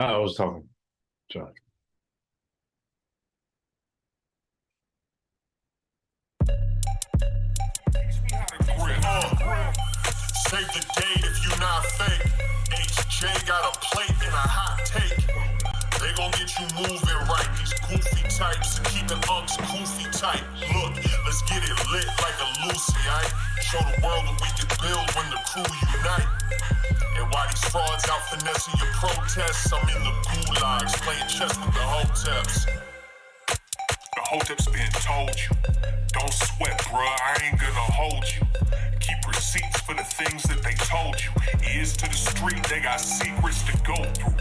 I was talking. Sorry. Save the date if you not fake. HJ got a plate and a hot take. They gon' get you moving right. These goofy types and keeping unks goofy tight. Look, let's get it lit like a Lucy, aight? Show the world what we can build when the crew unite. And while these frauds out finessing your protests, I'm in the gulags playing chess with the Hoteps. The Hoteps been told you. Don't sweat, bruh, I ain't gonna hold you. Keep receipts for the things that they told you. Ears to the street, they got secrets to go through.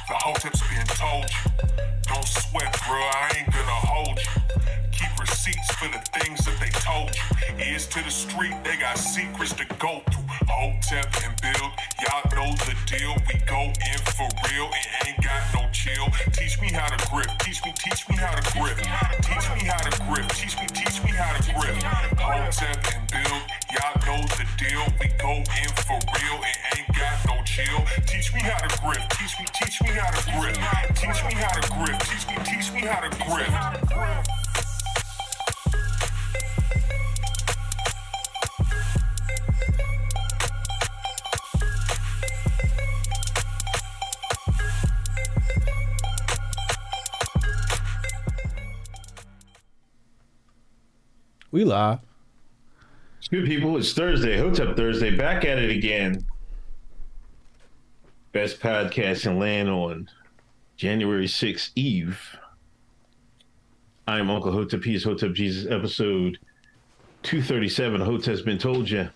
The Hoteps been told you. Don't sweat, bruh, I ain't gonna hold you. Keep receipts for the things that they told you. Ears to the street, they got secrets to go through. Hotep and build, y'all know the deal. We go in for real and ain't got no chill. Teach me how to grip, teach me how to grip. Teach me how to grip, teach me how to grip. Hotep and build, y'all know the deal. We go in for real and ain't got no chill. Teach me how to grip, teach me how to grip. Teach me how to grip, teach me how to grip. We live. It's good, people. It's Thursday. Hotep Thursday. Back at it again. Best podcast in land on January 6th Eve. I'm Uncle Hotep Hotep Jesus, episode 237. Hotep's been told you.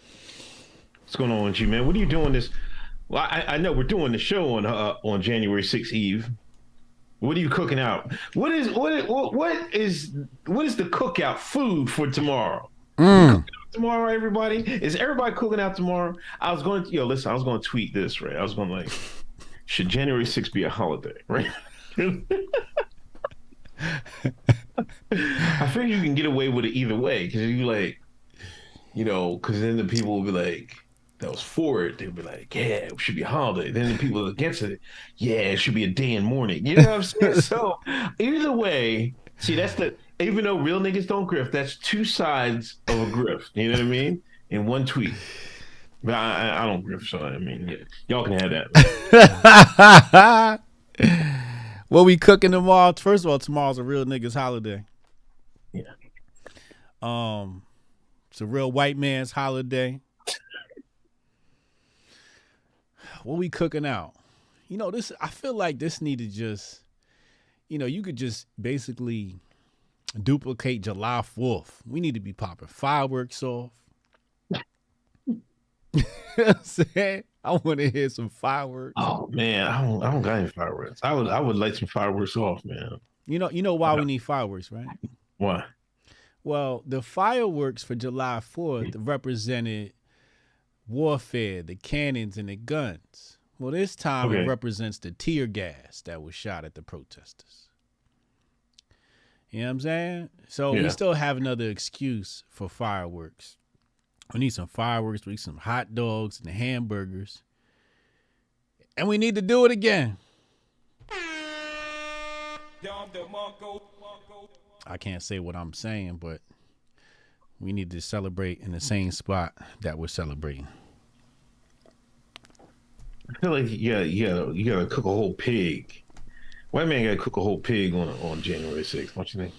What's going on with you, man? What are you doing this? Well, I know we're doing the show on January 6th Eve. What are you cooking out? What is the cookout food for tomorrow? Tomorrow, everybody? Is everybody cooking out tomorrow? I was going to tweet this, right? I was going like, should January 6th be a holiday, right? I figure you can get away with it either way, because you like, because then the people will be like, that was for it. They'll be like, yeah, it should be a holiday. Then the people against it, yeah, it should be a day in mourning. You know what I'm saying? So either way, see, even though real niggas don't grift, that's two sides of a grift. You know what I mean? In one tweet. But I don't grift, so I mean, yeah, y'all can have that. What we cooking tomorrow? First of all, tomorrow's a real niggas holiday. Yeah. It's a real white man's holiday. What we cooking out? This. I feel like this need to just, you could just basically duplicate July 4th. We need to be popping fireworks off. You know what I'm saying? I want to hear some fireworks. Oh man, I don't got any fireworks. I would light some fireworks off, man. You know why we need fireworks, right? Why? Well, the fireworks for July 4th represented warfare, the cannons and the guns. Well, this time it represents the tear gas that was shot at the protesters. You know what I'm saying? So we still have another excuse for fireworks. We need some fireworks, we need some hot dogs and hamburgers. And we need to do it again. I can't say what I'm saying, but we need to celebrate in the same spot that we're celebrating. I feel like you gotta cook a whole pig. White man gotta cook a whole pig on January 6th. Don't you think?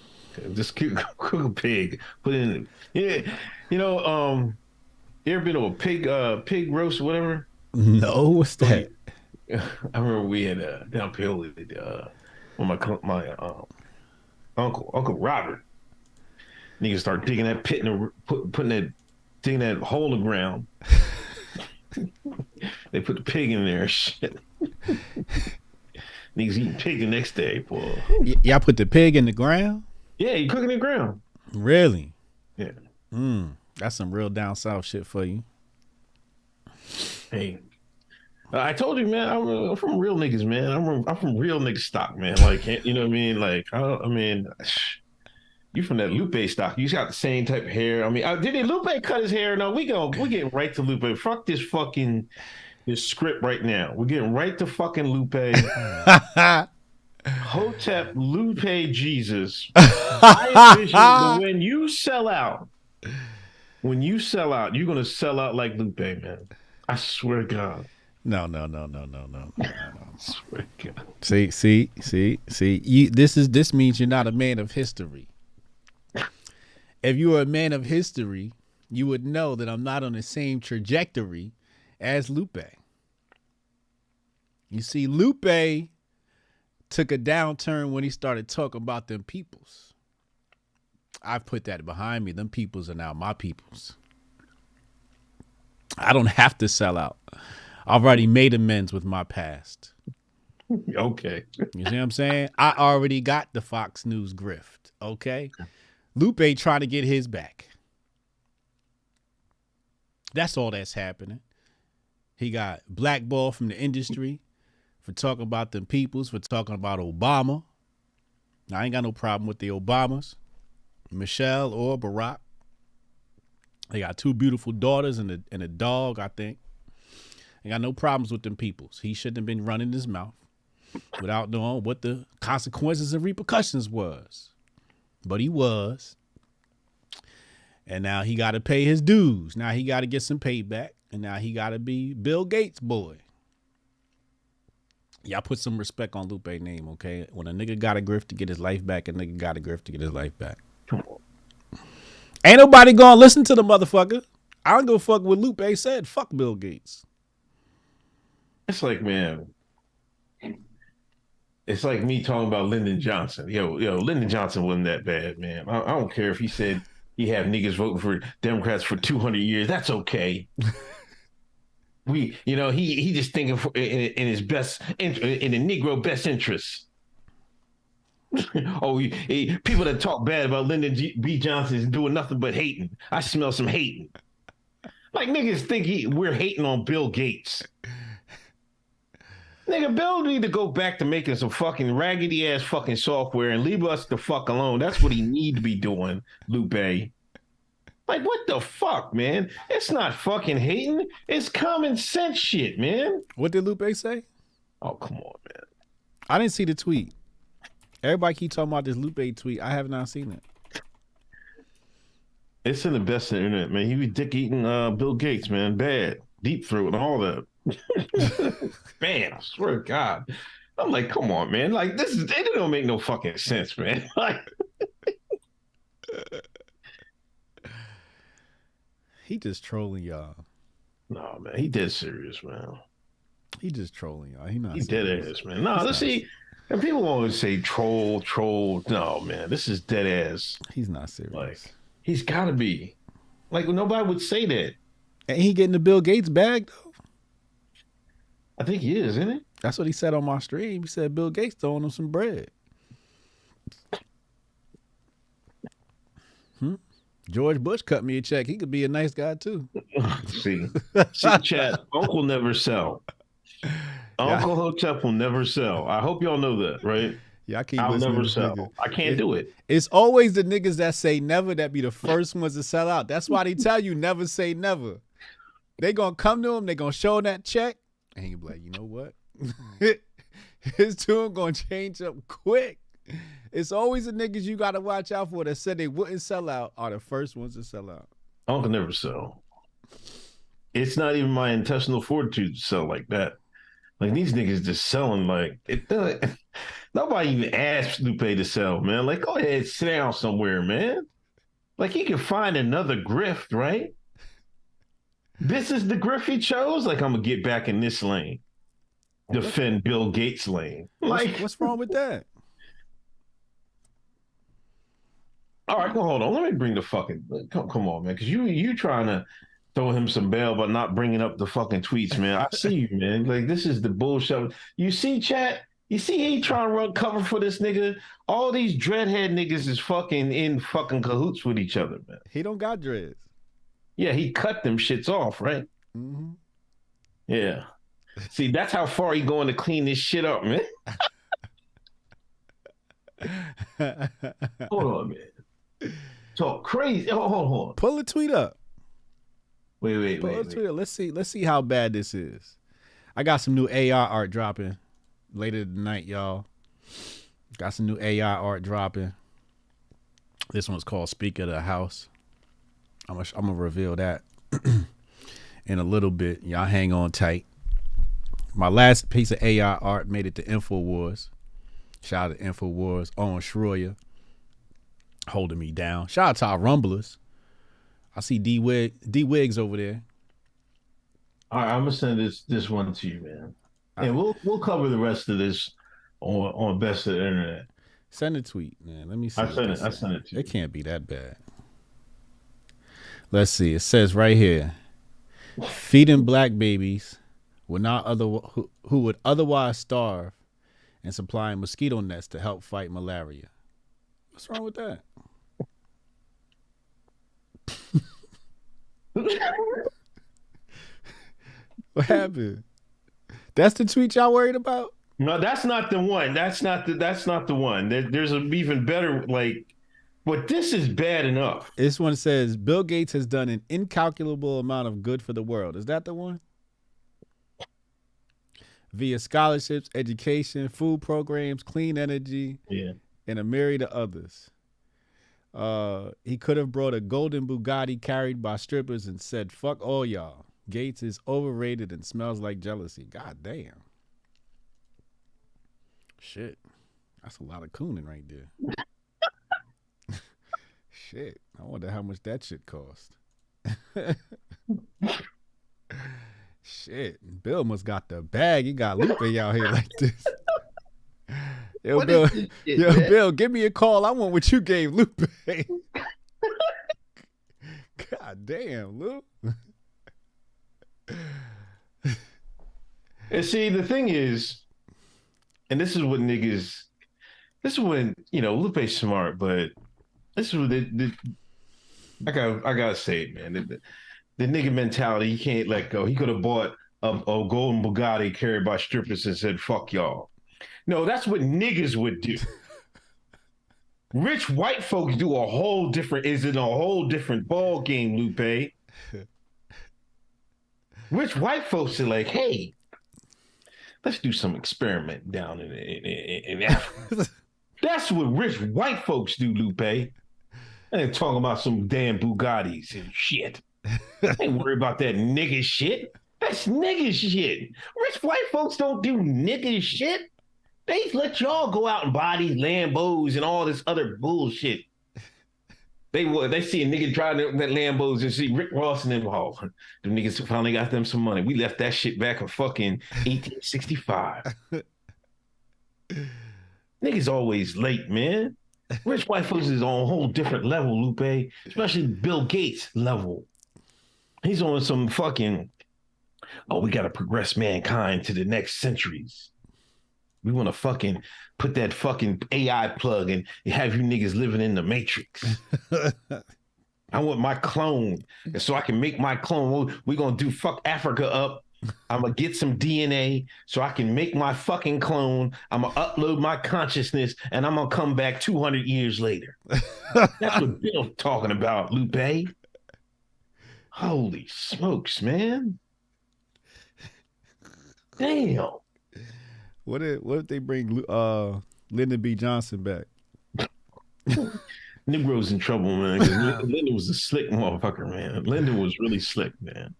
Just cook a pig. Put it in. Yeah, you ever been to a pig roast or whatever? No, what's that? I remember we had down Pale when my Uncle Robert. Niggas start digging that pit digging that hole in the ground. They put the pig in there. Shit. Niggas eating pig the next day, boy. Y'all put the pig in the ground? Yeah, you cooking in the ground. Really? Yeah. That's some real down south shit for you. Hey, I told you, man. I'm from real niggas, man. I'm from real nigga stock, man. Like, you know what I mean? Like, you from that Lupe stock. You got the same type of hair. I mean, did Lupe cut his hair? No, we getting right to Lupe. Fuck this fucking this script right now. We're getting right to fucking Lupe. Hotep Lupe Jesus. I envision that when you sell out, you're gonna sell out like Lupe, man. I swear to God. No. I swear to God. See. This means you're not a man of history. If you were a man of history, you would know that I'm not on the same trajectory as Lupe. You see, Lupe took a downturn when he started talking about them peoples. I've put that behind me. Them peoples are now my peoples. I don't have to sell out. I've already made amends with my past. Okay. You see what I'm saying? I already got the Fox News grift. Okay. Lupe trying to get his back. That's all that's happening. He got blackballed from the industry for talking about them peoples, for talking about Obama. Now, I ain't got no problem with the Obamas, Michelle or Barack. They got 2 beautiful daughters and a dog, I think. I got no problems with them peoples. He shouldn't have been running his mouth without knowing what the consequences and repercussions was. But he was. And now he got to pay his dues. Now he got to get some payback. And now he got to be Bill Gates' boy. Y'all put some respect on Lupe's name, okay? When a nigga got a grift to get his life back, a nigga got a grift to get his life back. Come on. Ain't nobody gonna listen to the motherfucker. I don't give a fuck what Lupe said. Fuck Bill Gates. It's like, man, it's like me talking about Lyndon Johnson. Yo, Lyndon Johnson wasn't that bad, man. I don't care if he said he had niggas voting for Democrats for 200 years. That's okay. He just thinking in his best, in the Negro best interest. People that talk bad about Lyndon B. Johnson is doing nothing but hating. I smell some hating. Like niggas think we're hating on Bill Gates. Nigga, Bill need to go back to making some fucking raggedy ass fucking software and leave us the fuck alone. That's what he need to be doing, Lupe. Like, what the fuck, man? It's not fucking hating. It's common sense shit, man. What did Lupe say? Oh, come on, man. I didn't see the tweet. Everybody keep talking about this Lupe tweet. I have not seen it. It's in the best internet, man. He was dick eating Bill Gates, man. Bad. Deep throat and all that. Man, I swear to God. I'm like, come on, man. Like, it don't make no fucking sense, man. Like, he just trolling y'all. No, man. He dead serious, man. He just trolling y'all. He dead ass, man. No, let's see. And people always say troll. No, man. This is dead ass. He's not serious. Like, he's got to be. Like, nobody would say that. Ain't he getting the Bill Gates bag, though? I think he is, isn't he? That's what he said on my stream. He said Bill Gates throwing him some bread. George Bush cut me a check. He could be a nice guy, too. See, chat, Uncle never sell. Uncle Hotep will never sell. I hope y'all know that, right? Yeah, I'll never sell. Nigga. I can't do it. It's always the niggas that say never that be the first ones to sell out. That's why they tell you never say never. They gonna come to him, they gonna show him that check, and he be like, you know what? His tune gonna change up quick. It's always the niggas you gotta watch out for that said they wouldn't sell out are the first ones to sell out. Uncle never sell. It's not even my intestinal fortitude to sell like that. Like, these niggas just selling like it. Nobody even asked Lupe to sell, man. Like, go ahead, sit down somewhere, man. Like, he can find another grift, right? This is the grift he chose. Like, I'm gonna get back in this lane, defend Bill Gates' lane. Like, what's wrong with that? All right, well, hold on. Let me bring the fucking come on, man, because you trying to throw him some bail, but not bringing up the fucking tweets, man. I see you, man. Like, this is the bullshit. You see, chat? You see he trying to run cover for this nigga? All these dreadhead niggas is fucking in fucking cahoots with each other, man. He don't got dreads. Yeah, he cut them shits off, right? Mm-hmm. Yeah. See, that's how far he going to clean this shit up, man. Hold on, man. Talk crazy. Hold on. Pull the tweet up. Wait. Tweet up. Let's see how bad this is. I got some new AI art dropping later tonight, y'all. Got some new AI art dropping. This one's called Speaker of the House. I'm gonna reveal that in a little bit. Y'all hang on tight. My last piece of AI art made it to InfoWars. Shout out to InfoWars. Owen Schroyer holding me down. Shout out to our Rumblers. I see D Wiggs over there. All right, I'm gonna send this one to you, man. And we'll cover the rest of this on Best of the Internet. Send a tweet, man. Let me see. I sent it to you. It can't be that bad. Let's see. It says right here, feeding black babies who would otherwise starve and supplying mosquito nets to help fight malaria. What's wrong with that? What happened? That's the tweet y'all worried about? No, that's not the one. That's not the one. There's an even better, but this is bad enough. This one says Bill Gates has done an incalculable amount of good for the world. Is that the one? Via scholarships, education, food programs, clean energy, and a myriad of others. He could have brought a golden Bugatti carried by strippers and said, "Fuck all y'all. Gates is overrated and smells like jealousy." God damn. Shit. That's a lot of cooning right there. Shit. I wonder how much that shit cost. Shit. Bill must got the bag. He got Lupe out here like this. Yo, Bill, Bill, give me a call. I want what you gave Lupe. God damn, Lupe. And see, the thing is, and this is what niggas, this is when, Lupe's smart, but this is what I gotta say it, man. The nigga mentality, he can't let go. He could have bought a golden Bugatti carried by strippers and said, "Fuck y'all." No, that's what niggas would do. Rich white folks is in a whole different ball game, Lupe. Rich white folks are like, "Hey, let's do some experiment down in Africa." That's what rich white folks do, Lupe. I ain't talking about some damn Bugattis and shit. I ain't worried about that nigga shit. That's nigga shit. Rich white folks don't do nigga shit. They let y'all go out and buy these Lambos and all this other bullshit. They see a nigga driving that Lambos and see Rick Ross and them. Oh, the niggas finally got them some money. We left that shit back in fucking 1865. Niggas always late, man. Rich white folks is on a whole different level, Lupe. Especially Bill Gates level. He's on some fucking, we got to progress mankind to the next centuries. We want to fucking put that fucking AI plug and have you niggas living in the Matrix. I want my clone. And so I can make my clone. We're going to do fuck Africa up. I'm going to get some DNA so I can make my fucking clone. I'm going to upload my consciousness and I'm going to come back 200 years later. That's what Bill's talking about, Lupe. Holy smokes, man. Damn. What if they bring Lyndon B. Johnson back? Negro's in trouble, man. Lyndon was a slick motherfucker, man. Lyndon was really slick, man.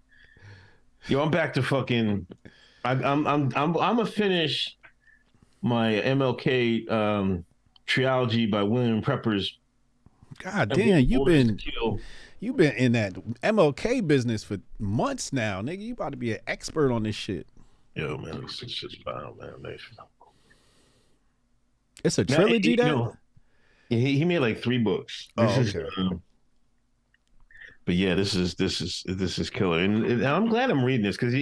Yo, I'm back to fucking. I'm gonna finish my MLK trilogy by William Peppers. God damn, you've been in that MLK business for months now, nigga. You about to be an expert on this shit. Yo, man, it's just fine, man. It's a trilogy, though. He made like 3 books. Okay. But yeah, this is killer, and I'm glad I'm reading this because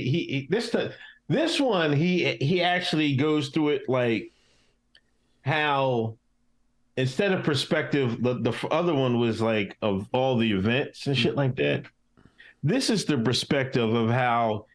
this one he actually goes through it like how instead of perspective, the other one was like of all the events and shit like that. This is the perspective of how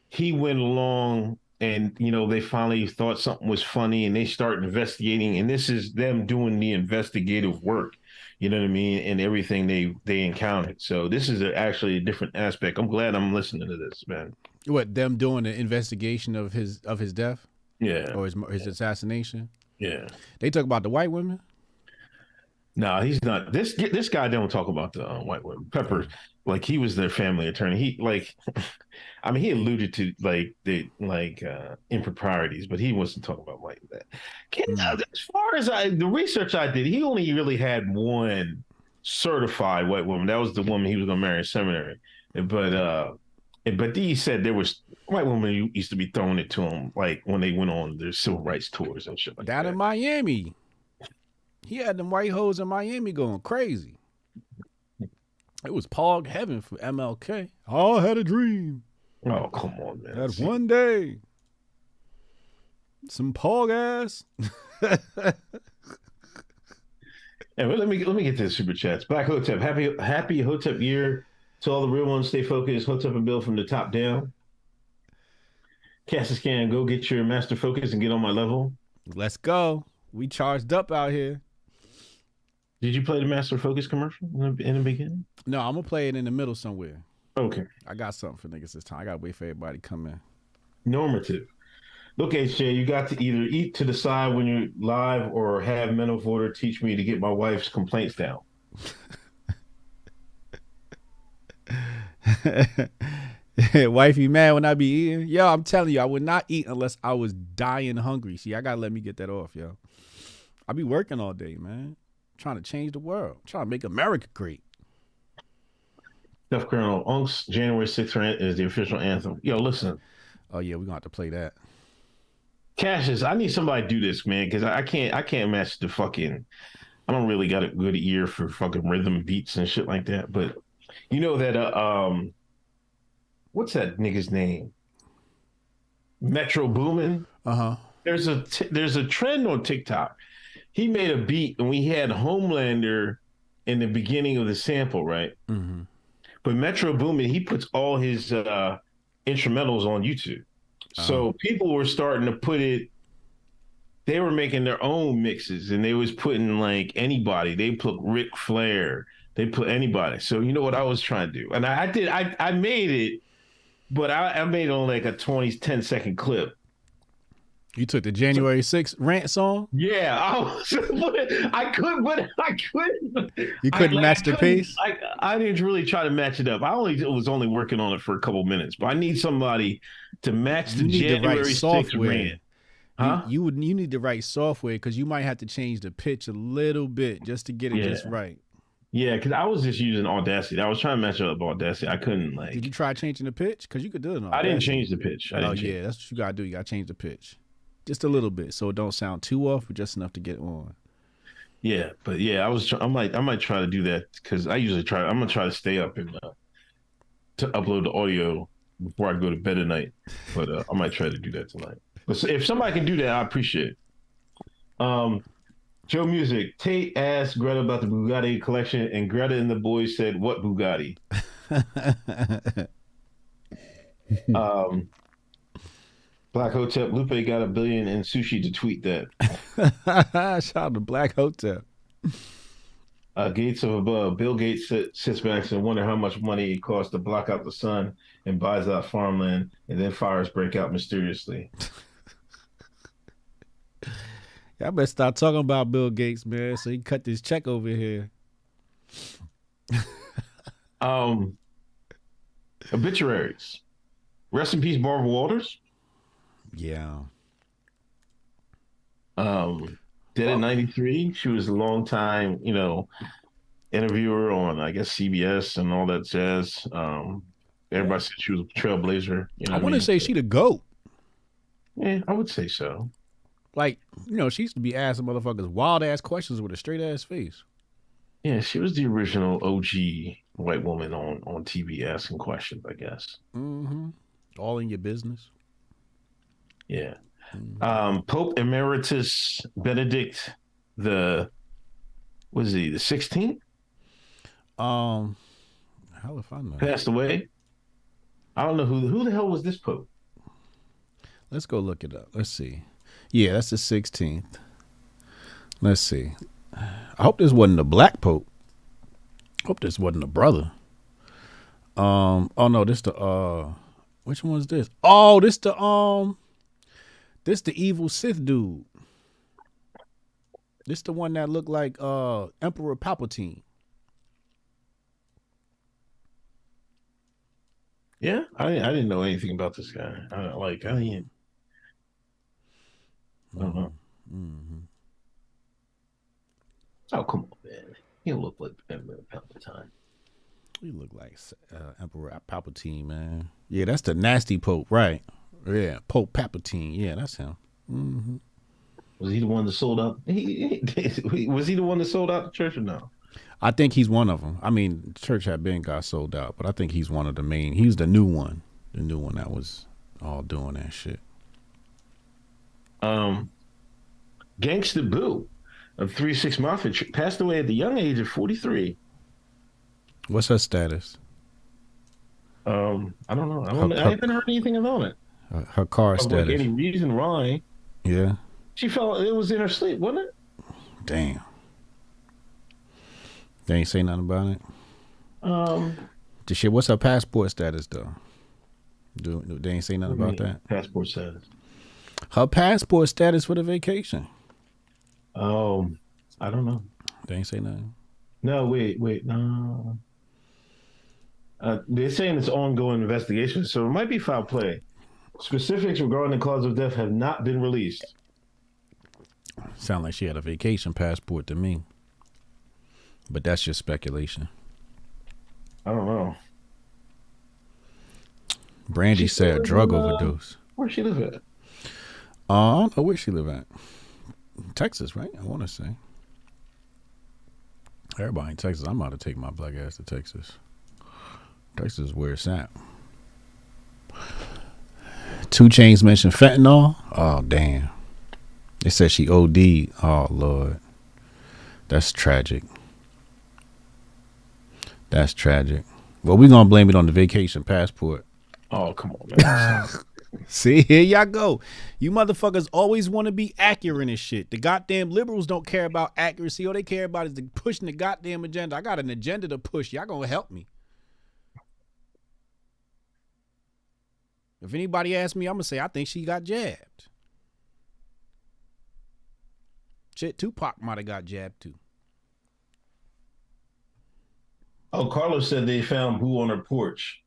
he went along and, they finally thought something was funny and they start investigating. And this is them doing the investigative work, you know what I mean? And everything they encountered. So this is actually a different aspect. I'm glad I'm listening to this, man. What, them doing the investigation of his death? Yeah. Or his assassination? Yeah. They talk about the white women? No, he's not. This guy don't talk about the white women. Pepper, like he was their family attorney. He like, I mean, he alluded to like the improprieties, but he wasn't talking about like that. As far as the research I did, he only really had one certified white woman. That was the woman he was going to marry in seminary. But he said there was white women who used to be throwing it to him like when they went on their civil rights tours and shit like that. Down in Miami. He had them white hoes in Miami going crazy. It was pog heaven for MLK. I had a dream. Oh, come on, man. That one day, some pog ass. Yeah, well, let me get to the super chats. Black Hotep, happy Hotep year to all the real ones. Stay focused. Hotep and Bill from the top down. Cassis can go get your master focus and get on my level. Let's go. We charged up out here. Did you play the Master Focus commercial in the beginning? No, I'm going to play it in the middle somewhere. Okay. I got something for niggas this time. I got to wait for everybody to come in. Normative. Look, HJ, you got to either eat to the side when you're live or have mental order teach me to get my wife's complaints down. Wifey mad when I be eating? Yo, I'm telling you, I would not eat unless I was dying hungry. See, I got to let me get that off, yo. I be working all day, man. Trying to change the world. Trying to make America great. Def Colonel Unks, January 6th is the official anthem. Yo, listen. Oh, yeah, we're going to have to play that. Cassius, I need somebody to do this, man, because I can't match the fucking... I don't really got a good ear for fucking rhythm beats and shit like that, but you know that... what's that nigga's name? Metro Boomin? Uh-huh. There's a trend on TikTok. He made a beat and we had Homelander in the beginning of the sample, right? Mm-hmm. But Metro Boomin, he puts all his instrumentals on YouTube. So people were starting to put it, they were making their own mixes and they was putting like anybody. They put Ric Flair, they put anybody. So you know what I was trying to do? And I made it, but I made it on like a 10-second clip. You took the January 6th rant song? Yeah, I couldn't. You couldn't match the pace? I didn't really try to match it up. I was only working on it for a couple minutes, but I need somebody to match the January 6th rant. Huh? You need to write software because you might have to change the pitch a little bit just to get it just right. Yeah, because I was just using Audacity. I was trying to match it up Audacity. I couldn't like. Did you try changing the pitch? Because you could do it on Audacity. I didn't change the pitch. Yeah, that's what you gotta do. You gotta change the pitch. Just a little bit, so it don't sound too off, but just enough to get on. Yeah, but yeah, I might try to do that because I usually try. I'm gonna try to stay up and to upload the audio before I go to bed at night. But I might try to do that tonight. But if somebody can do that, I appreciate it. Joe Music, Tate asked Greta about the Bugatti collection, and Greta and the boys said, "What Bugatti?" Black Hotep, Lupe got $1 billion in sushi to tweet that. Shout out to Black Hotep. Gates of above. Bill Gates sits back and wonder how much money it costs to block out the sun and buys out farmland, and then fires break out mysteriously. Y'all better stop talking about Bill Gates, man, so he can cut this check over here. Obituaries. Rest in peace, Barbara Walters. Yeah. Dead at 93. She was a long time, interviewer on, I guess, CBS and all that jazz. Everybody said she was a trailblazer. I want to say she the GOAT. Yeah, I would say so. Like, she used to be asking motherfuckers wild ass questions with a straight ass face. Yeah, she was the original OG white woman on TV asking questions, I guess. Mm-hmm. All in your business. Yeah. Pope Emeritus Benedict the 16th? How if I know? Passed away. I don't know who the hell was this Pope. Let's go look it up. Let's see. Yeah, that's the 16th. Let's see. I hope this wasn't a black Pope. Hope this wasn't a brother. Oh no, this the Which one's this? Oh, this the evil Sith dude. This the one that looked like Emperor Palpatine. Yeah, I didn't know anything about this guy. I don't know. Mm-hmm. Oh, come on, man. He don't look like Emperor Palpatine. He look like Emperor Palpatine, man. Yeah, that's the nasty Pope, right? Yeah, Pope Palpatine. Yeah, that's him. Mm-hmm. Was he the one that sold out? Was he the one that sold out the church or no? I think he's one of them. I mean, church had been got sold out, but I think he's one of the main. He's the new one that was all doing that shit. Gangsta Boo of 3 6 Mafia passed away at the young age of 43. What's her status? I don't know. I haven't heard anything about it. Her car status. Like any reason why? Yeah. She felt it was in her sleep, wasn't it? Damn. They ain't say nothing about it. The shit. What's her passport status though? They ain't say nothing about that. Passport status. Her passport status for the vacation. I don't know. They ain't say nothing. No, wait, no. They're saying it's ongoing investigation, so it might be foul play. Specifics regarding the cause of death have not been released. Sound like she had a vacation passport to me. But that's just speculation. I don't know. Brandy said drug overdose. Where she live at? I don't know where she live at. Texas, right? I want to say. Everybody in Texas. I'm about to take my black ass to Texas. Texas is where it's at. 2 Chainz mentioned fentanyl. Oh, damn. They said she OD'd. Oh, Lord. That's tragic. That's tragic. Well, we're going to blame it on the vacation passport. Oh, come on, man. See, here y'all go. You motherfuckers always want to be accurate and shit. The goddamn liberals don't care about accuracy. All they care about is pushing the goddamn agenda. I got an agenda to push. Y'all going to help me. If anybody asks me, I'm going to say, I think she got jabbed. Shit, Tupac might have got jabbed too. Oh, Carlos said they found Boo on her porch.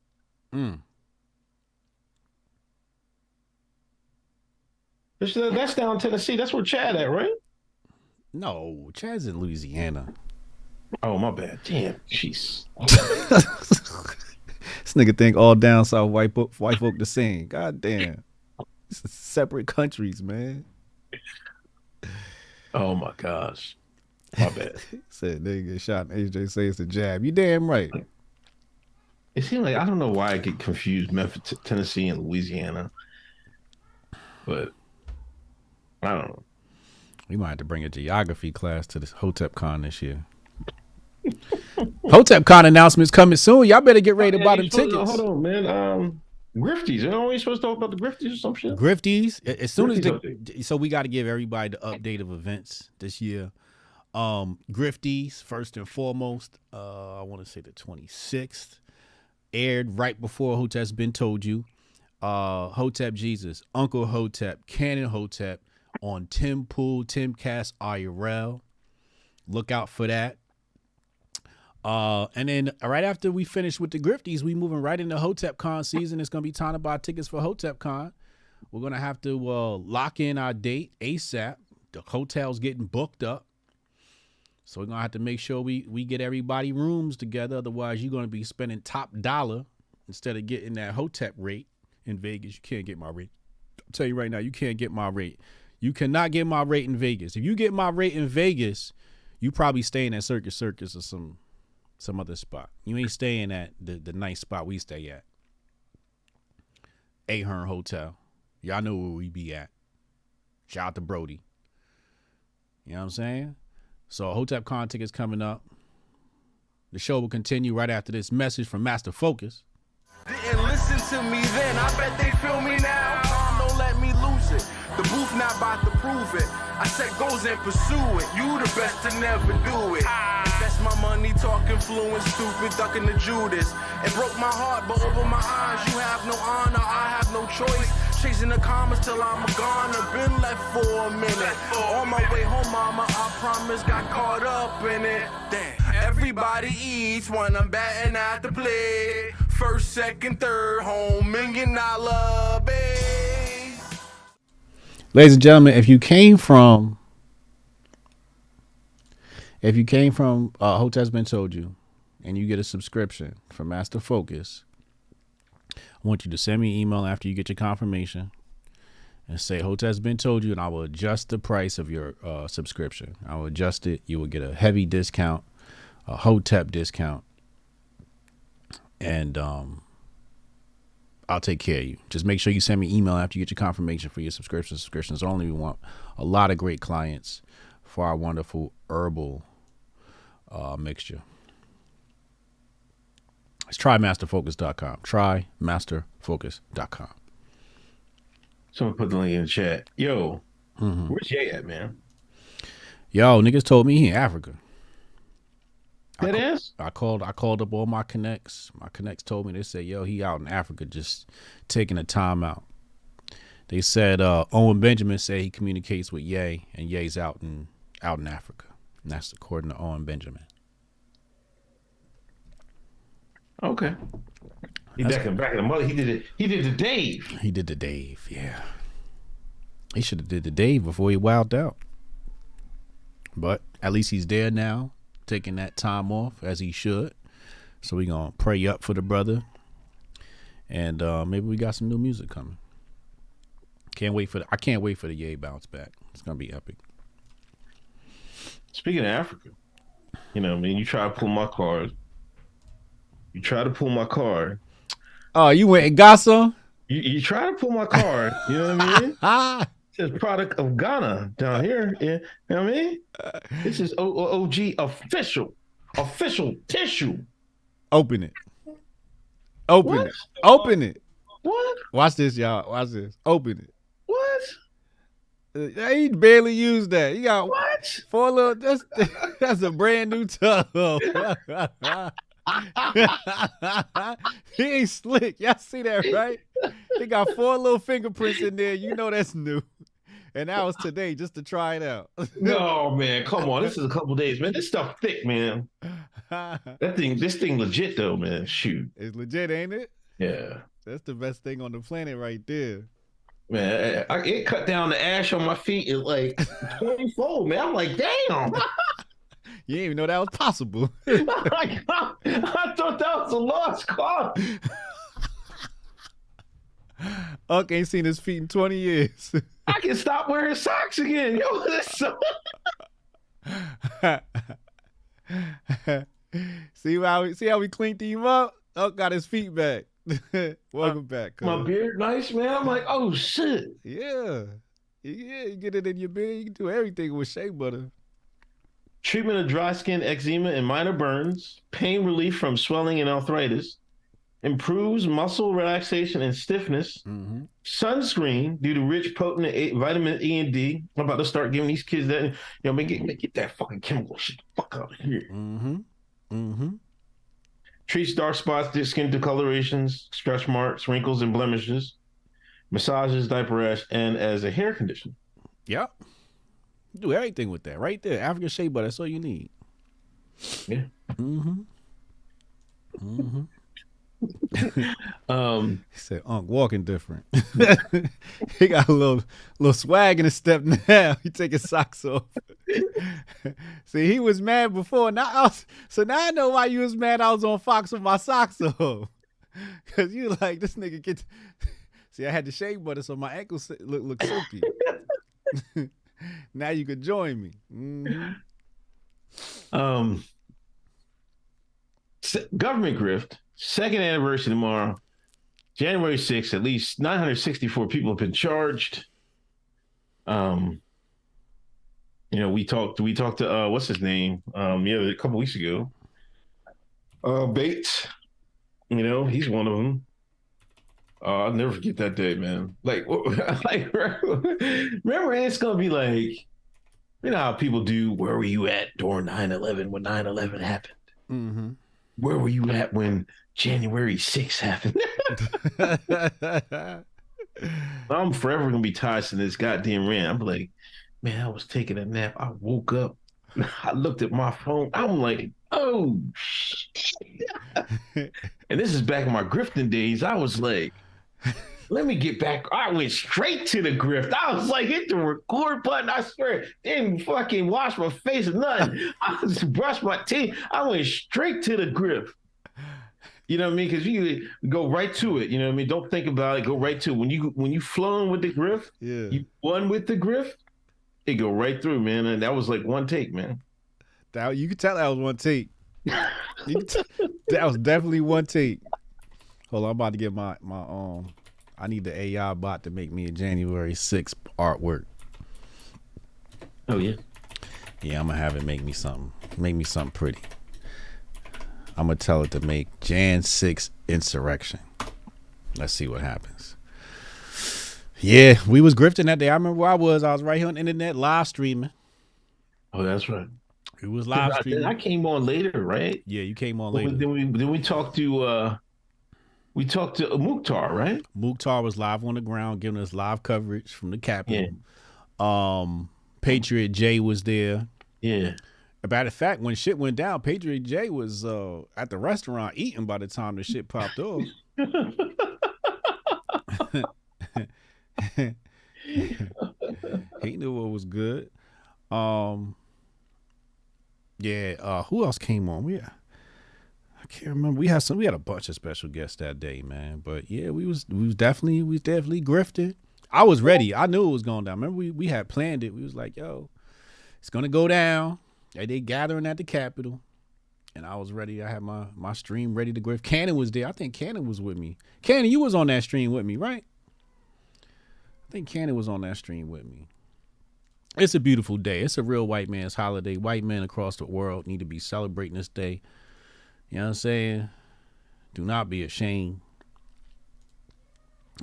That's down Tennessee. That's where Chad at, right? No, Chad's in Louisiana. Oh, my bad. Damn, jeez. This nigga think all down south white folk the same. God damn. It's separate countries, man. Oh my gosh. My bad. Said nigga get shot and AJ say it's a jab. You damn right. It seems like I don't know why I get confused Memphis, Tennessee, and Louisiana. But I don't know. We might have to bring a geography class to this Hotep Con this year. Hotep Con announcements coming soon. Y'all better get ready to buy them tickets. Hold on, man. Grifties. Aren't we supposed to talk about the Grifties or some shit? Grifties. As soon as so we got to give everybody the update of events this year. Grifties, first and foremost, I want to say the 26th, aired right before Hotep's Been Told You. Hotep Jesus, Uncle Hotep, Canon Hotep on Tim Pool, Timcast IRL. Look out for that. And then right after we finish with the Grifties, we moving right into Hotep Con season. It's going to be time to buy tickets for Hotep Con. We're going to have to lock in our date ASAP. The hotel's getting booked up. So we're going to have to make sure we get everybody rooms together. Otherwise, you're going to be spending top dollar instead of getting that Hotep rate in Vegas. You can't get my rate. I'll tell you right now, you can't get my rate. You cannot get my rate in Vegas. If you get my rate in Vegas, you probably staying at Circus or some other spot. You ain't staying at the nice spot we stay at. Ahern Hotel. Y'all know where we be at. Shout out to Brody. You know what I'm saying? So Hotep Con tickets coming up. The show will continue right after this message from Master Focus. Didn't listen to me then. I bet they feel me now. Don't let me lose it. The booth not about to prove it. I set goals and pursue it. You the best to never do it. Invest my money talking fluent, stupid, ducking the Judas. It broke my heart, but over my eyes, you have no honor, I have no choice. Chasing the commas till I'm gone. I've been left for a minute. On my way home, mama, I promise, got caught up in it. Damn. Everybody eats when I'm batting at the plate. First, second, third, home, $1 million base. Ladies and gentlemen, if you came from Hotep's Been Told You, and you get a subscription from Master Focus, I want you to send me an email after you get your confirmation and say Hotep's Been Told You, and I will adjust the price of your subscription. I will adjust it. You will get a heavy discount, a Hotep discount, and I'll take care of you. Just make sure you send me an email after you get your confirmation for your subscription. Subscriptions only. We want a lot of great clients for our wonderful herbal mixture. It's trymasterfocus.com. Trymasterfocus.com. Someone put the link in the chat. Yo, where's Jay at, man? Yo, niggas told me he in Africa. That is? I called up all my connects. My connects told me, they said, yo, he out in Africa just taking a time out. They said Owen Benjamin said he communicates with Ye, and Ye's out in Africa. And that's according to Owen Benjamin. Okay. He back in the mother. He did the Dave. He did the Dave, yeah. He should have did the Dave before he wilded out. But at least he's there now, taking that time off as he should. So we gonna pray up for the brother. And maybe we got some new music coming. I can't wait for the Ye bounce back. It's gonna be epic. Speaking of Africa, you know, I mean, you try to pull my card. Oh, you went and got some? You try to pull my card. You know what I mean? It says product of Ghana down here. You know what I mean? This is OG official tissue. Open it. Open it. What? Watch this, y'all. Watch this. Open it. What? He barely used that. You got What? 4 little. That's a brand new tub. He ain't slick. Y'all see that, right? He got 4 little fingerprints in there. You know that's new. And that was today just to try it out. No, man, come on. This is a couple days, man. This stuff thick, man. This thing legit though, man. Shoot. It's legit, ain't it? Yeah. That's the best thing on the planet right there. Man, it cut down the ash on my feet at like 20-fold, man. I'm like, damn. You didn't even know that was possible. I thought that was a lost cause. Unc ain't seen his feet in 20 years. I can stop wearing socks again. Yo, this so... See how we cleaned him up? Unc got his feet back. Welcome back. Cuz. My beard nice, man. I'm like, oh shit. Yeah, you get it in your beard. You can do everything with shea butter. Treatment of dry skin, eczema, and minor burns. Pain relief from swelling and arthritis. Improves muscle relaxation and stiffness. Mm-hmm. Sunscreen due to rich, potent vitamin E and D. I'm about to start giving these kids that. You know, get that fucking chemical shit the fuck out of here. Mm-hmm. Mm-hmm. Treats dark spots, skin discolorations, stretch marks, wrinkles, and blemishes. Massages, diaper rash, and as a hair conditioner. Yep. Do everything with that right there. African shea butter. That's all you need. Yeah. Mm-hmm. Mm-hmm. He said, "Unc, walking different." He got a little swag in his step now. He take his socks off. See, he was mad before. Now I know why you was mad. I was on Fox with my socks off. Cause you like this nigga get. See, I had the shea butter, so my ankles look silky. Now you could join me. Mm-hmm. Government grift. Second anniversary tomorrow, January 6th. At least 964 people have been charged. You know, we talked to what's his name? A couple weeks ago. Bates. You know, he's one of them. I'll never forget that day, man. Like remember, it's gonna be like You know how people do, where were you at during 9/11 when 9/11 happened? Mm-hmm. Where were you at when January 6th happened? I'm forever going to be tied to this goddamn rant. I'm like, man, I was taking a nap. I woke up. I looked at my phone. I'm like, oh, shit. And this is back in my grifting days. I was like, let me get back. I went straight to the grift. I was like, hit the record button. I swear, didn't fucking wash my face or nothing. I just brushed my teeth. I went straight to the grift. You know what I mean? Because you go right to it. You know what I mean? Don't think about it. Go right to it. When you flowing with the grift, you won with the grift, it go right through, man. And that was like one take, man. That, you could tell that was one take. That was definitely one take. Hold on, I'm about to get my I need the AI bot to make me a January 6th artwork. Oh yeah. Yeah, I'm gonna have it make me something. Make me something pretty. I'm gonna tell it to make Jan 6 insurrection. Let's see what happens. Yeah, we was grifting that day. I remember where I was. I was right here on the internet live streaming. Oh, that's right. It was live streaming. I came on later, right? Yeah, you came on later. Then we talked to Mukhtar, right? Mukhtar was live on the ground giving us live coverage from the Capitol. Yeah. Patriot J was there. Yeah. Matter of fact, when shit went down, Patriot J was at the restaurant eating by the time the shit popped off. He knew what was good. Who else came on? I can't remember. We had a bunch of special guests that day, man. But yeah, we was definitely grifting. I was ready. I knew it was going down. Remember we had planned it. We was like, yo, it's gonna go down. They gathering at the Capitol. And I was ready. I had my stream ready to grift. Cannon was there. I think Cannon was with me. Cannon, you was on that stream with me, right? I think Cannon was on that stream with me. It's a beautiful day. It's a real white man's holiday. White men across the world need to be celebrating this day. You know what I'm saying? Do not be ashamed.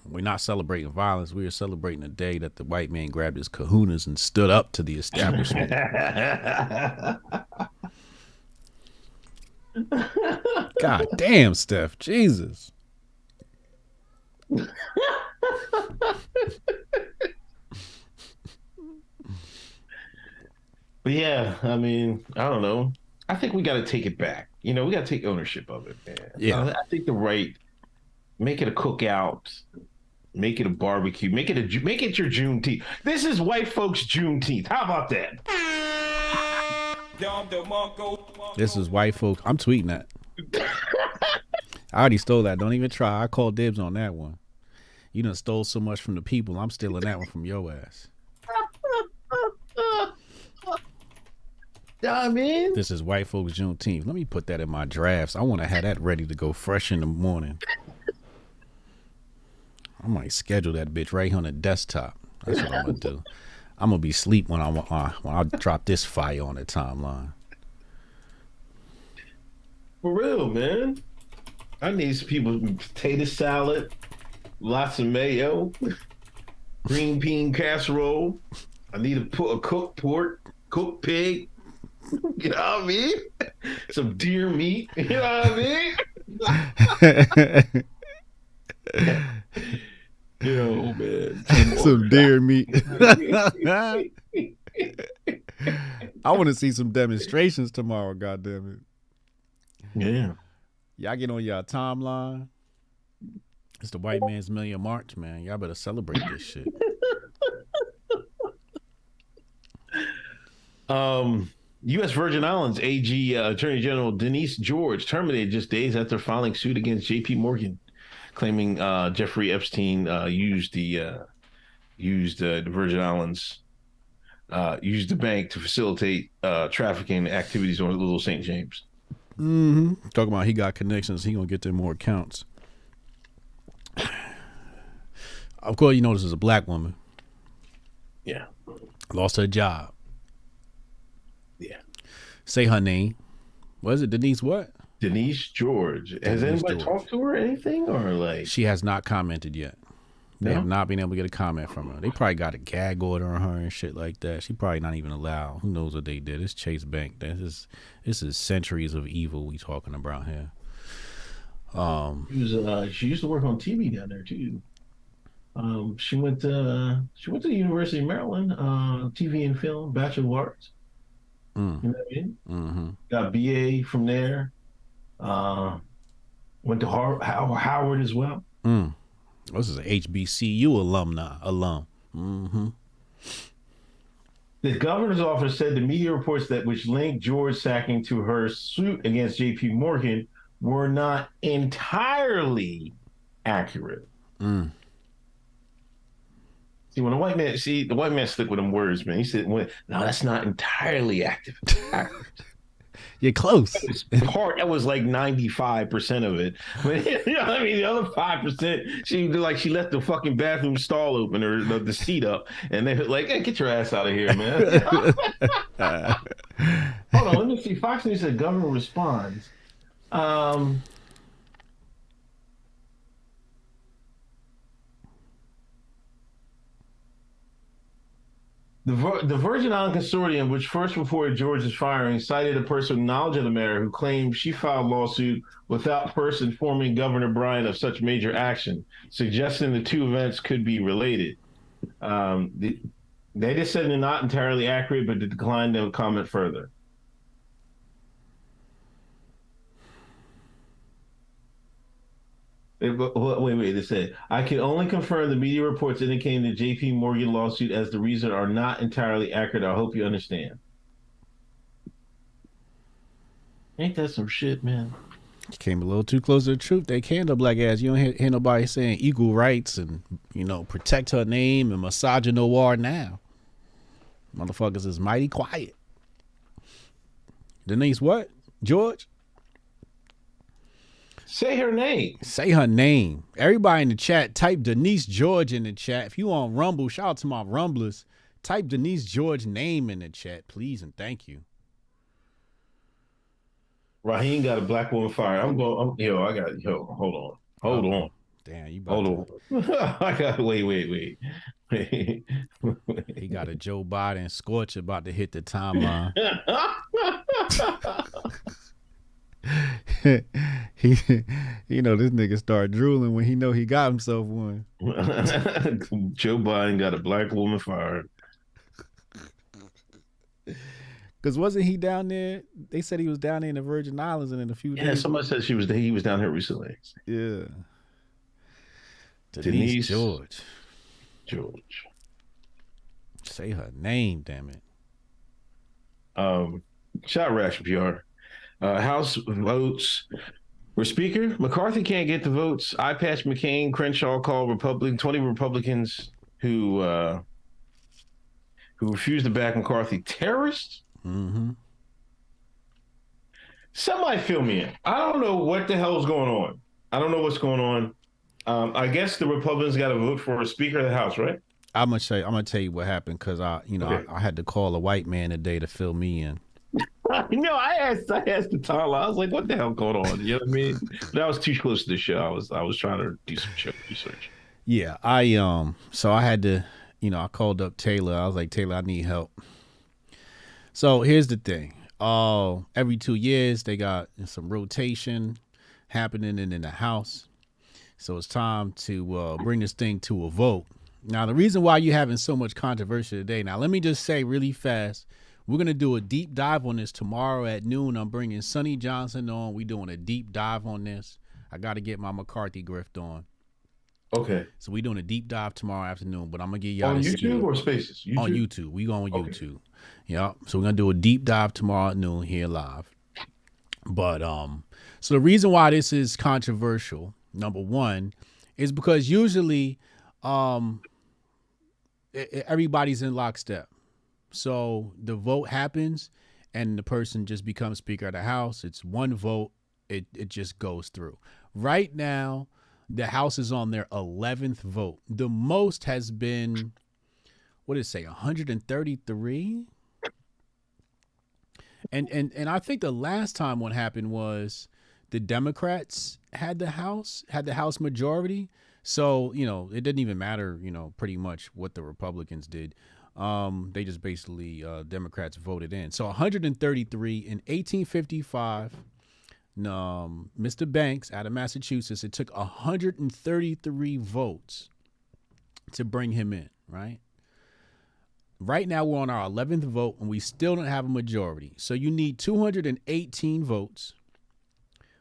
We're not celebrating violence. We are celebrating the day that the white man grabbed his kahunas and stood up to the establishment. God damn, Steph. Jesus. But yeah, I mean, I don't know. I think we got to take it back. You know, we got to take ownership of it, man. Yeah. I think make it a cookout, make it a barbecue, make it your Juneteenth. This is white folks' Juneteenth. How about that? This is white folk. I'm tweeting that. I already stole that. Don't even try. I called dibs on that one. You done stole so much from the people. I'm stealing that one from your ass. I mean, this is white folks Juneteenth. Let me put that in my drafts. I want to have that ready to go fresh in the morning. I might schedule that bitch right here on the desktop. That's what I'm gonna do. I'm gonna be asleep when I drop this fire on the timeline. For real, man. I need some people potato salad, lots of mayo, green bean casserole. I need a cooked pork, cooked pig. You know what I mean? Some deer meat. You know what I mean? Yo, man. Some deer meat. I want to see some demonstrations tomorrow, goddammit. Yeah. Y'all get on y'all timeline. It's the White Man's Million March, man. Y'all better celebrate this shit. U.S. Virgin Islands AG Attorney General Denise George terminated just days after filing suit against J.P. Morgan, claiming Jeffrey Epstein used the Virgin Islands, used the bank to facilitate trafficking activities on Little St. James. Mm-hmm. Talking about he got connections, he gonna get them more accounts. Of course, you know this is a black woman. Yeah. Lost her job. Yeah. Say her name. What is it? Denise what? Denise George. Has anybody talked to her or anything? Or like she has not commented yet. They have not been able to get a comment from her. They probably got a gag order on her and shit like that. She probably not even allowed. Who knows what they did? It's Chase Bank. This is centuries of evil we talking about here. She used to work on TV down there too. She went to the University of Maryland, TV and film, Bachelor of Arts. You know what I mean? Mm-hmm. Got BA from there. Went to Howard as well. This is an HBCU alum. Mm-hmm. The governor's office said the media reports which linked George sacking to her suit against J.P. Morgan were not entirely accurate. See, when the white man stick with them words, man. He said, "No, that's not entirely accurate." You're close. That was like 95% of it. But, you know what I mean? The other 5%, she left the fucking bathroom stall open or the seat up, and they like, "Hey, get your ass out of here, man." Hold on, let me see. Fox News said government responds. The Virgin Island Consortium, which first reported George's firing, cited a person with knowledge of the matter who claimed she filed lawsuit without first informing Governor Bryan of such major action, suggesting the two events could be related. They just said they're not entirely accurate, but declined to comment further. Wait. They said, "I can only confirm the media reports indicating the J.P. Morgan lawsuit as the reason are not entirely accurate. I hope you understand." Ain't that some shit, man? You came a little too close to the truth. They canned her black ass. You don't hear nobody saying equal rights and, protect her name and misogynoir now. Motherfuckers is mighty quiet. Denise what? George? Say her name. Say her name. Everybody in the chat, type Denise George in the chat. If you on Rumble, shout out to my Rumblers. Type Denise George name in the chat, please and thank you. Raheem got a black woman fired. Hold on. Damn, you hold on. I got wait. He got a Joe Biden scorch about to hit the timeline. This nigga start drooling when he know he got himself one. Joe Biden got a black woman fired. Because wasn't he down there? They said he was down there in the Virgin Islands and in a few days. Yeah, somebody said he was down here recently. Yeah. Denise George. Say her name, damn it. Shot Rash PR. House votes for Speaker. McCarthy can't get the votes. I patched McCain. Crenshaw called 20 Republicans who refused to back McCarthy terrorists. Mm-hmm. Somebody fill me in. I don't know what the hell is going on. I don't know what's going on. I guess the Republicans got to vote for a Speaker of the House, right? I'm gonna tell you what happened because I had to call a white man today to fill me in. I asked the Tyler. I was like, "What the hell going on?" You know what I mean? But I was too close to the show. I was trying to do some research. Yeah, so I had to, I called up Taylor. I was like, "Taylor, I need help." So here's the thing. Every 2 years they got some rotation happening in the House. So it's time to bring this thing to a vote. Now, the reason why you're having so much controversy today. Now, let me just say really fast. We're going to do a deep dive on this tomorrow at noon. I'm bringing Sonny Johnson on. We're doing a deep dive on this. I got to get my McCarthy grift on. Okay. So we're doing a deep dive tomorrow afternoon, but I'm going to give y'all on YouTube or Spaces? YouTube? On YouTube. We go on YouTube. Yeah. So we're going to do a deep dive tomorrow at noon here live. But so the reason why this is controversial, number one, is because usually everybody's in lockstep. So the vote happens and the person just becomes Speaker of the House. It's one vote. It just goes through. Right now, the House is on their 11th vote. The most has been, what did it say, 133? And I think the last time what happened was the Democrats had the House majority. So, it didn't even matter, pretty much what the Republicans did. They just basically, Democrats voted in. So 133 in 1855. Mr. Banks out of Massachusetts, it took 133 votes to bring him in, right? Right now, we're on our 11th vote, and we still don't have a majority. So you need 218 votes.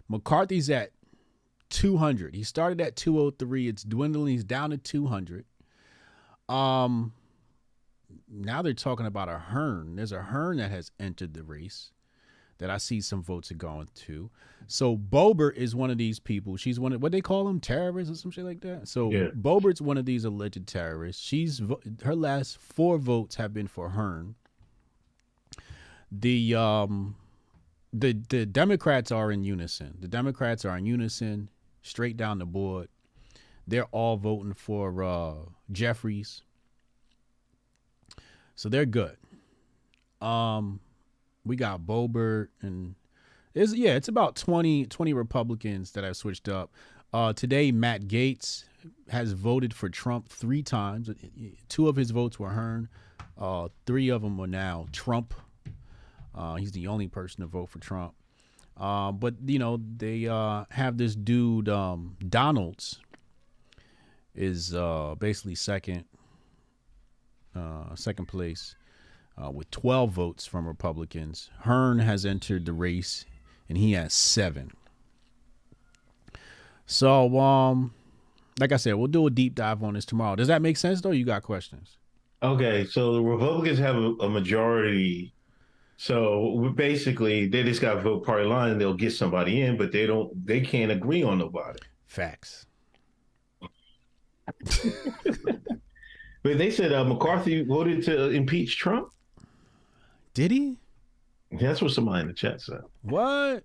McCarthy's at 200. He started at 203. It's dwindling. He's down to 200. Now they're talking about a Hearn. There's a Hearn that has entered the race that I see some votes are going to. So Boebert is one of these people. She's one of, what they call them, terrorists or some shit like that. So yeah. Boebert's one of these alleged terrorists. Her last 4 votes have been for Hearn. The Democrats are in unison. The Democrats are in unison, straight down the board. They're all voting for Jeffries. So they're good. We got Boebert, and it's about 20 Republicans that have switched up. Today, Matt Gaetz has voted for Trump 3 times. 2 of his votes were Hearn. 3 of them are now Trump. He's the only person to vote for Trump. But they have this dude, Donalds, is basically second place. With 12 votes from Republicans. Hearn has entered the race, and he has 7. So, like I said, we'll do a deep dive on this tomorrow. Does that make sense, though? You got questions? Okay, so the Republicans have a majority. So basically, they just got to vote party line, and they'll get somebody in, but they can't agree on nobody. Facts. But they said McCarthy voted to impeach Trump. Did he? That's what somebody in the chat said. What?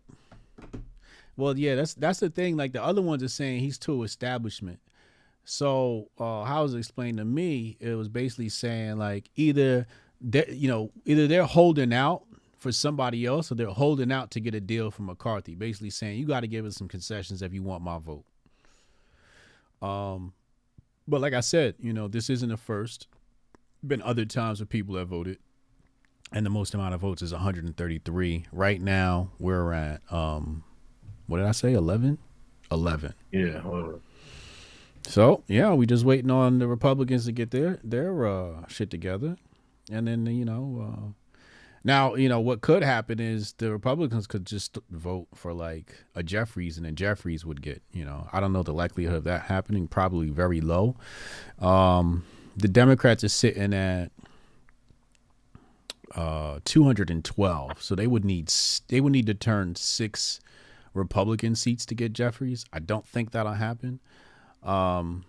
Well, yeah, that's the thing. Like the other ones are saying he's too establishment. So how was it explained to me? It was basically saying like either they're holding out for somebody else, or they're holding out to get a deal from McCarthy. Basically saying you got to give us some concessions if you want my vote. But like I said, this isn't the first. Been other times where people have voted. And the most amount of votes is 133. Right now, we're at, what did I say, 11? 11. Yeah. So, yeah, we just waiting on the Republicans to get their shit together. And then, now, what could happen is the Republicans could just vote for, like, a Jeffries, and then Jeffries would get, I don't know the likelihood of that happening, probably very low. The Democrats are sitting at 212, so they would need to turn 6 Republican seats to get Jeffries. I don't think that'll happen. So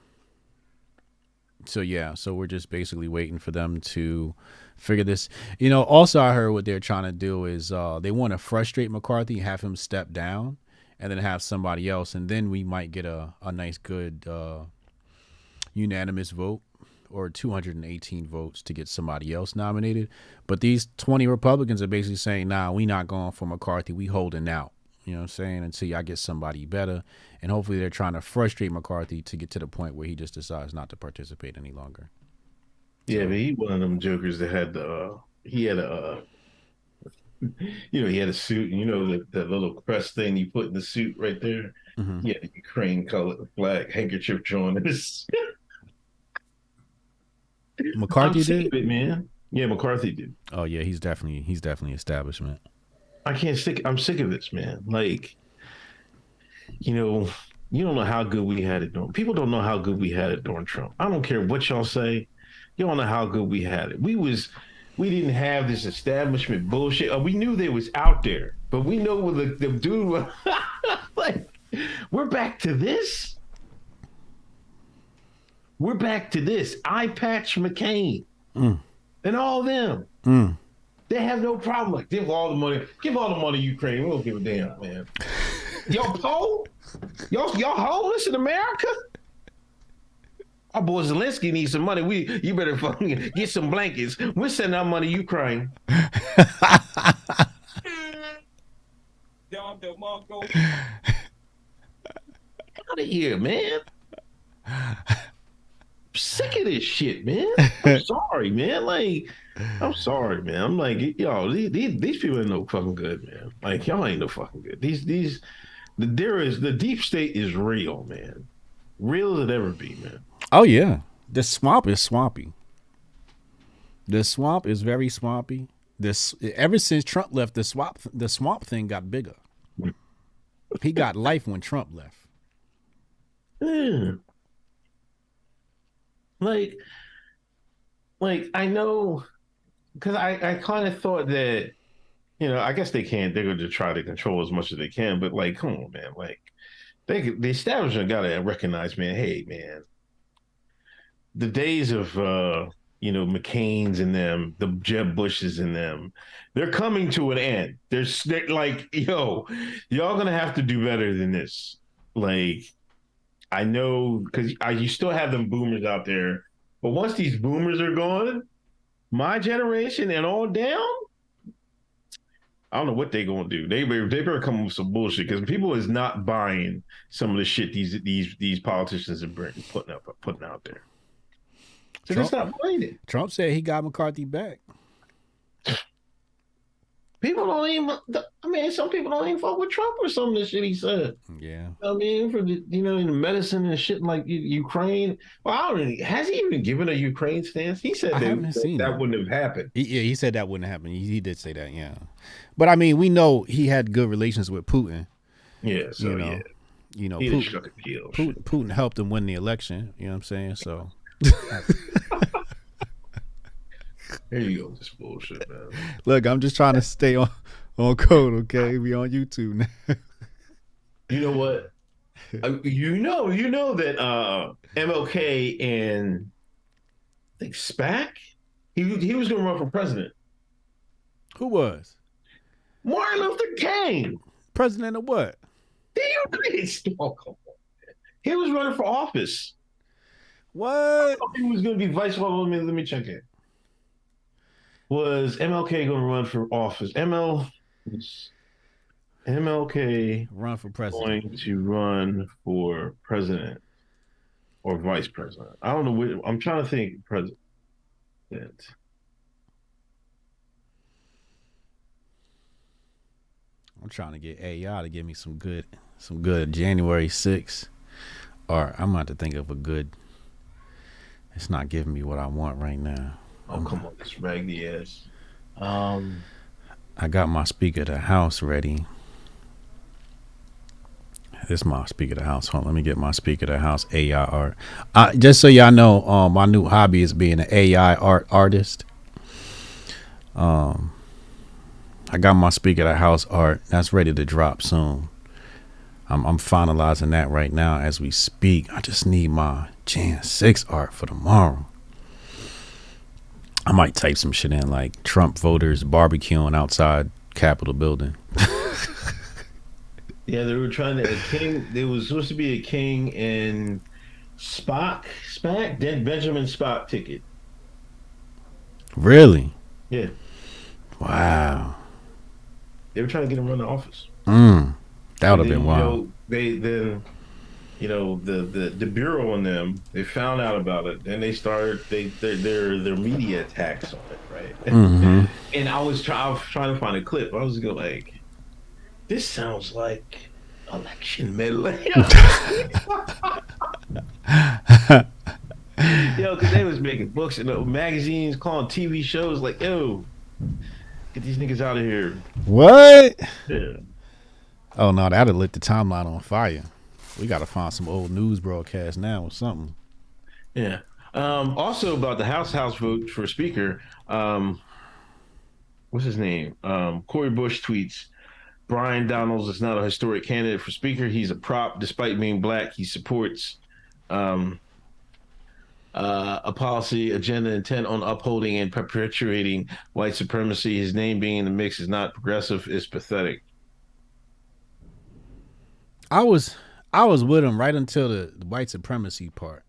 we're just basically waiting for them to figure this. Also I heard what they're trying to do is they want to frustrate McCarthy, have him step down, and then have somebody else, and then we might get a nice good unanimous vote. Or 218 votes to get somebody else nominated. But these 20 Republicans are basically saying, nah, we not going for McCarthy. We holding out, you know what I'm saying, until y'all get somebody better. And hopefully they're trying to frustrate McCarthy to get to the point where he just decides not to participate any longer. Yeah, but he one of them jokers that had he had a suit, the little crest thing you put in the suit right there. Mm-hmm. He had a Ukraine colored flag handkerchief drawn. McCarthy did it, man. Yeah, McCarthy did. Oh yeah, he's definitely establishment. I'm sick of this, man. Like, you don't know how good we had it during. People don't know how good we had it during Trump. I don't care what y'all say. You don't know how good we had it. We didn't have this establishment bullshit. We knew they was out there, but we know what the dude was like. We're back to this. We're back to this. Eye Patch McCain and all them. They have no problem. Like, give all the money to Ukraine. We don't give a damn, man. Y'all poor? Y'all homeless in America? Our boy Zelensky needs some money. You better fucking get some blankets. We're sending our money to Ukraine. Out of here, man. Sick of this shit, man. I'm sorry, man. Like, I'm sorry, man. I'm like, yo, these people ain't no fucking good, man. Like, y'all ain't no fucking good. The deep state is real, man. Real as it ever be, man. Oh yeah, the swamp is swampy. The swamp is very swampy. This ever since Trump left, the swamp thing got bigger. He got life when Trump left. Yeah. Like I know, because I kind of thought that, I guess they're going to try to control as much as they can, but like, come on, man. Like, the establishment got to recognize, man, hey, man, the days of, McCain's and them, the Jeb Bushes and them, they're coming to an end. They're like, yo, y'all going to have to do better than this. Like, I know, because you still have them boomers out there, but once these boomers are gone, my generation and on down, I don't know what they're gonna do. They better come up with some bullshit, because people is not buying some of the shit these politicians are putting out there. So just not buying it. Trump said he got McCarthy back. People don't even. I mean, some people don't even fuck with Trump or some of the shit he said. Yeah. I mean, for the in medicine and shit like Ukraine. Well, I don't really. Has he even given a Ukraine stance? He said that wouldn't have happened. He said that wouldn't happen. He did say that. Yeah. But I mean, we know he had good relations with Putin. Yeah. So Putin helped him win the election. You know what I'm saying? So. There you go, this bullshit, man. Look, I'm just trying to stay on code, okay? We on YouTube now. You know what? You know that MLK and I think SPAC, he was going to run for president. Who was? Martin Luther King. President of what? The United States. Oh, come on, man. He was running for office. What? I thought he was going to be vice president. Let me check it. Was MLK going to run for office? MLK run for president. Going to run for president or vice president? I don't know. I'm trying to think. President. I'm trying to get AI to give me some good January 6th. Or I'm going to have to think of a good. It's not giving me what I want right now. Oh, come on, this raggedy ass. I got my speaker to house ready. This is my speaker to house. Hold on, let me get my speaker to house AI art. Just so y'all know, my new hobby is being an AI artist. I got my speaker to house art. That's ready to drop soon. I'm finalizing that right now as we speak. I just need my Jan 6 art for tomorrow. I might type some shit in like Trump voters barbecuing outside Capitol building. Yeah, they were trying to there was supposed to be a King and SPAC, then Benjamin SPAC ticket. Really? Yeah. Wow. They were trying to get him run the office. That would have been wild. The bureau on them, they found out about it, and they started their media attacks on it, right? Mm-hmm. And I was trying to find a clip. I was going like, this sounds like election meddling. Yo, because they was making books and magazines, calling TV shows like, yo, get these niggas out of here. What? Yeah. Oh no, that'd lit the timeline on fire. We got to find some old news broadcast now or something. Yeah. Also about the House vote for Speaker. What's his name? Cori Bush tweets, Brian Donalds is not a historic candidate for Speaker. He's a prop. Despite being black, he supports a policy agenda intent on upholding and perpetuating white supremacy. His name being in the mix is not progressive. It's pathetic. I was with him right until the white supremacy part.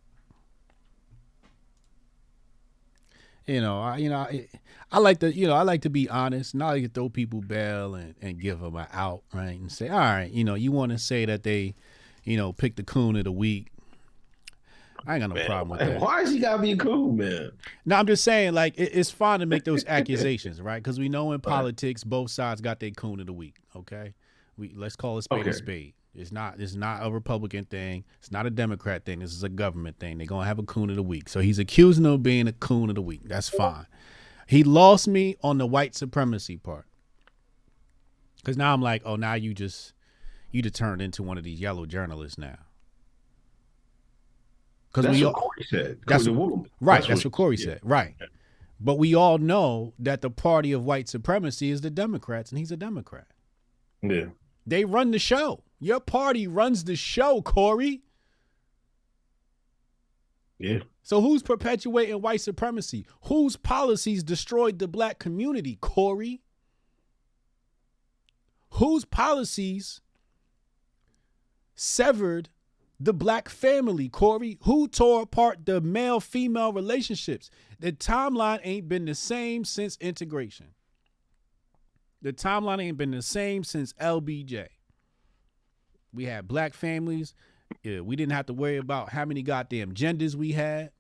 I like to be honest. Not like to throw people bail and give them an out, right? And say, all right, you want to say that they, picked the coon of the week. I ain't got no man, problem with that. Why is he gotta be cool, man? No, I'm just saying, like, it's fine to make those accusations, right? Because we know in politics, both sides got their coon of the week. Okay, let's call it spade a spade. It's not a Republican thing. It's not a Democrat thing. This is a government thing. They're gonna have a coon of the week. So he's accusing him of being a coon of the week. That's fine. He lost me on the white supremacy part. Because now I'm like, oh, now you turned into one of these yellow journalists now. That's what Cori said. That's what Cori said. Right. But we all know that the party of white supremacy is the Democrats, and he's a Democrat. Yeah. They run the show. Your party runs the show, Cori. Yeah. So who's perpetuating white supremacy? Whose policies destroyed the black community, Cori? Whose policies severed the black family, Cori? Who tore apart the male-female relationships? The timeline ain't been the same since integration. The timeline ain't been the same since LBJ. We had black families. Yeah, we didn't have to worry about how many goddamn genders we had.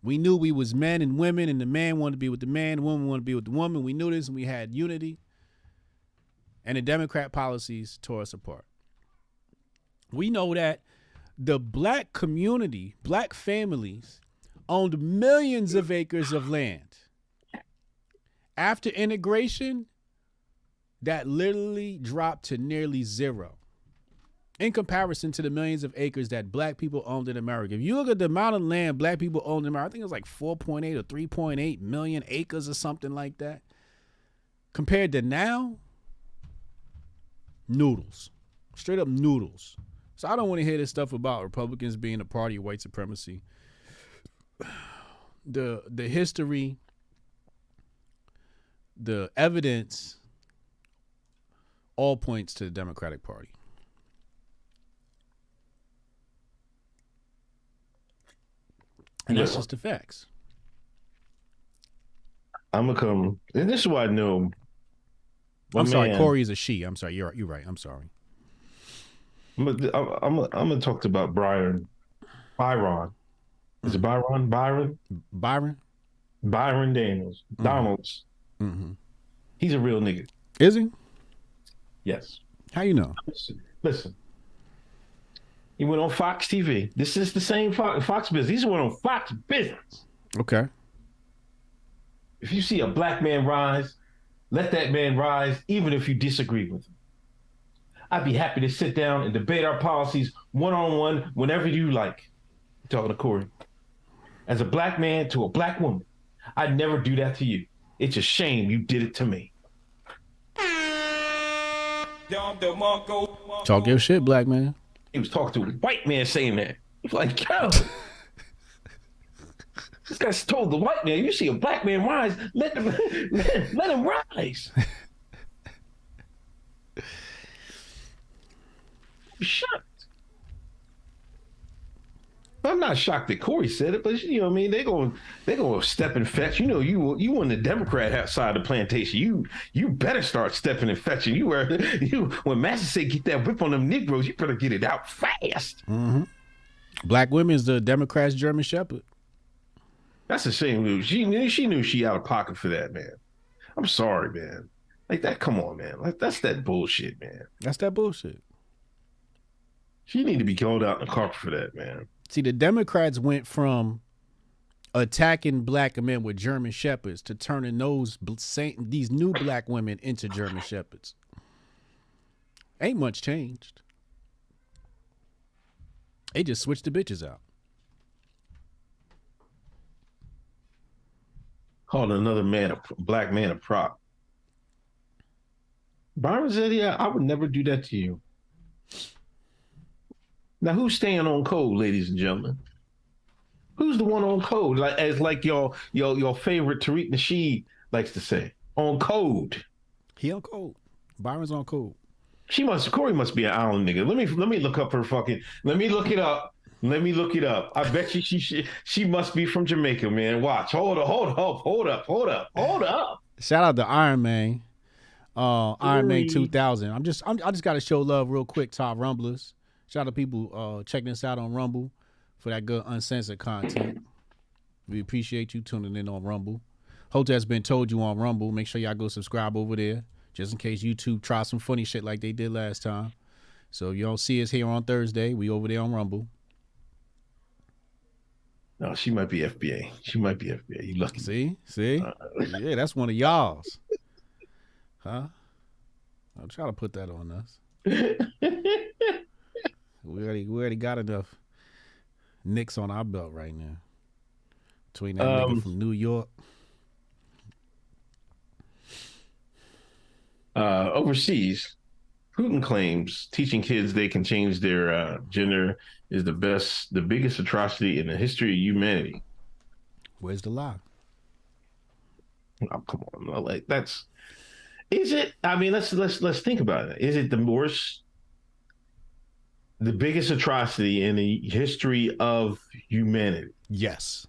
We knew we was men and women, and the man wanted to be with the man, the woman wanted to be with the woman. We knew this, and we had unity. And the Democrat policies tore us apart. We know that the black community, black families, owned millions of acres of land. After integration, that literally dropped to nearly zero in comparison to the millions of acres that black people owned in America. If you look at the amount of land black people owned in America, I think it was like 4.8 or 3.8 million acres or something like that. Compared to now, noodles, straight up noodles. So I don't want to hear this stuff about Republicans being a party of white supremacy. The history, the evidence all points to the Democratic Party. And that's just the facts. I'm gonna come, and this is why I know. I'm sorry, Cori is a she. I'm sorry, you're right. I'm sorry. I'm gonna talk about Byron. Is it Byron? Byron Daniels. Mm-hmm. Donalds. Mm-hmm. He's a real nigga. Is he? Yes. How you know? Listen. He went on Fox TV. This is the same Fox Business. He's went on Fox Business. Okay. If you see a black man rise, let that man rise, even if you disagree with him. I'd be happy to sit down and debate our policies one-on-one whenever you like. I'm talking to Cori. As a black man to a black woman, I'd never do that to you. It's a shame you did it to me. Talk your shit, black man. He was talking to a white man saying that. He was like, yo, this guy's told the white man, you see a black man rise, let him rise. I'm shocked. I'm not shocked that Cori said it, but you know what I mean? They're going to step and fetch. You know, you on the Democrat side of the plantation. You better start stepping and fetching. When Master say get that whip on them Negroes, you better get it out fast. Mm-hmm. Black women is the Democrats' German Shepherd. That's a shame. She knew she out of pocket for that, man. I'm sorry, man. Like that, come on, man. Like that's that bullshit, man. That's that bullshit. She need to be called out in the carpet for that, man. See, the Democrats went from attacking black men with German Shepherds to turning these new black women into German Shepherds. Ain't much changed. They just switched the bitches out. Called another man, a black man, a prop. Byron said, yeah, I would never do that to you. Now, who's staying on code, ladies and gentlemen? Who's the one on code? Like your favorite Tariq Nasheed likes to say, on code. He on code. Byron's on code. Cori must be an island nigga. Let me look up her fucking. Let me look it up. I bet she must be from Jamaica, man. Watch. Hold up. Shout out to Iron Man. Iron Man 2000. I just got to show love real quick, top Rumblers. Shout out to people checking us out on Rumble. for that good uncensored content. We appreciate you tuning in on Rumble. Hotep's been told you on Rumble. Make sure y'all go subscribe over there, just in case YouTube try some funny shit like they did last time. So if you don't see us here on Thursday, we over there on Rumble. No, she might be FBA. She might be FBA. You lucky. See? Yeah, that's one of y'all's. Huh? I'm trying to put that on us. we already got enough nicks on our belt right now. Between that nigga from New York. Overseas, Putin claims teaching kids they can change their gender is the biggest atrocity in the history of humanity. Where's the lie? Oh, come on, like is it? I mean, let's think about it. Is it the biggest atrocity in the history of humanity? Yes.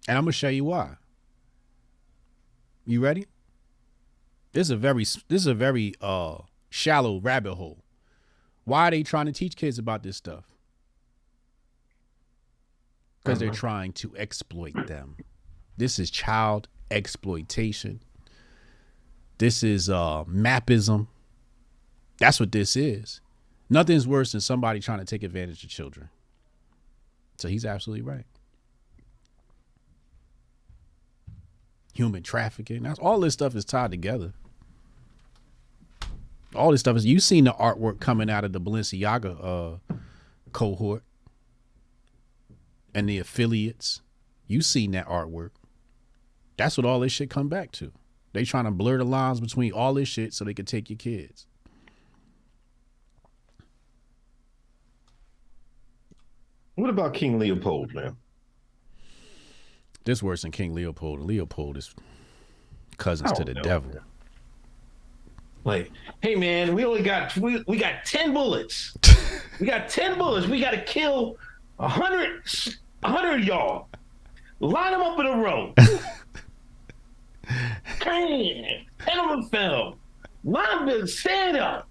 And I'm gonna show you why. You ready? This is a very shallow rabbit hole. Why are they trying to teach kids about this stuff? Because they're trying to exploit them. This is child exploitation. This is mapism. That's what this is. Nothing's worse than somebody trying to take advantage of children. So he's absolutely right. Human trafficking. That's all this stuff is tied together. All this stuff is, you've seen the artwork coming out of the Balenciaga cohort and the affiliates. You've seen that artwork. That's what all this shit come back to. They trying to blur the lines between all this shit so they can take your kids. What about King Leopold, man? This worse than King Leopold. Leopold is cousins to the devil. Man. Like, hey man, we got 10 bullets. We got 10 bullets. We got to kill 100 of y'all. Line them up in a row. 10 of them fell. Line them, stand up.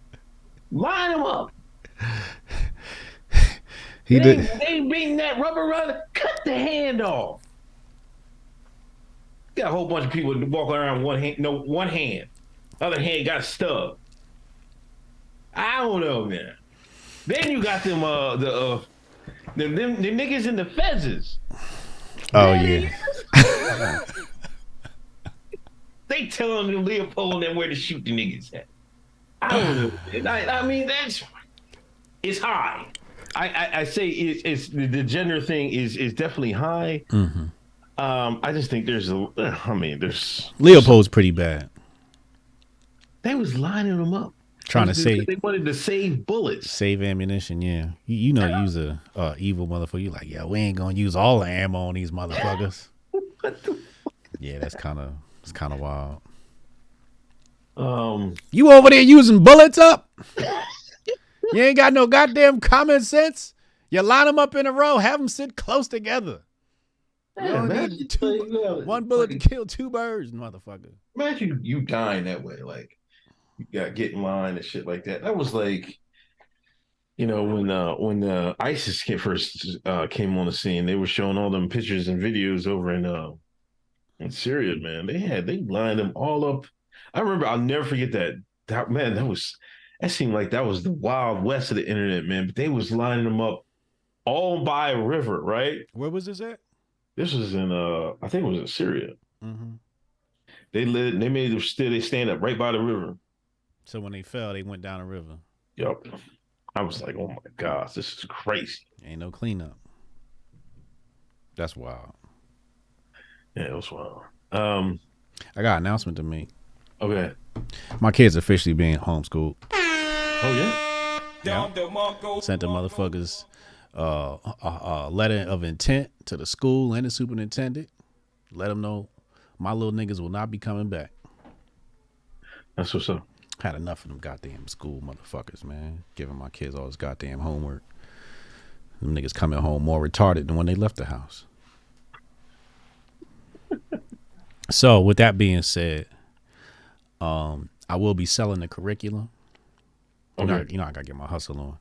Line them up. They ain't beating that rubber runner. Cut the hand off. Got a whole bunch of people walking around one hand. Other hand got stubbed. I don't know, man. Then you got them them niggas in the fezzes. Oh yeah. They telling them Leopold and where to shoot the niggas at. I don't know. I mean it's high. I say it's the gender thing is definitely high. Mm-hmm. I just think there's Leopold's pretty bad. They was lining them up, trying to save. They wanted to save bullets, save ammunition. Yeah, you know, use a evil motherfucker. You like, yeah, we ain't gonna use all the ammo on these motherfuckers. Yeah, that's kind of wild. You over there using bullets up? You ain't got no goddamn common sense. You line them up in a row, have them sit close together. Yeah, one bullet to kill two birds, motherfucker. Imagine you dying that way, like you got get in line and shit like that. That was like, you know, when ISIS first came on the scene, they were showing all them pictures and videos over in Syria. Man, they lined them all up. I remember, I'll never forget that. That seemed like that was the Wild West of the internet, man. But they was lining them up all by a river, right? Where was this at? This was in I think it was in Syria. Mm-hmm. They stand up right by the river. So when they fell, they went down the river. Yep. I was like, oh my gosh, this is crazy. Ain't no cleanup. That's wild. Yeah, it was wild. I got an announcement to make. Okay. My kid's officially being homeschooled. Oh yeah? Yeah. Sent the motherfuckers a letter of intent to the school and the superintendent. Let them know my little niggas will not be coming back. That's what's up. Had enough of them goddamn school motherfuckers, man. Giving my kids all this goddamn homework. Them niggas coming home more retarded than when they left the house. So with that being said, I will be selling the curriculum. Okay. You know I gotta get my hustle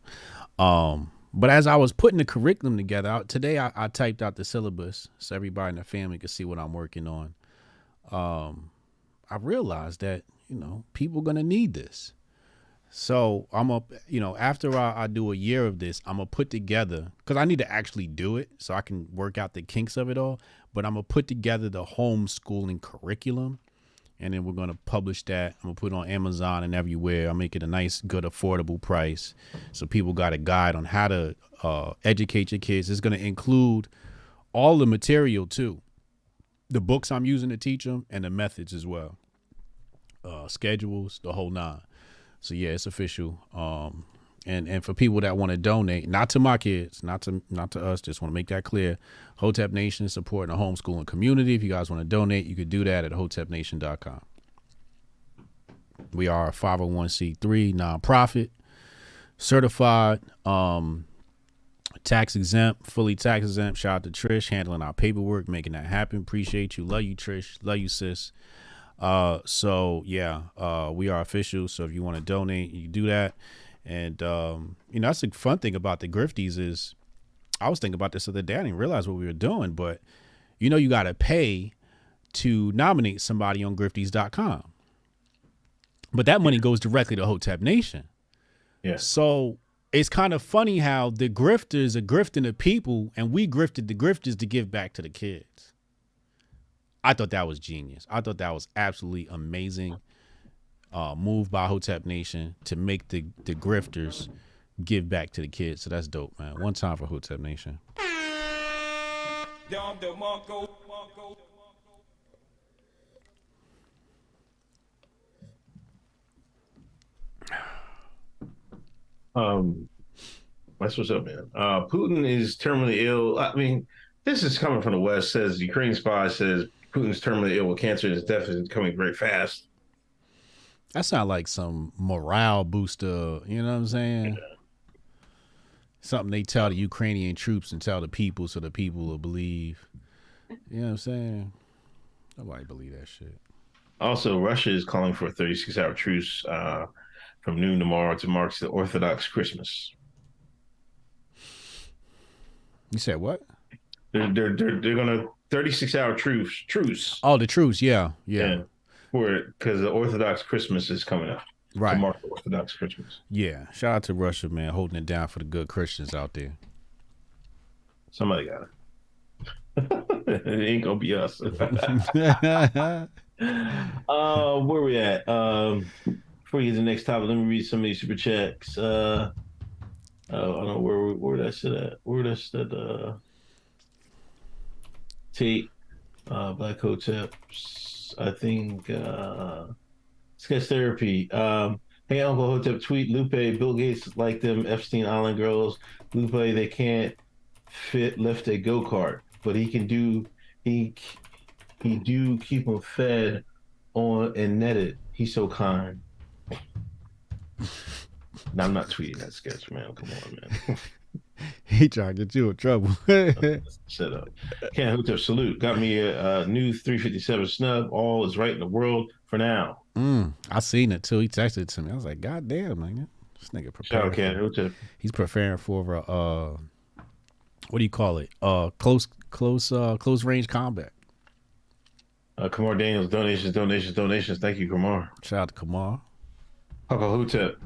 on. But as I was putting the curriculum together, today I typed out the syllabus so everybody in the family could see what I'm working on. I realized that, people are going to need this. So after I do a year of this, I'm going to put together, because I need to actually do it so I can work out the kinks of it all. But I'm going to put together the homeschooling curriculum, and then we're going to publish that. I'm going to put it on Amazon and everywhere. I'll make it a nice, good, affordable price. So people got a guide on how to educate your kids. It's going to include all the material too. The books I'm using to teach them and the methods as well. Schedules, the whole nine. So yeah, it's official. And for people that want to donate, not to my kids, not to us, just want to make that clear. Hotep Nation is supporting the homeschooling community. If you guys want to donate, you could do that at hotepnation.com. We are a 501c3 nonprofit, certified, tax exempt, fully tax exempt. Shout out to Trish handling our paperwork, making that happen. Appreciate you. Love you, Trish. Love you, sis. So yeah, we are official. So if you want to donate, you do that. And, that's the fun thing about the grifties is I was thinking about this the other day. I didn't realize what we were doing, but you got to pay to nominate somebody on grifties.com. But that money goes directly to Hotep Nation. Yeah. So it's kind of funny how the grifters are grifting the people and we grifted the grifters to give back to the kids. I thought that was genius. I thought that was absolutely amazing. Move by Hotep Nation to make the grifters give back to the kids. So that's dope, man. One time for Hotep Nation. That's what's up, man. Putin is terminally ill. I mean, this is coming from the West. Says Ukraine spy says Putin's terminally ill with cancer and his death is coming very fast. That sounds like some morale booster, you know what I'm saying? Yeah. Something they tell the Ukrainian troops and tell the people so the people will believe. You know what I'm saying? Nobody believe that shit. Also, Russia is calling for a 36-hour truce from noon tomorrow to mark the Orthodox Christmas. You said what? They're gonna 36-hour truce. Oh, the truce, yeah. Because the Orthodox Christmas is coming up. Right. To mark the Orthodox Christmas. Yeah. Shout out to Russia, man, holding it down for the good Christians out there. Somebody got it. It ain't gonna be us. Where we at? Before we get to the next topic, let me read some of these super checks. I don't know where that shit at. Where that shit Tate, Black Hoteps, I think sketch therapy. Hey Uncle Hotep, tweet Lupe, Bill Gates like them Epstein Island girls. Lupe, they can't lift a go-kart, but he do keep them fed on and netted. He's so kind. No, I'm not tweeting that sketch, man. Come on, man. He trying to get you in trouble. Shut up. Can't Hotep salute. Got me a new 357 snub. All is right in the world for now. I seen it too. He texted it to me. I was like, God damn, man. This nigga preparing. Can't Hotep. He's preparing for what do you call it? Close range combat. Kamar Daniels, donations. Thank you, Kamar. Shout out to Kamar. Uncle Hotep,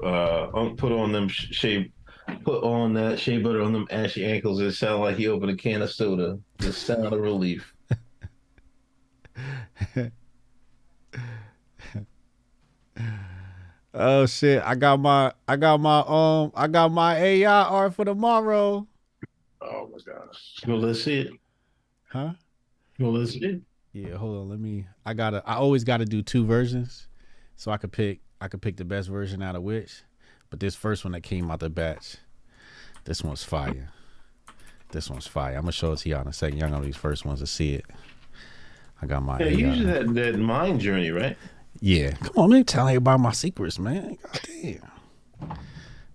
put on that shea butter on them ashy ankles. It sounded like he opened a can of soda. The sound of relief. Oh shit! I got my AI art for tomorrow. Oh my gosh! You gonna let's see it? Huh? You gonna let's see it? Yeah, hold on. I always gotta do two versions, so I could pick the best version out of which. But this first one that came out the batch, this one's fire. I'm gonna show it to y'all in a second. Y'all know these first ones to see it. I got my. Yeah, you usually that mind journey, right? Yeah. Come on, man. Tell everybody my secrets, man. God damn.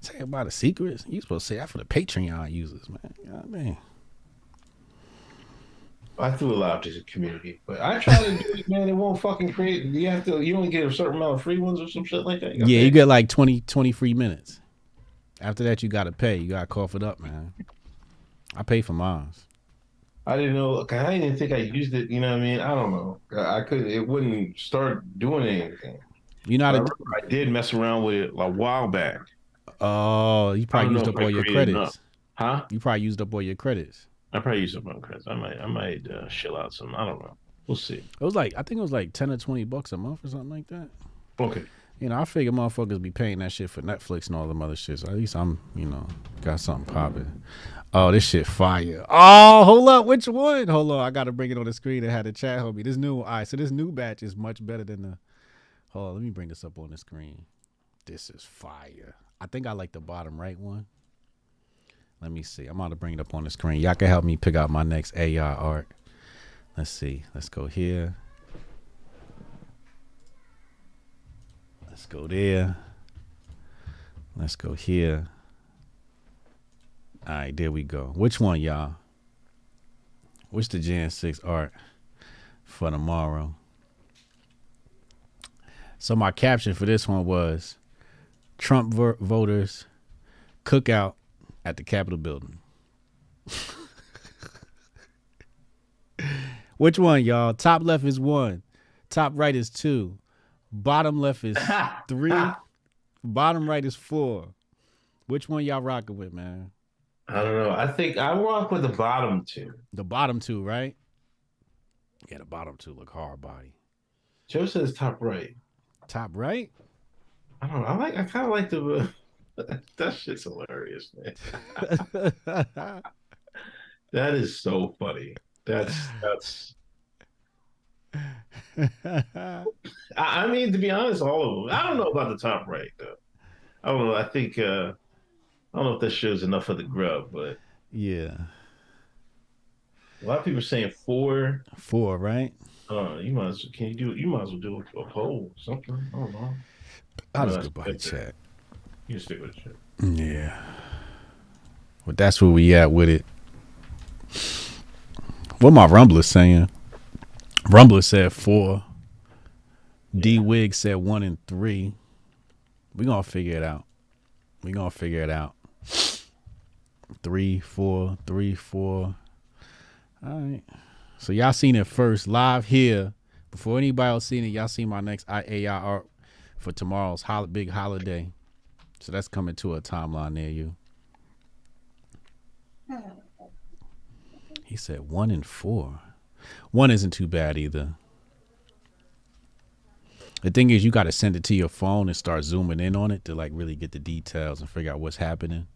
Tell everybody the secrets. You supposed to say that for the Patreon users, man. God damn. I threw a lot to the community, but I try to do it, man. It won't fucking create. You only get a certain amount of free ones or some shit like that. You get like 20 free minutes. After that, you gotta pay. You gotta cough it up, man. I pay for mine. I didn't know. I didn't think I used it. You know what I mean? I don't know. I could. It wouldn't start doing anything. You know how to. I did mess around with it a while back. Oh, you probably used up all your credits. Huh? You probably used up all your credits. I probably used up my credits. I might shell out some. I don't know. We'll see. It was like, I think it was like $10 or $20 a month or something like that. Okay. You know, I figure motherfuckers be paying that shit for Netflix and all them other shit. So at least I'm, got something popping. Oh, this shit fire. Oh, hold up. Which one? Hold on. I got to bring it on the screen and have the chat help me. This new, all right, so this new batch is much better than the, hold on, let me bring this up on the screen. This is fire. I think I like the bottom right one. Let me see. I'm about to bring it up on the screen. Y'all can help me pick out my next AI art. Let's see. Let's go here. Let's go there. Let's go here. All right, there we go. Which one, y'all? Which the Gen 6 art for tomorrow? So my caption for this one was Trump voters cookout at the Capitol building. Which one, y'all? Top left is 1. Top right is 2. Bottom left is 3. Bottom right is 4. Which one y'all rocking with, man? I don't know. I think I rock with the bottom 2. The bottom 2, right? Yeah, the bottom 2 look hard body. Joe says top right. Top right? I don't know. I kind of like the. That shit's hilarious, man. That is so funny. That's. I mean, to be honest, all of them. I don't know about the top right though. I don't know. I think I don't know if that shows enough for the grub, but yeah. A lot of people are saying 4. 4, right? You might as well do a poll or something. I don't know. I'll just go by the chat. You stick with it. Yeah. Well, that's where we at with it. What my Rumbler saying? Rumbler said 4. Yeah. D Wig said 1 and 3. We're gonna figure it out. 3, 4, 3, 4. All right. So y'all seen it first live here. Before anybody else seen it, y'all seen my next AI art for tomorrow's big holiday. So that's coming to a timeline near you. He said 1 and 4. 1 isn't too bad either. The thing is, you got to send it to your phone and start zooming in on it to like really get the details and figure out what's happening.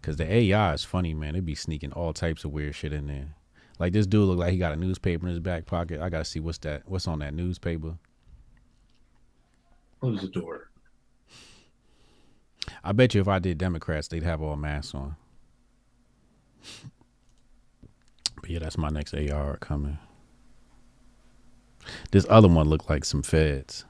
Because the AI is funny, man. They be sneaking all types of weird shit in there. Like this dude look like he got a newspaper in his back pocket. I got to see what's on that newspaper. Close the door. I bet you if I did Democrats, they'd have all masks on. But yeah, that's my next AR coming. This other one looked like some feds.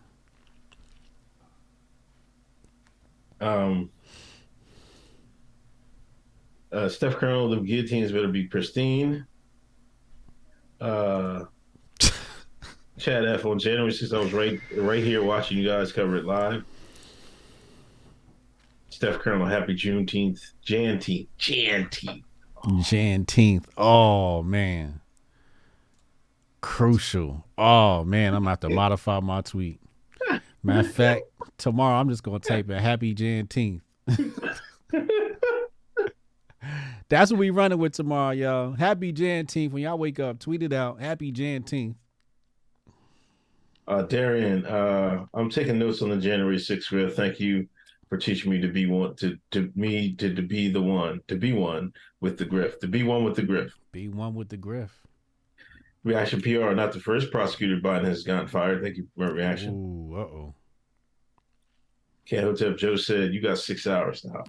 Steph Colonel, the guillotines better be pristine. Chad F on January 6th, I was right here watching you guys cover it live. Steph Colonel, happy Juneteenth. Janteenth. Oh man. Crucial. Oh man, I'm gonna have to modify my tweet. Matter of fact, tomorrow I'm just gonna type in happy Juneteenth. That's what we running with tomorrow, y'all. Happy Juneteenth. When y'all wake up, tweet it out. Happy Juneteenth. Darian, I'm taking notes on the January 6th script. Thank you for teaching me to be one with the griff. To be one with the griff. Be one with the griff. Reaction PR, not the first prosecutor Biden has gotten fired. Thank you for reaction. Ooh, uh-oh. Can't Hotep Joe said, you got 6 hours now.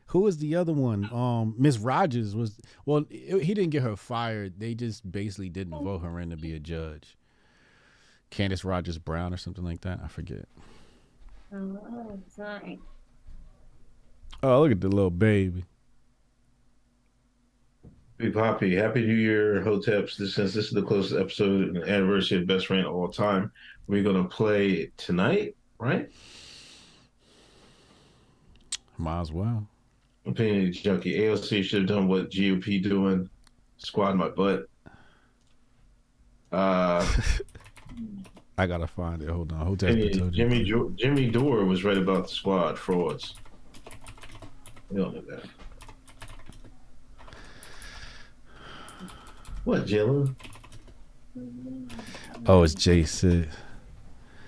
Who was the other one? Miss Rogers was, well, he didn't get her fired. They just basically didn't vote her in to be a judge. Candace Rogers Brown or something like that. I forget. Oh, sorry. Oh, look at the little baby. Big Poppy, Happy New Year, Hoteps. Since this is the closest episode and the anniversary of Best Friend of all time, we're going to play tonight, right? Might as well. Opinion junkie. AOC should have done what GOP doing. Squad my butt. I gotta find it. Hold on. Hotep Jimmy Dore was right about the squad frauds. You don't know that. What, Jalen? Oh, it's Jason.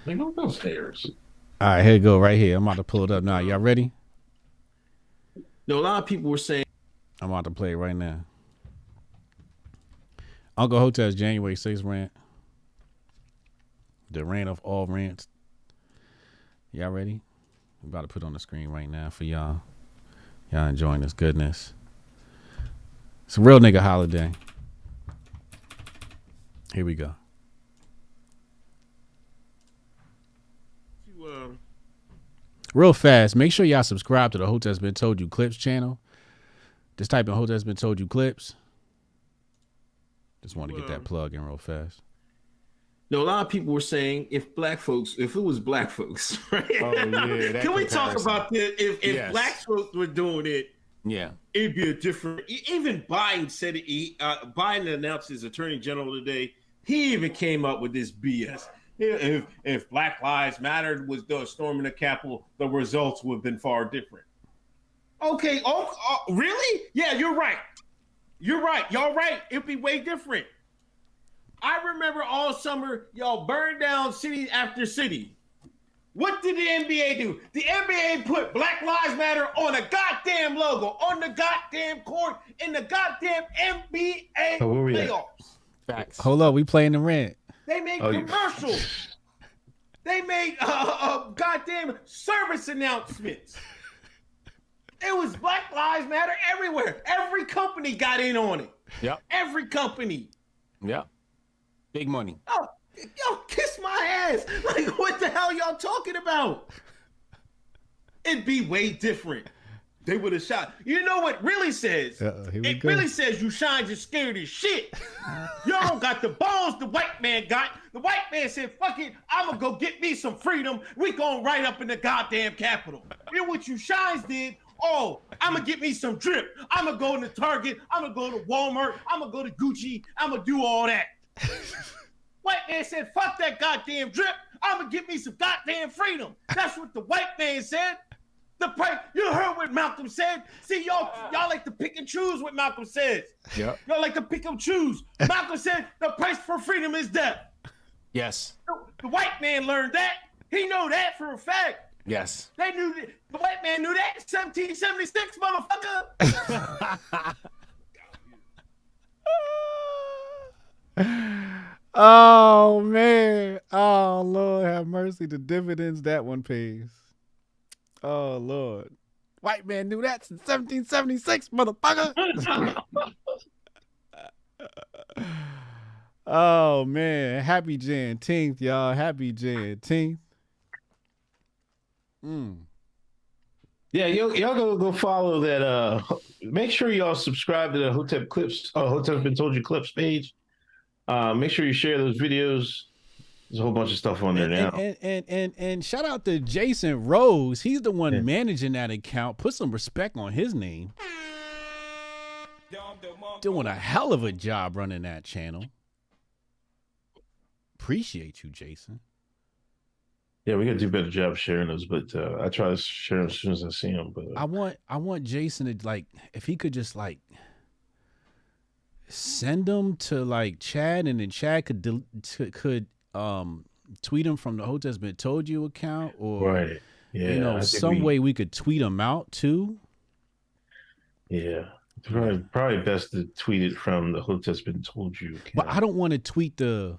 Like, don't go stairs. All right, here you go. Right here. I'm about to pull it up now. Y'all ready? No, a lot of people were saying. I'm about to play it right now. Uncle Hotep's January 6th rant. The rant of all rants. Y'all ready? I'm about to put it on the screen right now for y'all. Y'all enjoying this goodness. It's a real nigga holiday. Here we go. Real fast, make sure y'all subscribe to the Hotep's Been Told You Clips channel. Just type in Hotep's Been Told You Clips. Just want to get that plug in real fast. No, a lot of people were saying if it was black folks, right? Oh, yeah, Can we talk about this? If yes. Black folks were doing it, yeah, it'd be a different. Even Biden said it. Biden announced his attorney general today. He even came up with this BS. If Black Lives Matter was the storming the Capitol, the results would have been far different. Okay. Oh, really? Yeah, you're right. You're right. Y'all right. It'd be way different. I remember all summer, y'all burned down city after city. What did the NBA do? The NBA put Black Lives Matter on a goddamn logo, on the goddamn court, in the goddamn NBA playoffs. Facts. Hold up, we playing the rant. They made commercials. They made goddamn service announcements. It was Black Lives Matter everywhere. Every company got in on it. Yep. Every company. Yep. Big money. Oh, yo, kiss my ass. Like, what the hell y'all talking about? It'd be way different. They would have shot. You know what really says? It really says you shines are scared as shit. Y'all got the balls the white man got. The white man said, fuck it, I'm going to go get me some freedom. We going right up in the goddamn Capitol. You know what you shines did? Oh, I'm going to get me some drip. I'm going to go to Target. I'm going to go to Walmart. I'm going to go to Gucci. I'm going to do all that. White man said, fuck that goddamn drip. I'm going to get me some goddamn freedom. That's what the white man said. The price, you heard what Malcolm said. See, y'all like to pick and choose what Malcolm says. Yep. Y'all like to pick and choose. Malcolm said the price for freedom is death. Yes. The white man learned that. He know that for a fact. Yes. They knew that. The white man knew that. 1776, motherfucker. Oh man. Oh Lord have mercy. The dividends that one pays. Oh Lord. White man knew that since 1776, motherfucker. Oh man. Happy Juneteenth, y'all. Happy Juneteenth. Yeah, y'all go follow that. Make sure y'all subscribe to the Hotep Clips. Hotep's Been Told You Clips page. Make sure you share those videos. There's a whole bunch of stuff on there now. And shout out to Jason Rose. He's the one managing that account. Put some respect on his name. Doing a hell of a job running that channel. Appreciate you, Jason. Yeah, we gotta do a better job sharing those, but I try to share them as soon as I see them. But I want Jason to, like, if he could just like send them to like Chad, and then Chad could tweet them from the Hotep's Been Told You account, or right, yeah, you know, some way we could tweet them out too. Yeah, probably best to tweet it from the Hotep's Been Told You account. But I don't want to tweet the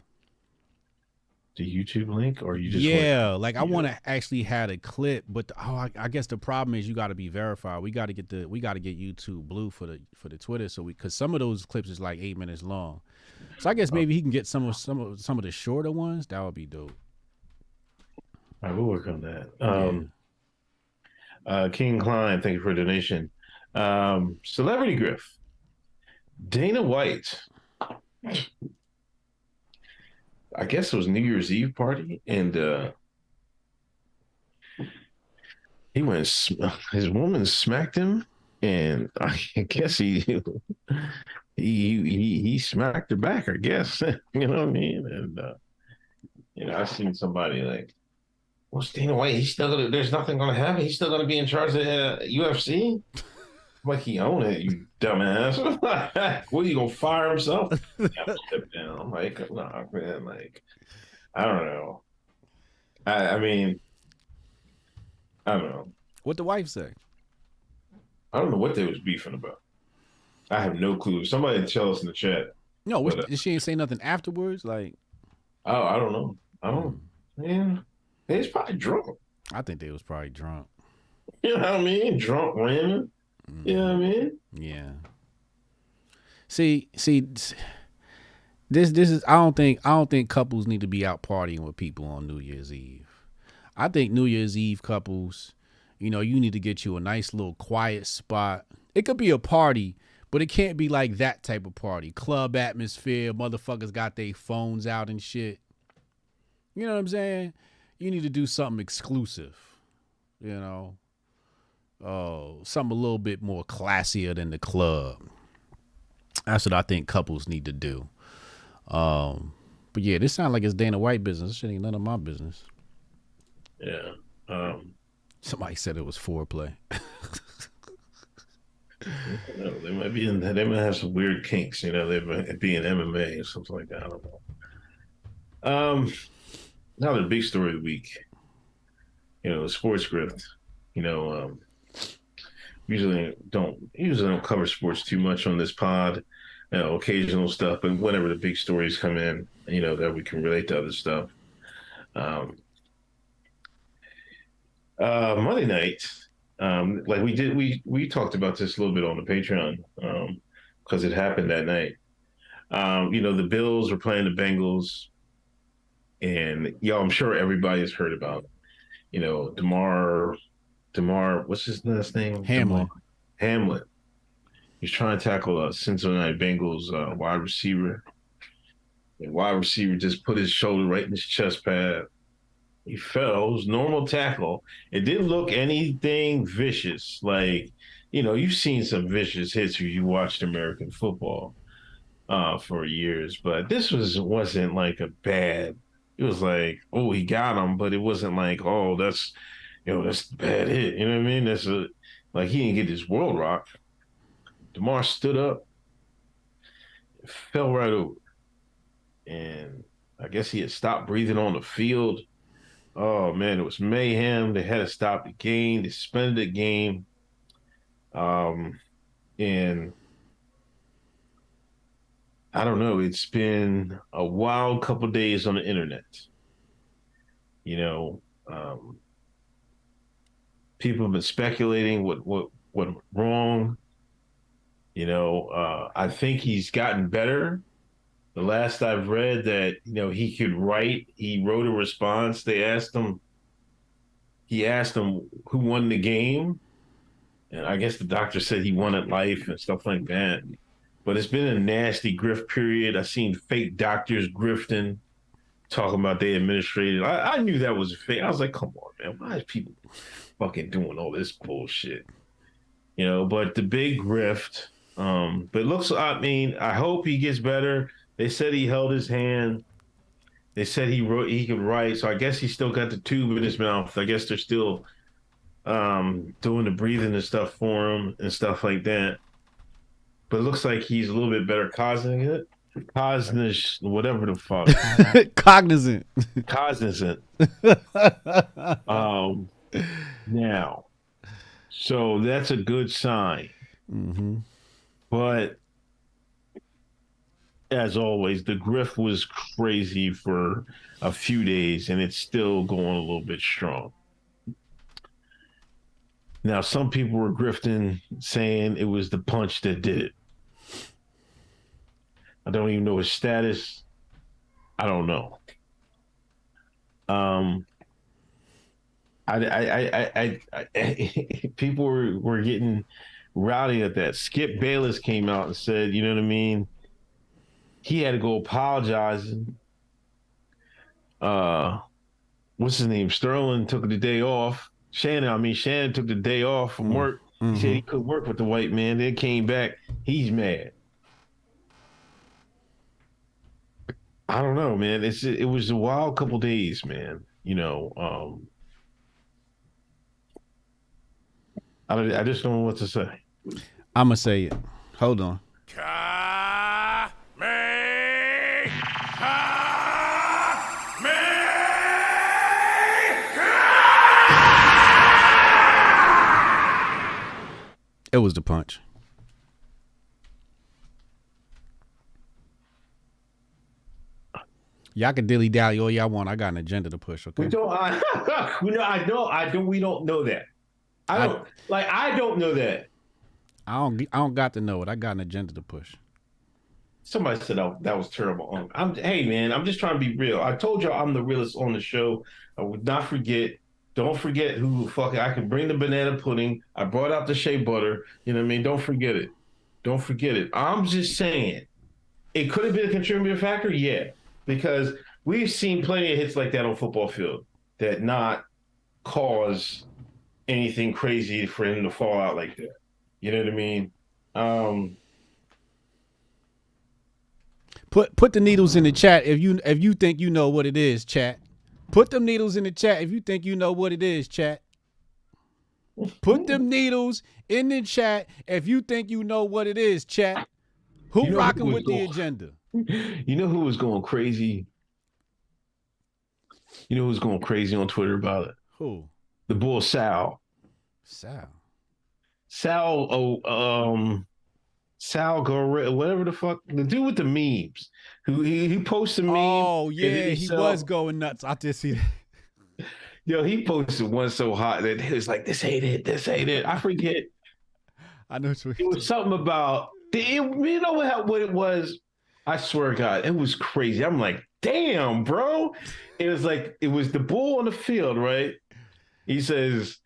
YouTube link, or you just I want to actually have a clip, but I guess the problem is you got to be verified. We got to get YouTube Blue for the Twitter, so because some of those clips is like 8 minutes long. So I guess maybe he can get some of the shorter ones. That would be dope. All right, we'll work on that. King Klein, thank you for a donation. Celebrity Griff, Dana White. I guess it was New Year's Eve party, and He went. His woman smacked him, and I guess he smacked her back. I guess you know what I mean. And I seen somebody like, well, Dana White, he's still gonna. There's nothing gonna happen. He's still gonna be in charge of UFC. Like he own it, you dumbass. What, are you gonna fire himself? Yeah, step down. I'm like, nah, man. Like, I don't know. I mean, I don't know. What the wife say? I don't know what they was beefing about. I have no clue. Somebody tell us in the chat. No, she ain't say nothing afterwards. Like, oh, I don't know. I don't. Yeah, he's probably drunk. I think they was probably drunk. You know what I mean? Drunk, ramming. You know what I mean? Yeah. See, this is. I don't think couples need to be out partying with people on New Year's Eve. I think New Year's Eve couples, you need to get you a nice little quiet spot. It could be a party, but it can't be like that type of party. Club atmosphere, motherfuckers got their phones out and shit. You know what I'm saying? You need to do something exclusive. Something a little bit more classier than the club. That's what I think couples need to do. But yeah, this sounds like it's Dana White business. This shit ain't none of my business. Yeah. Somebody said it was foreplay. They might be they might have some weird kinks, they might be in MMA or something like that. I don't know. Now the big story of the week, the sports grift. Usually don't cover sports too much on this pod. Occasional stuff, but whenever the big stories come in, that we can relate to other stuff. Monday night, like we talked about this a little bit on the Patreon, because it happened that night. The Bills were playing the Bengals, and I'm sure everybody has heard about, Damar, what's his last name? Hamlin. He's trying to tackle a Cincinnati Bengals wide receiver. The wide receiver just put his shoulder right in his chest pad. He fell. It was normal tackle. It didn't look anything vicious. Like, you've seen some vicious hits if you watched American football for years, but this wasn't like a bad. It was like, oh, he got him, but it wasn't like, oh, that's a bad hit. You know what I mean? Like he didn't get his world rock. Damar stood up, fell right over, and I guess he had stopped breathing on the field. Oh man, it was mayhem. They had to stop the game. They suspended the game. And I don't know. It's been a wild couple of days on the internet. People have been speculating what went wrong. I think he's gotten better. The last I've read that, he could write. He wrote a response. He asked him who won the game. And I guess the doctor said he won at life and stuff like that. But it's been a nasty grift period. I've seen fake doctors grifting, talking about they administrated. I knew that was fake. I was like, come on, man. Why is people fucking doing all this bullshit? But the big grift, but I hope he gets better. They said he held his hand. They said he could write. So I guess he still got the tube in his mouth. I guess they're still doing the breathing and stuff for him and stuff like that. But it looks like he's a little bit better cognizant, whatever the fuck. Cognizant. Now, so that's a good sign. Mm-hmm. But as always, the grift was crazy for a few days, and it's still going a little bit strong. Now, some people were grifting, saying it was the punch that did it. I don't even know his status. I don't know. People were getting rowdy at that. Skip Bayless came out and said, you know what I mean? He had to go apologizing. What's his name? Sterling took the day off. Shannon took the day off from work. He said he could work with the white man. Then came back. He's mad. I don't know, man. It was a wild couple days, man. You know, I just don't know what to say. I'm gonna say it. Hold on. It was the punch. Y'all can dilly dally all y'all want. I got an agenda to push. Okay. We don't know that. I don't know that. I don't got to know it. I got an agenda to push. Somebody said that was terrible. Hey man, I'm just trying to be real. I told y'all I'm the realest on the show. I would not forget. Don't forget who fucking I can bring the banana pudding. I brought out the shea butter. You know what I mean? Don't forget it. Don't forget it. I'm just saying, it could have been a contributing factor, yeah, because we've seen plenty of hits like that on football field that not cause anything crazy for him to fall out like that. You know what I mean? Put the needles in the chat if you think you know what it is, chat. Put them needles in the chat if you think you know what it is, chat. Put them needles in the chat if you think you know what it is, chat. Who rocking with the agenda? You know who was going crazy? You know who's going crazy on Twitter about it? Who? The bull Sal. Sal, whatever the fuck, the dude with the memes, who he posted memes. Oh yeah, he was going nuts. I did see that. Yo, he posted one so hot that he was like, "This ain't it." I forget. I know what it was something about. You know what it was? I swear to God, it was crazy. I'm like, damn, bro. It was the bull on the field, right? He says,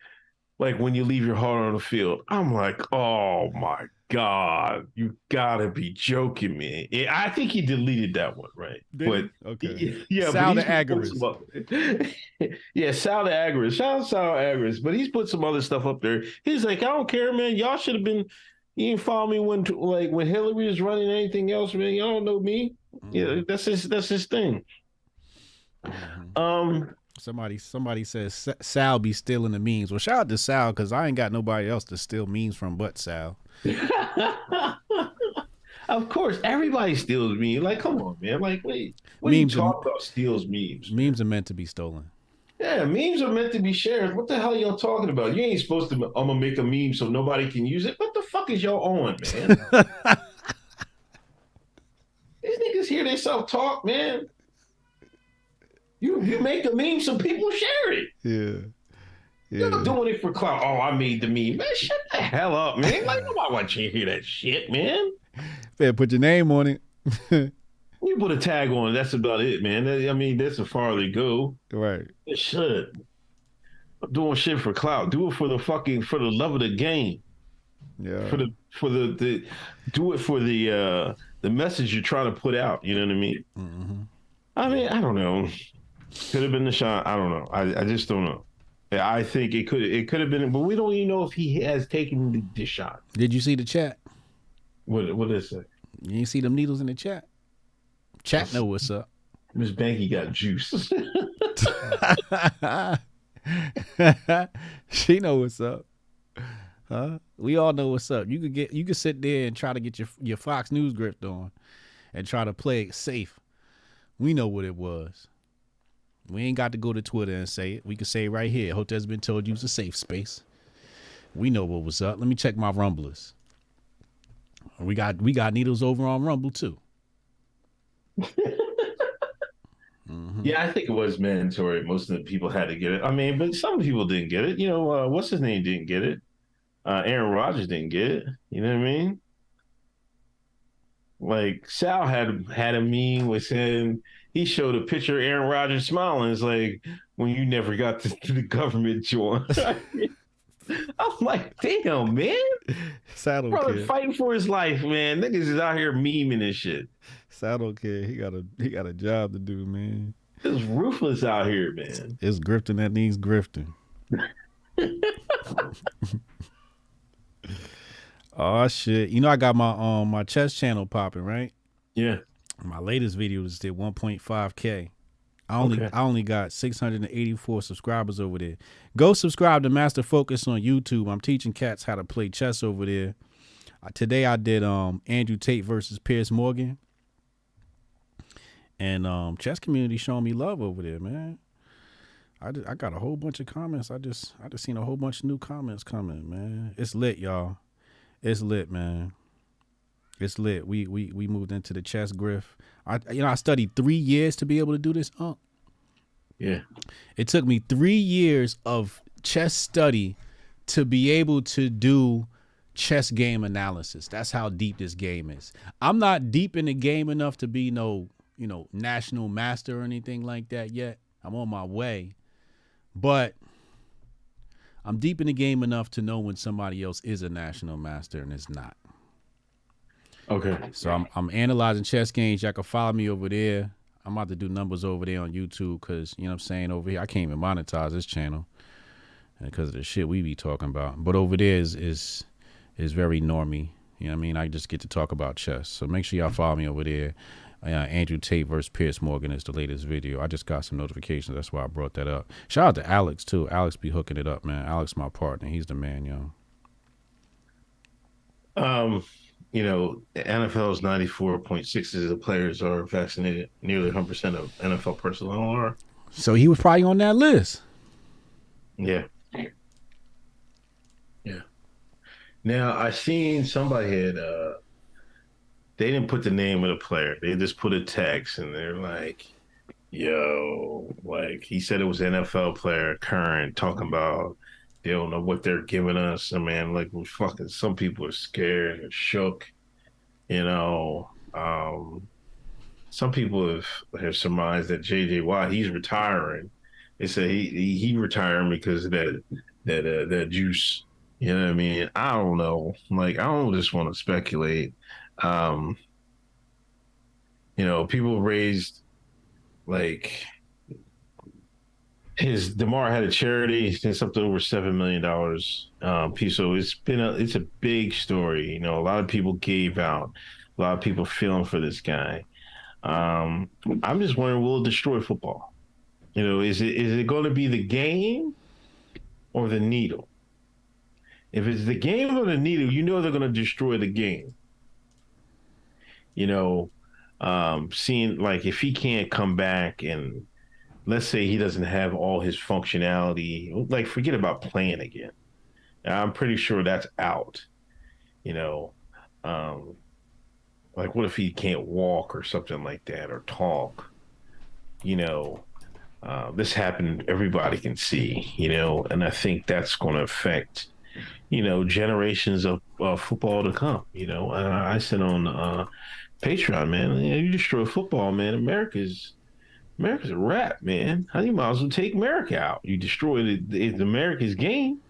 like, when you leave your heart on the field. I'm like, oh my God, you gotta be joking me. I think he deleted that one, right? But okay, yeah, Sal the Agorist. Yeah, Sal the Agorist. Shout out Sal Agorist, but he's put some other stuff up there. He's like, I don't care, man. Y'all should have been. You didn't follow me when Hillary was running anything else, man. Y'all don't know me. Yeah, that's his thing. Somebody says Sal be stealing the memes. Well, shout out to Sal because I ain't got nobody else to steal memes from but Sal. Of course, everybody steals memes. Like, come on, man. Like, wait, what are you talking about? Steals memes? Memes are meant to be stolen. Yeah, memes are meant to be shared. What the hell are y'all talking about? You ain't supposed to. I'm gonna make a meme so nobody can use it. What the fuck is y'all on, man? These niggas hear they self talk, man. You make a meme so people share it. Yeah. You're not doing it for clout. Oh, I made the meme. Man, shut the hell up, man. Like, nobody wants you to hear that shit, man. Better put your name on it. You put a tag on it. That's about it, man. I mean, that's as far as they go. Right. It should. I'm doing shit for clout. Do it for the love of the game. Yeah. Do it for the message you're trying to put out. You know what I mean? Mm-hmm. I mean, I don't know. Could have been the shot. I don't know. I just don't know. I think it could have been, but we don't even know if he has taken the shot. Did you see the chat? What did it say? You ain't see them needles in the chat? Chat know what's up. Miss Banky got juice. She know what's up. Huh? We all know what's up. You could sit there and try to get your Fox News grift on and try to play it safe. We know what it was. We ain't got to go to Twitter and say it. We can say it right here. Hotep's been told you it's a safe space. We know what was up. Let me check my Rumblers. We got needles over on Rumble too. Mm-hmm. Yeah, I think it was mandatory. Most of the people had to get it. I mean, but some people didn't get it. You know, what's his name didn't get it. Aaron Rodgers didn't get it. You know what I mean? Like Sal had a meme with him. He showed a picture of Aaron Rodgers smiling. It's like when you never got to the government joint. I'm like, damn, man. Sal don't Brother care. Fighting for his life, man. Niggas is out here memeing and shit. Sal don't care. He got a job to do, man. It's ruthless out here, man. It's grifting that needs grifting. Oh shit! You know I got my my chess channel popping, right? Yeah. My latest video just did 1.5K. I only got 684 subscribers over there. Go subscribe to Master Focus on YouTube. I'm teaching cats how to play chess over there. Today I did Andrew Tate versus Piers Morgan. And chess community showing me love over there, man. I got a whole bunch of comments. I just seen a whole bunch of new comments coming, man. It's lit, y'all. It's lit, man. It's lit. We moved into the chess griff. I studied 3 years to be able to do this. Yeah. It took me 3 years of chess study to be able to do chess game analysis. That's how deep this game is. I'm not deep in the game enough to be no, national master or anything like that yet. I'm on my way. But I'm deep in the game enough to know when somebody else is a national master and it's not. Okay. So I'm analyzing chess games. Y'all can follow me over there. I'm about to do numbers over there on YouTube because, you know what I'm saying, over here, I can't even monetize this channel because of the shit we be talking about. But over there is very normie. You know what I mean? I just get to talk about chess. So make sure y'all follow me over there. Andrew Tate versus Piers Morgan is the latest video. I just got some notifications. That's why I brought that up. Shout out to Alex, too. Alex be hooking it up, man. Alex, my partner. He's the man, yo. The NFL's 94.6% of the players are vaccinated. Nearly 100% of NFL personnel are. So he was probably on that list. Yeah. Yeah. Now, I seen somebody had, they didn't put the name of the player. They just put a text, and they're like, yo, like, he said it was an NFL player, current, talking about they don't know what they're giving us. I mean, like, some people are scared and shook, some people have surmised that J.J. Watt, he's retiring. They say he retiring because of that juice. You know what I mean? I don't know. Like, I don't just want to speculate. People raised, like, Damar had a charity, it's up to over $7 million. So it's a big story. A lot of people gave out. A lot of people feeling for this guy. I'm just wondering, will it destroy football? Is it going to be the game or the needle? If it's the game or the needle, they're going to destroy the game. Seeing, like, if he can't come back and let's say he doesn't have all his functionality, like, forget about playing again. I'm pretty sure that's out. Like, what if he can't walk or something like that, or talk? This happened, everybody can see, and I think that's going to affect, generations of football to come. I said on Patreon, man, you destroy football, man. America's a wrap, man. How you might as well take America out? You destroy it's America's game.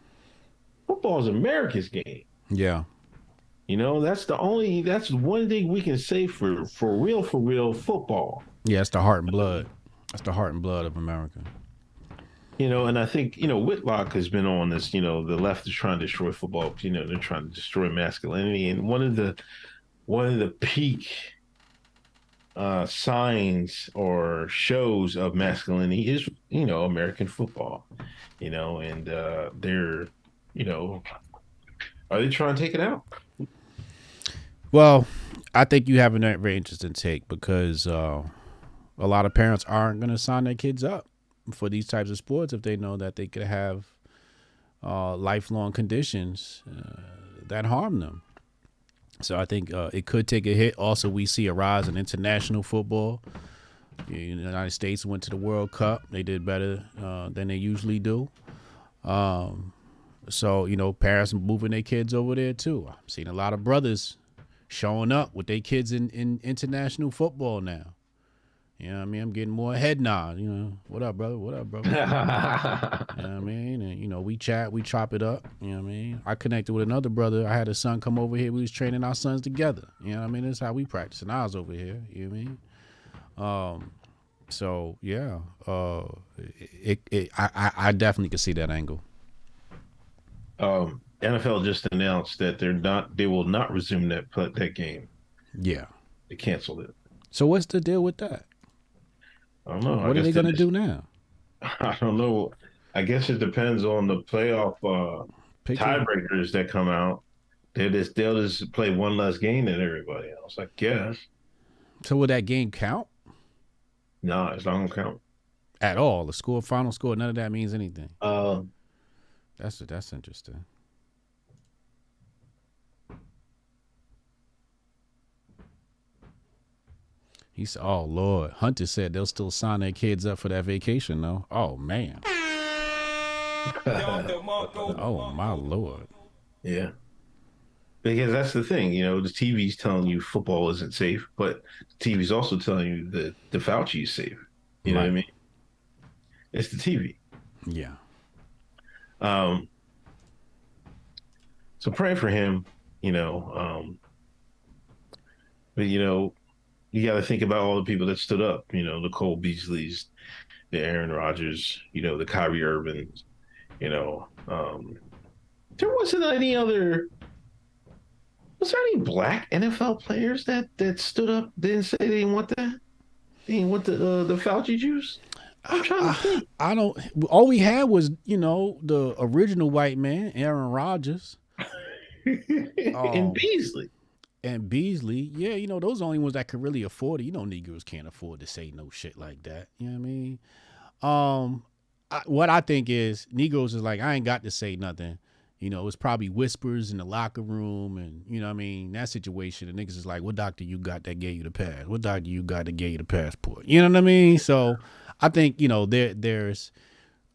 Football is America's game. Yeah. That's one thing we can say for real football. Yeah, it's the heart and blood. That's the heart and blood of America. And I think, Whitlock has been on this, the left is trying to destroy football. They're trying to destroy masculinity. And one of the peak signs or shows of masculinity is, American football, and they're, are they trying to take it out? Well, I think you have a very interesting take because a lot of parents aren't going to sign their kids up for these types of sports if they know that they could have lifelong conditions that harm them. So I think it could take a hit. Also, we see a rise in international football. The United States went to the World Cup. They did better than they usually do. So, parents are moving their kids over there, too. I'm seeing a lot of brothers showing up with their kids in international football now. You know what I mean? I'm getting more head nods. What up, brother? What up, brother? You know what I mean? And, we chat, we chop it up. You know what I mean? I connected with another brother. I had a son come over here. We was training our sons together. You know what I mean? That's how we practice. And I was over here. You know what I mean? So, yeah. I definitely could see that angle. NFL just announced that they will not resume that game. Yeah. They canceled it. So what's the deal with that? I don't know. What are they going to do now? I don't know. I guess it depends on the playoff tiebreakers that come out. They'll just play one less game than everybody else, I guess. So will that game count? No, it's not gonna count at all. The score, final score, none of that means anything. That's interesting. He said, "Oh Lord," Hunter said they'll still sign their kids up for that vacation, though. Oh man. Oh my Lord. Yeah. Because that's the thing, the TV's telling you football isn't safe, but the TV's also telling you that the Fauci is safe. You know what I mean? It's the TV. Yeah. So pray for him, but you got to think about all the people that stood up, the Cole Beasleys, the Aaron Rodgers, the Kyrie Irvings, there wasn't any other. Was there any black NFL players that stood up, didn't say they didn't want that? They didn't want the Fauci juice? I'm trying to think. I don't. All we had was, the original white man, Aaron Rodgers. And Beasley. And Beasley. Yeah, those are the only ones that could really afford it. Negroes can't afford to say no shit like that. You know what I mean? What I think is Negroes is like, I ain't got to say nothing. It's probably whispers in the locker room and, that situation. The niggas is like, what doctor you got that gave you the pass? What doctor you got that gave you the passport? You know what I mean? So I think, there's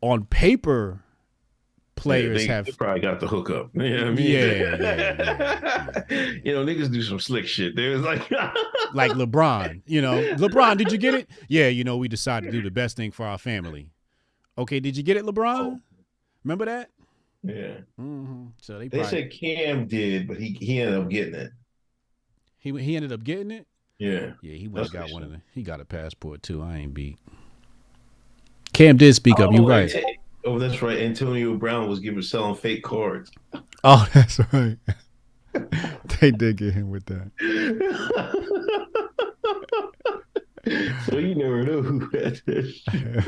on paper players they probably got the hookup. You know what I mean? Yeah. Niggas do some slick shit. They was like like LeBron, LeBron, did you get it? Yeah, we decided to do the best thing for our family. Okay, did you get it, LeBron? Remember that? Yeah. Mm-hmm. So they said Cam did, but he ended up getting it. He ended up getting it? Yeah. Yeah, he went got one of them. He got a passport too. I ain't beat. Cam did speak up. You're right. Oh, that's right. Antonio Brown was selling fake cards. Oh, that's right. They did get him with that. So you never know who had that shit.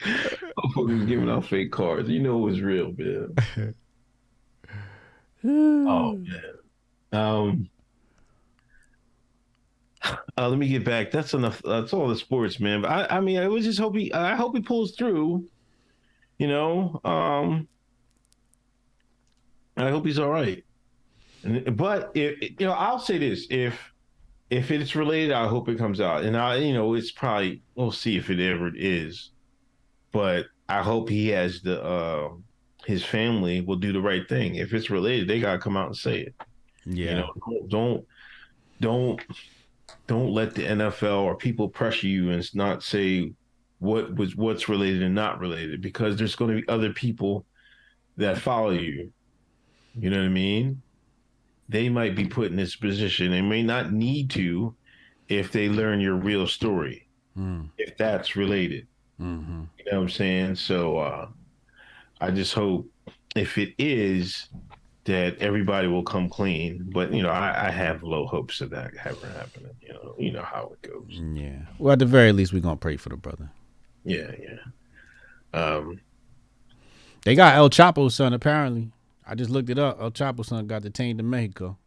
Motherfuckers giving out fake cards. It was real, man. Oh man. Let me get back. That's enough. That's all the sports, man. But I mean, I would just hope I hope he pulls through. I hope he's all right. But I'll say this: if it's related, I hope it comes out. And it's probably, we'll see if it ever is. But I hope he has his family will do the right thing. If it's related, they gotta come out and say it. Yeah. Don't let the NFL or people pressure you and not say what's related and not related, because there's going to be other people that follow you. You know what I mean? They might be put in this position. They may not need to if they learn your real story, if that's related. Mm-hmm. You know what I'm saying? So I just hope if it is that everybody will come clean. But, I have low hopes of that ever happening. You know how it goes. Yeah. Well, at the very least, we're going to pray for the brother. Yeah. They got El Chapo's son, apparently. I just looked it up. El Chapo's son got detained in Mexico.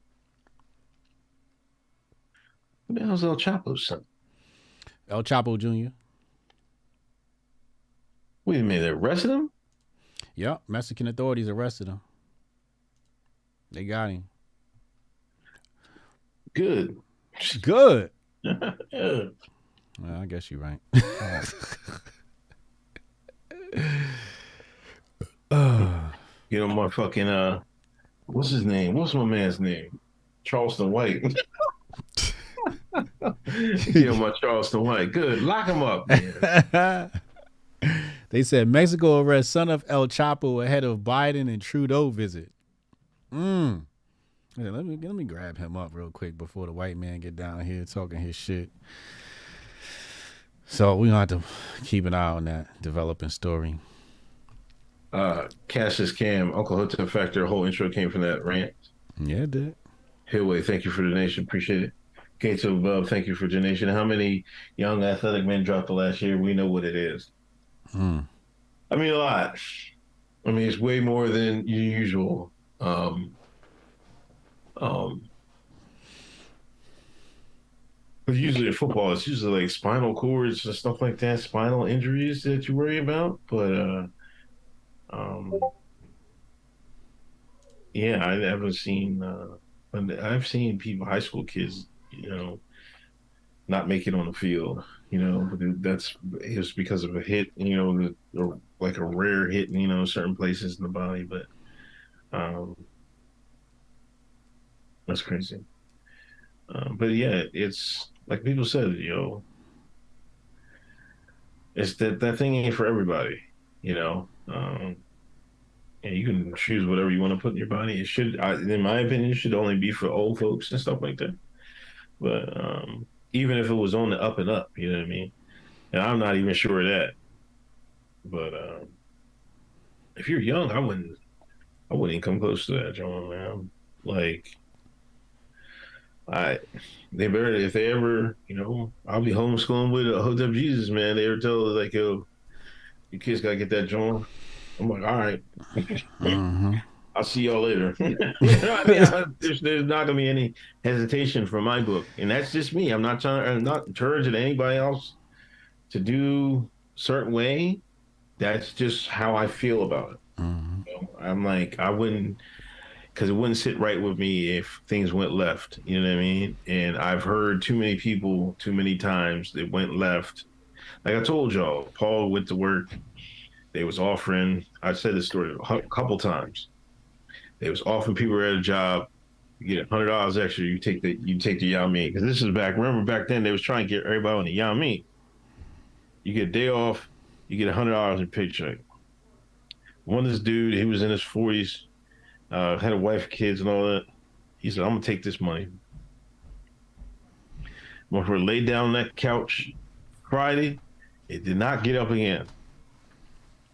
Who the hell's El Chapo's son? El Chapo Jr. Wait a minute, they arrested him? Yep, Mexican authorities arrested him. They got him. Good. Good. Yeah. Well, I guess you're right. My fucking what's his name? What's my man's name? Charleston White. My Charleston White. Good. Lock him up, man. They said Mexico arrests son of El Chapo ahead of Biden and Trudeau visit. Yeah, let me grab him up real quick before the white man get down here talking his shit. So we gonna have to keep an eye on that developing story. Cassius Cam, Uncle Hotep Factor, whole intro came from that rant. Yeah, it did. Hillway, thank you for the donation. Appreciate it. Gates of Above, thank you for donation. How many young athletic men dropped the last year? We know what it is. I mean, a lot. I mean, it's way more than usual. But usually in football, it's usually like spinal cords and stuff like that, spinal injuries that you worry about. But yeah, I haven't seen. I've seen people, high school kids, not make it on the field. But it's because of a hit, or like a rare hit, certain places in the body. But that's crazy. But yeah, it's like people said, it's that thing ain't for everybody, and you can choose whatever you want to put in your body. It should, in my opinion, it should only be for old folks and stuff like that. But even if it was on the up and up, you know what I mean? And I'm not even sure of that. But if you're young, I wouldn't come close to that, John, man. Like, if they ever, I'll be homeschooling with a Hotep Jesus, man. They ever tell us, like, yo, your kids gotta get that John. I'm like, all right. I'll see y'all later. There's not gonna be any hesitation from my book, and that's just me. I'm not encouraging anybody else to do a certain way. That's just how I feel about it. I'm like, I wouldn't, because it wouldn't sit right with me if things went left. You know what I mean? And I've heard too many people, too many times that went left. Like I told y'all, Paul went to work. They was offering. I said this story a couple times. They was offering people at a job, you get $100 extra. You take the Yao Ming, because this is remember back then they was trying to get everybody on the Yao Ming. You get a day off, you get $100 in paycheck. One of this dude, he was in his 40s, had a wife, kids, and all that. He said, "I'm gonna take this money." When we laid down on that couch Friday, it did not get up again.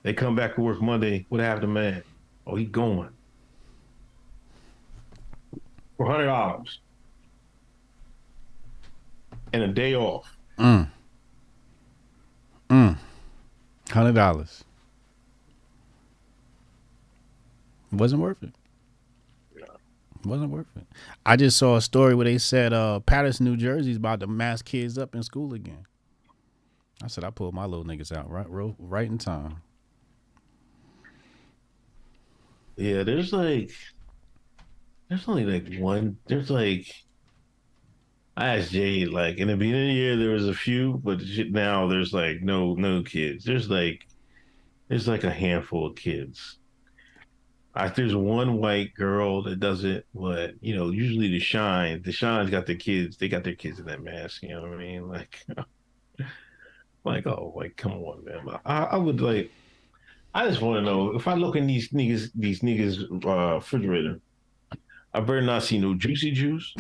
They come back to work Monday. What happened to man? Oh, he going. For $100 and a day off. $100. It wasn't worth it. It wasn't worth it. I just saw a story where they said Patterson, New Jersey's about to mask kids up in school again. I said I pulled my little niggas out right in time. Yeah, there's only like one. There's like, I asked Jay, like in the beginning of the year there was a few, but now there's like no kids. There's like a handful of kids. There's one white girl that does it, but usually the Shine's got their kids. They got their kids in that mask. You know what I mean? Like, come on, man. I would like. I just want to know, if I look in these niggas refrigerator, I better not see no Juicy Juice.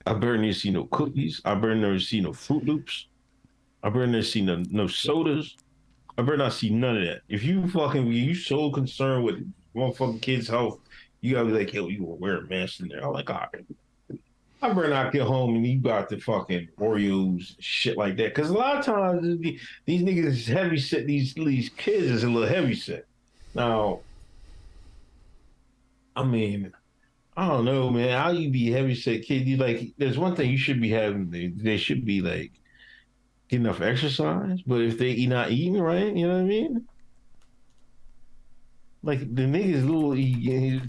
I better not see no cookies. I better never see no Fruit Loops. I better never see no sodas. I better not see none of that. If you so concerned with motherfucking kids' health, you gotta be like, yo, you gonna wear a mask in there. I'm like, all right. I better not get home and you got the fucking Oreos, shit like that. Because a lot of times these niggas is heavy set. These kids is a little heavy set. Now, I mean, I don't know, man. How you be heavy set kid? You like, there's one thing you should be having. They should be like getting enough exercise. But if they not eating right, you know what I mean? Like the niggas little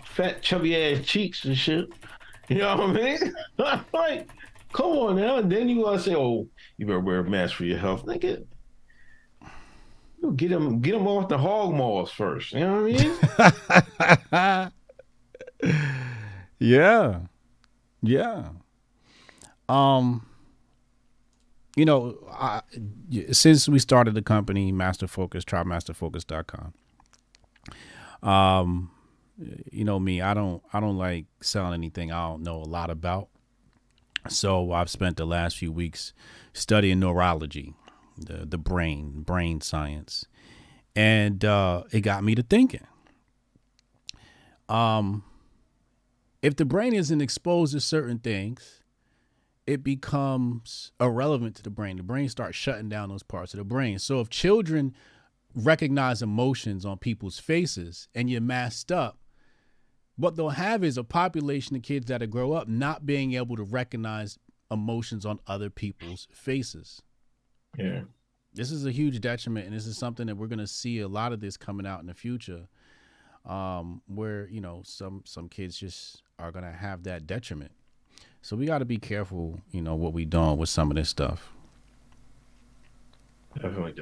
fat chubby ass cheeks and shit. You know what I mean? Like, come on now. And then you want to say, oh, you better wear a mask for your health. Nigga, get them off the hog maws first. You know what I mean? Yeah. Since we started the company, Master Focus, trymasterfocus.com. You know me, I don't like selling anything I don't know a lot about. So I've spent the last few weeks studying neurology, the brain science. And it got me to thinking. If the brain isn't exposed to certain things, it becomes irrelevant to the brain. The brain starts shutting down those parts of the brain. So if children recognize emotions on people's faces and you're masked up, what they'll have is a population of kids that grow up not being able to recognize emotions on other people's faces. Yeah. This is a huge detriment, and this is something that we're going to see a lot of this coming out in the future, where, you know, some kids just are going to have that detriment. So we got to be careful, you know, what we doing with some of this stuff. Definitely.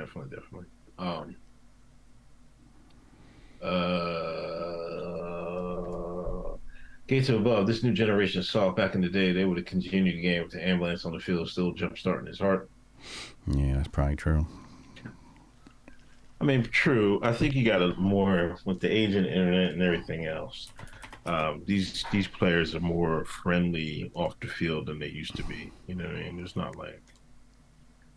Gates of above. This new generation saw back in the day they would have continued the game with the ambulance on the field still jump starting his heart. Yeah, that's probably true. I mean, true. I think you got a more with the age of the internet and everything else. These players are more friendly off the field than they used to be. You know what I mean? There's not like,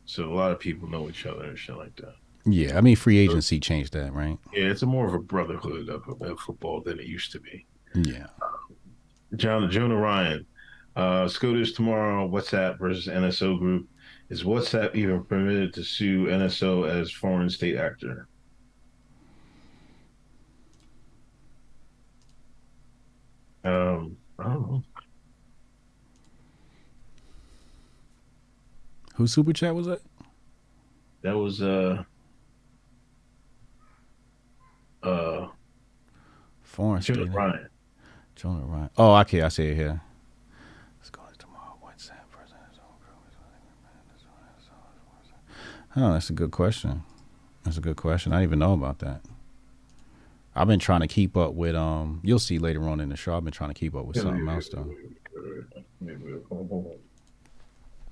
so a lot of people know each other and shit like that. Yeah, I mean, free agency changed that, right? Yeah, it's more of a brotherhood of football than it used to be. Yeah. Jonah Ryan, SCOTUS tomorrow. WhatsApp versus NSO group. Is WhatsApp even permitted to sue NSO as foreign state actor? I don't know. Whose super chat was that? That was foreign state. Jonah Ryan. Oh, okay, I see it here. Let's go tomorrow. WhatsApp versus NSO group. Oh, that's a good question. I didn't even know about that. I've been trying to keep up with you'll see later on in the show. I've been trying to keep up with something else though.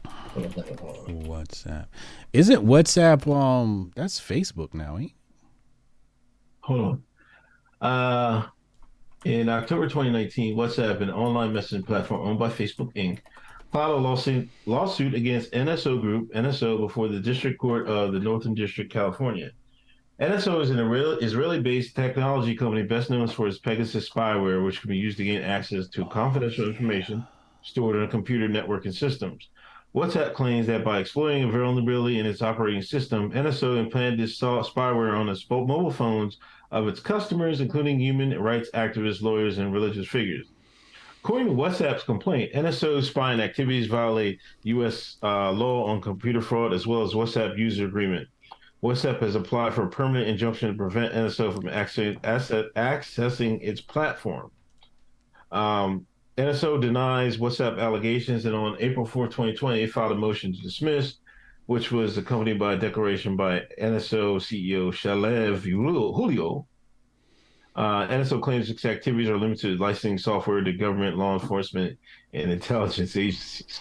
WhatsApp. Isn't WhatsApp that's Facebook now, ain't? Hold on. In October 2019, WhatsApp, an online messaging platform owned by Facebook Inc., filed a lawsuit against NSO Group, NSO, before the District Court of the Northern District, California. NSO is an Israeli-based technology company best known for its Pegasus spyware, which can be used to gain access to confidential information stored on computer networking systems. WhatsApp claims that by exploiting a vulnerability in its operating system, NSO implanted this spyware on the mobile phones of its customers, including human rights activists, lawyers, and religious figures. According to WhatsApp's complaint, NSO's spying activities violate U.S. law on computer fraud as well as WhatsApp user agreement. WhatsApp has applied for a permanent injunction to prevent NSO from accessing its platform. NSO denies WhatsApp allegations, and on April 4, 2020, it filed a motion to dismiss, which was accompanied by a declaration by NSO CEO Shalev Julio. NSO claims its activities are limited to licensing software to government, law enforcement, and intelligence agencies.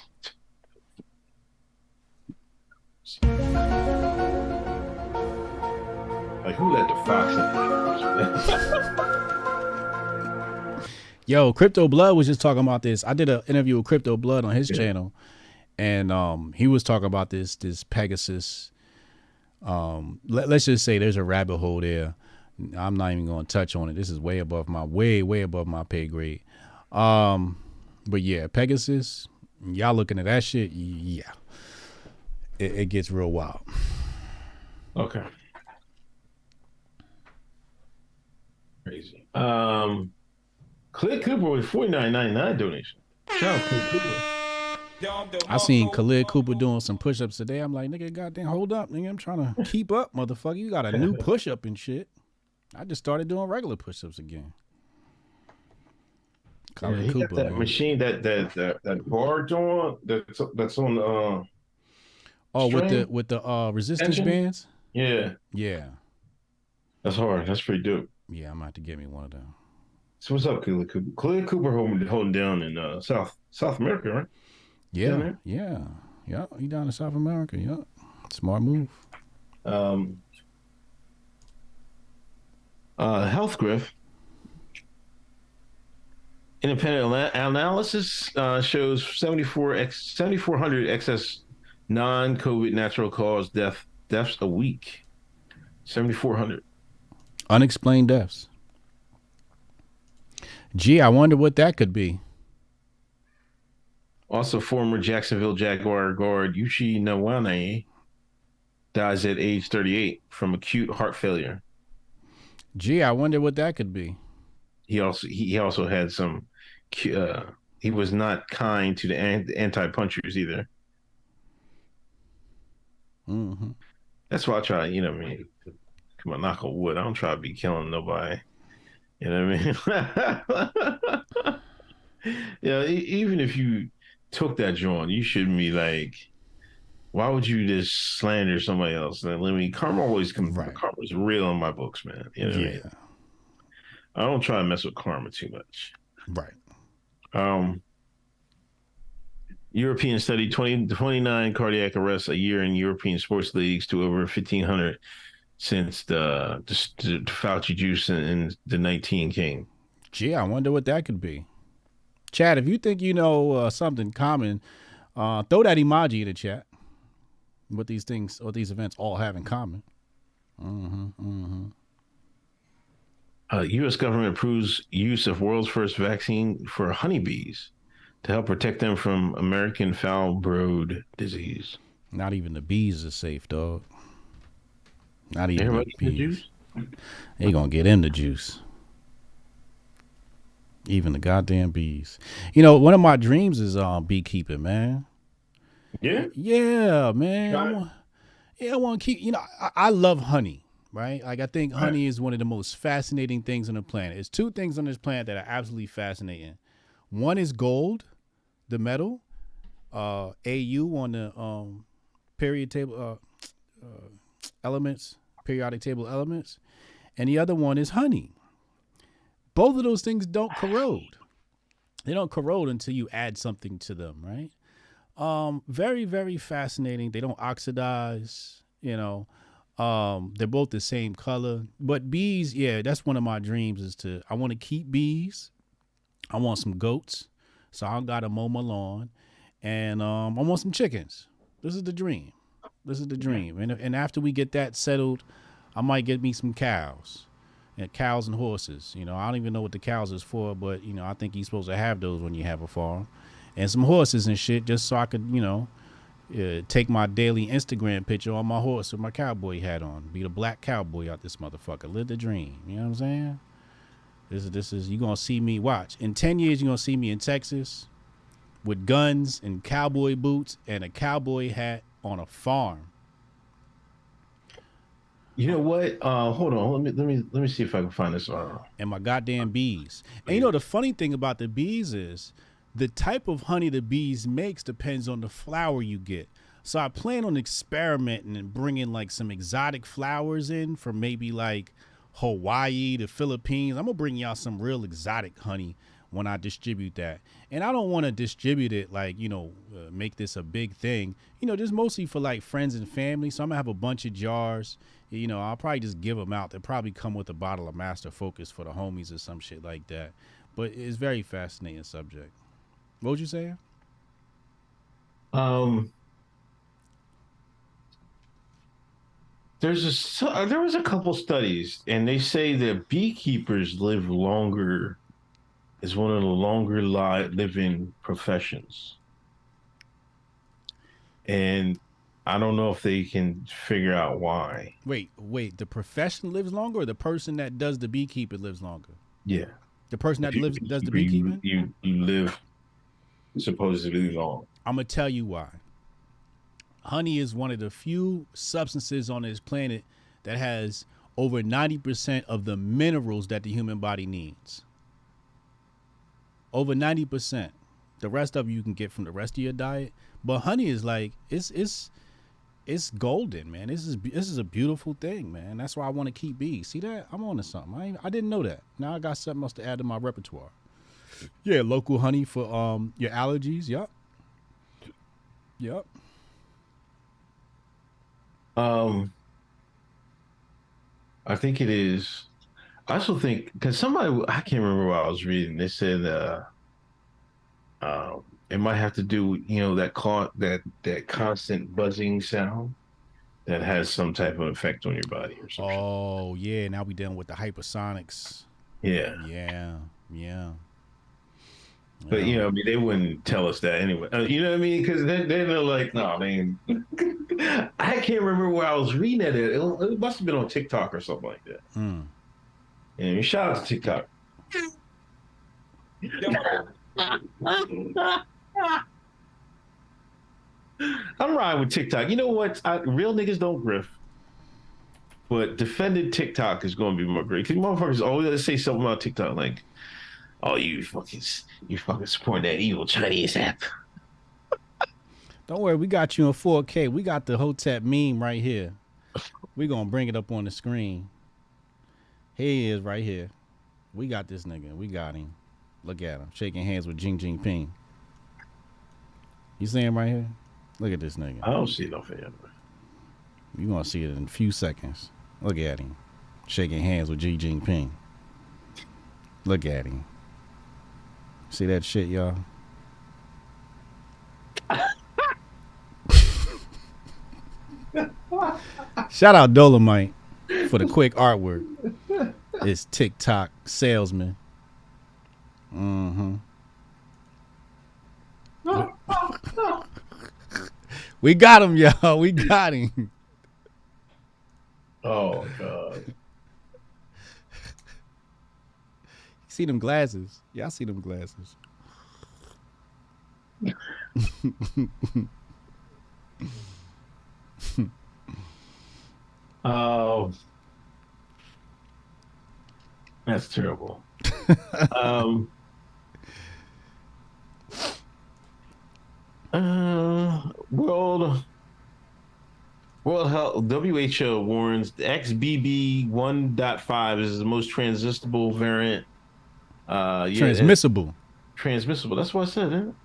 Like, who let the fox in? Yo, Crypto Blood was just talking about this. I did an interview with Crypto Blood on his channel, and he was talking about this Pegasus. Let's just say there's a rabbit hole there. I'm not even going to touch on it. This is way above my pay grade. But yeah, Pegasus. Y'all looking at that shit? Yeah, it gets real wild. Okay. Crazy. Khalid Cooper with $49.99 donation. Shout out Khalid Cooper. I seen Khalid Cooper doing some push-ups today. I'm like, nigga, goddamn, hold up, nigga. I'm trying to keep up, motherfucker. You got a new push-up and shit. I just started doing regular push-ups again. Khalid Cooper, got that machine, that bar joint that's on the string? with the resistance bands. Yeah. That's hard. That's pretty dope. Yeah, I'm gonna have to get me one of them. So what's up, Khalid Cooper? Khalid Cooper holding down in South America, right? Yeah. He down in South America. Yeah, smart move. Health Griff. Independent analysis shows 7,400 excess non-COVID natural cause deaths a week. 7,400. Unexplained deaths. Gee, I wonder what that could be. Also, former Jacksonville Jaguar guard Yuchi Nawane dies at age 38 from acute heart failure. Gee, I wonder what that could be. He also had some. He was not kind to the anti-punchers either. Mm-hmm. That's why I try. You know what I mean? Come on, knock on wood. I don't try to be killing nobody. You know what I mean? Yeah, even if you took that joint, you shouldn't be like, why would you just slander somebody else? And I mean, karma always comes. Right. Karma's real in my books, man. You know what I mean? I don't try to mess with karma too much. Right. European study 29 cardiac arrests a year in European sports leagues to over 1,500 since the Fauci juice and the 19 came. Gee, I wonder what that could be. Chad, if you think you know something common, throw that emoji in the chat. What these things or these events all have in common. U.S. government approves use of world's first vaccine for honeybees to help protect them from American foul brood disease. Not even the bees are safe, dog. Not even the bees. They gonna get in the juice. Even the goddamn bees. You know, one of my dreams is beekeeping, man. Yeah? Yeah, man. I want to keep, you know, I love honey, right? Like, I think honey is one of the most fascinating things on the planet. There's two things on this planet that are absolutely fascinating. One is gold, the metal, AU on the periodic table elements. And the other one is honey. Both of those things don't corrode. They don't corrode until you add something to them, right? Very, very fascinating. They don't oxidize, you know. They're both the same color. But bees, yeah, that's one of my dreams I want to keep bees. I want some goats. So I got to mow my lawn. And I want some chickens. This is the dream. And after we get that settled, I might get me some cows. And cows and horses. You know, I don't even know what the cows is for, but, you know, I think you're supposed to have those when you have a farm. And some horses and shit, just so I could, you know, take my daily Instagram picture on my horse with my cowboy hat on. Be the black cowboy out this motherfucker. Live the dream. You know what I'm saying? This is you're going to see me, watch. In 10 years, you're going to see me in Texas with guns and cowboy boots and a cowboy hat on a farm. You know what? Hold on. Let me see if I can find this. And my goddamn bees. And you know the funny thing about the bees is the type of honey the bees makes depends on the flower you get. So I plan on experimenting and bringing like some exotic flowers in from maybe like Hawaii, the Philippines. I'm gonna bring y'all some real exotic honey when I distribute that. And I don't want to distribute it like, you know, make this a big thing, you know, just mostly for like friends and family. So I'm gonna have a bunch of jars, you know, I'll probably just give them out. They'll probably come with a bottle of Master Focus for the homies or some shit like that. But it's very fascinating subject. What would you say? There was a couple studies, and they say that beekeepers live longer. Is one of the longer living professions, and I don't know if they can figure out why. Wait, the profession lives longer, or the person that does the beekeeping lives longer? Yeah, the person that does the beekeeping. You live supposedly long. I'm gonna tell you why. Honey is one of the few substances on this planet that has over 90% of the minerals that the human body needs. Over 90%. The rest of you can get from the rest of your diet, but honey is like it's golden, man. This is a beautiful thing, man. That's why I want to keep bees. See that? I'm on to something. I didn't know that. Now I got something else to add to my repertoire. Yeah, local honey for your allergies. Yep. I think it is. I also think because somebody, I can't remember what I was reading. They said it might have to do with, you know, that constant buzzing sound. that has some type of effect on your body or something. Oh yeah, now we dealing with the hypersonics. Yeah. Yeah. But you know, I mean, they wouldn't tell us that anyway. You know what I mean? Because they're like, no, I mean, I can't remember where I was reading it. It must have been on TikTok or something like that. And shout out to TikTok. I'm riding with TikTok. You know what? Real niggas don't grift. But defending TikTok is going to be more great. Because motherfuckers always say something about TikTok like, oh, you fucking support that evil Chinese app. Don't worry, we got you in 4K. We got the Hotep meme right here. We're going to bring it up on the screen. Here he is right here. We got this nigga. We got him. Look at him. Shaking hands with Xi Jinping. You see him right here? Look at this nigga. I don't see no fan. You're going to see it in a few seconds. Look at him. Shaking hands with Xi Jinping. Look at him. See that shit, y'all? Shout out Dolomite for the quick artwork. It's TikTok salesman. We got him, y'all. We got him. Oh, God. See them glasses? Y'all see them glasses? Oh, that's terrible. World Health WHO warns XBB 1.5 is the most transmissible variant. Transmissible. Transmissible. That's what I said, isn't it?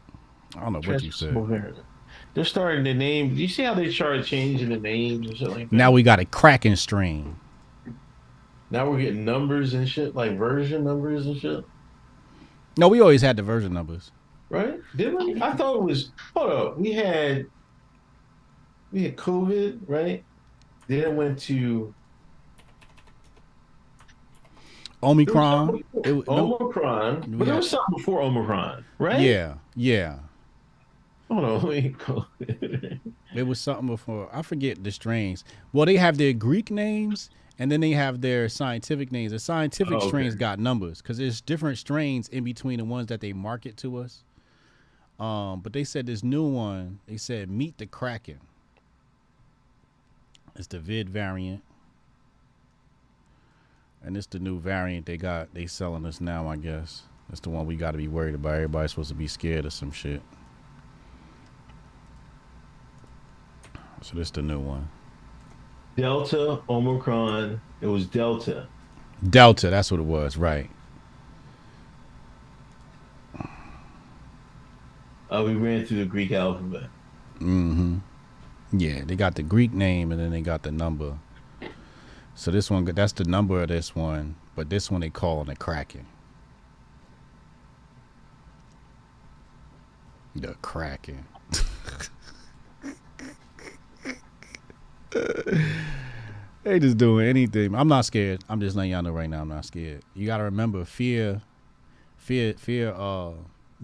I don't know what you said. Variant. They're starting to name. You see how they started changing the names and shit like that? Now we got a Kraken strain. Now we're getting numbers and shit, like version numbers and shit. No, we always had the version numbers. Right? Did we? I thought it was. Hold up. We had COVID, right? Then it went to Omicron. Omicron. But there was something before Omicron, right? Yeah. Hold on. Let me go. It was something before. I forget the strains. Well, they have their Greek names and then they have their scientific names. The scientific strains got numbers because there's different strains in between the ones that they market to us. But they said this new one, they said meet the Kraken. It's the vid variant. And it's the new variant they selling us now, I guess. That's the one we got to be worried about. Everybody's supposed to be scared of some shit. So this the new one. Delta, Omicron. It was Delta. Delta, that's what it was, right. We ran through the Greek alphabet. Yeah, they got the Greek name and then they got the number. So this one, that's the number of this one, but this one they calling the Kraken. The Kraken. They just doing anything. I'm not scared. I'm just letting y'all know right now I'm not scared. You gotta remember fear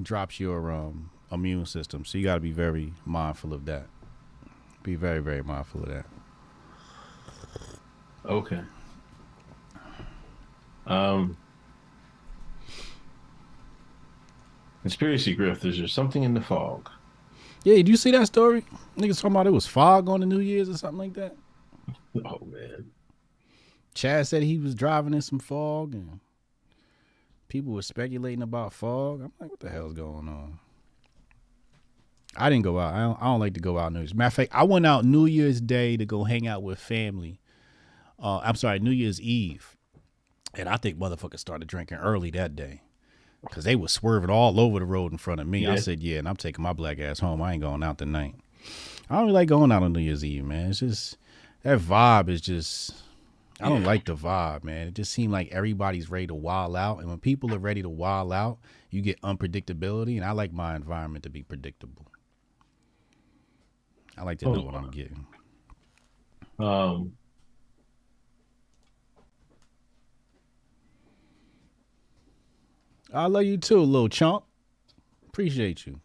drops your immune system. So you gotta be very mindful of that. Be very, very mindful of that. Okay. Conspiracy grifters, there's something in the fog. Yeah, did you see that story? Niggas talking about it was fog on the New Year's or something like that. Oh man. Chad said he was driving in some fog and people were speculating about fog. I'm like, what the hell's going on? I didn't go out. I don't like to go out New Year's. Matter of fact, I went out New Year's Day to go hang out with family. New Year's Eve. And I think motherfuckers started drinking early that day. Because they was swerving all over the road in front of me. Yeah. I said, yeah, and I'm taking my black ass home. I ain't going out tonight. I don't really like going out on New Year's Eve, man. It's just, that vibe is just, I don't like the vibe, man. It just seems like everybody's ready to wild out. And when people are ready to wild out, you get unpredictability. And I like my environment to be predictable. I like to know what I'm getting. I love you too, little chump. Appreciate you.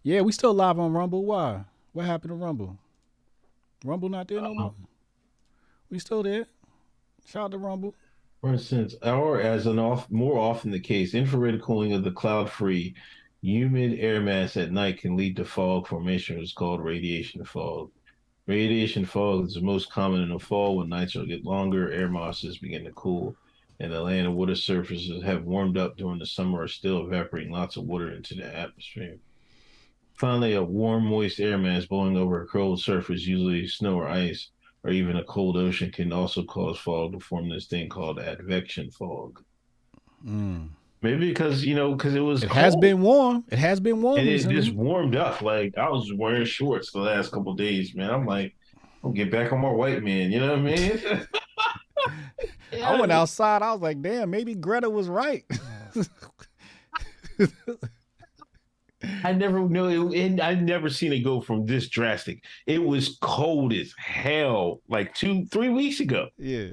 Yeah, we still live on Rumble. Why? What happened to Rumble? Rumble not there no more? We still there. Shout out to Rumble. For instance, or as more often the case, infrared cooling of the cloud-free, humid air mass at night can lead to fog formation, which is called radiation fog. Radiation fog is the most common in the fall when nights get longer, air masses begin to cool, and the land and water surfaces have warmed up during the summer are still evaporating lots of water into the atmosphere. Finally, a warm, moist air mass blowing over a cold surface, usually snow or ice, or even a cold ocean, can also cause fog to form this thing called advection fog. Maybe because it was cold. Has been warm. It has been warm. And it just warmed up. Like, I was wearing shorts the last couple of days, man. I'm like, I'll get back on my white man. You know what I mean? I went outside. I was like, damn, maybe Greta was right. I never knew it. I've never seen it go from this drastic. It was cold as hell like 2-3 weeks ago. Yeah.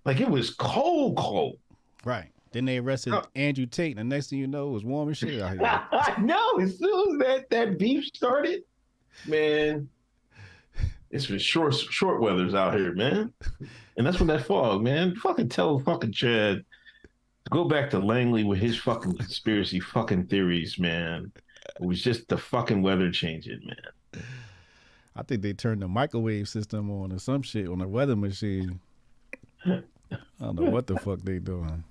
Like, it was cold. Right. Then they arrested Andrew Tate, and the next thing you know, it was warm as shit out here. I know. As soon as that beef started, man, it's been short weathers out here, man. And that's when that fog, man. Fucking tell fucking Chad to go back to Langley with his fucking conspiracy fucking theories, man. It was just the fucking weather changing, man. I think they turned the microwave system on or some shit on the weather machine. I don't know what the fuck they doing.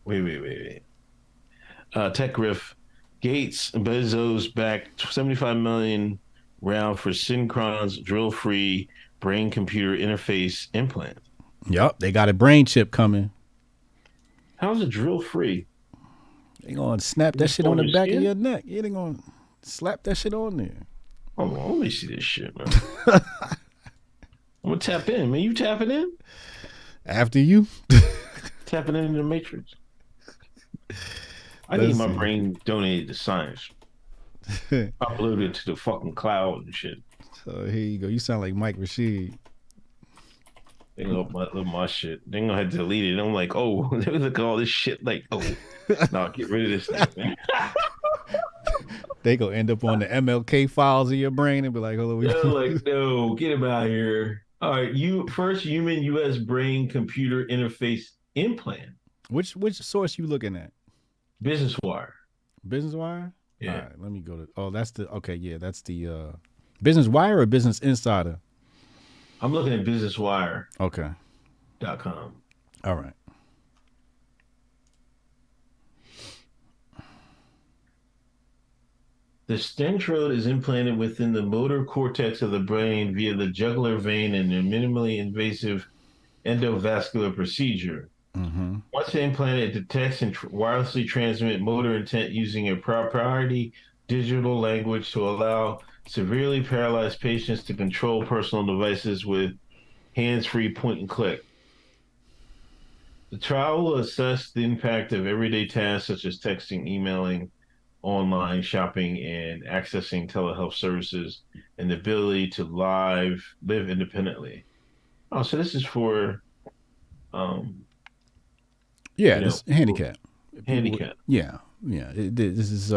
Wait. Tech riff. Gates and Bezos back 75 million round for Synchron's drill-free brain-computer interface implant. Yup, they got a brain chip coming. How's it drill-free? They gonna snap that shit on the back of your neck. Yeah, they gonna slap that shit on there. Hold on, let me see this shit, man. I'm gonna tap in, man. You tapping in? After you? Tapping in the Matrix. I need my brain donated to science. Uploaded to the fucking cloud and shit. So here you go. You sound like Mike Rashid. They gonna upload my shit. They gonna have to delete it. I'm like, oh, look at all this shit. Like, oh, no, get rid of this thing, man. They gonna end up on the MLK files of your brain and be like, hold on. They're like, no, get him out of here. All right, first human U.S. brain computer interface implant. Which source you looking at? Business Wire. Business Wire? Yeah. All right, let me go to. That's the Business Wire or Business Insider? I'm looking at businesswire.com. Okay. All right. The stentrode is implanted within the motor cortex of the brain via the jugular vein in a minimally invasive endovascular procedure. Mm-hmm. Once implanted, it detects and wirelessly transmits motor intent using a proprietary digital language to allow severely paralyzed patients to control personal devices with hands-free point and click. The trial will assess the impact of everyday tasks such as texting, emailing, online shopping, and accessing telehealth services, and the ability to live independently. Oh, so this is for this handicap. Handicap. Yeah. This is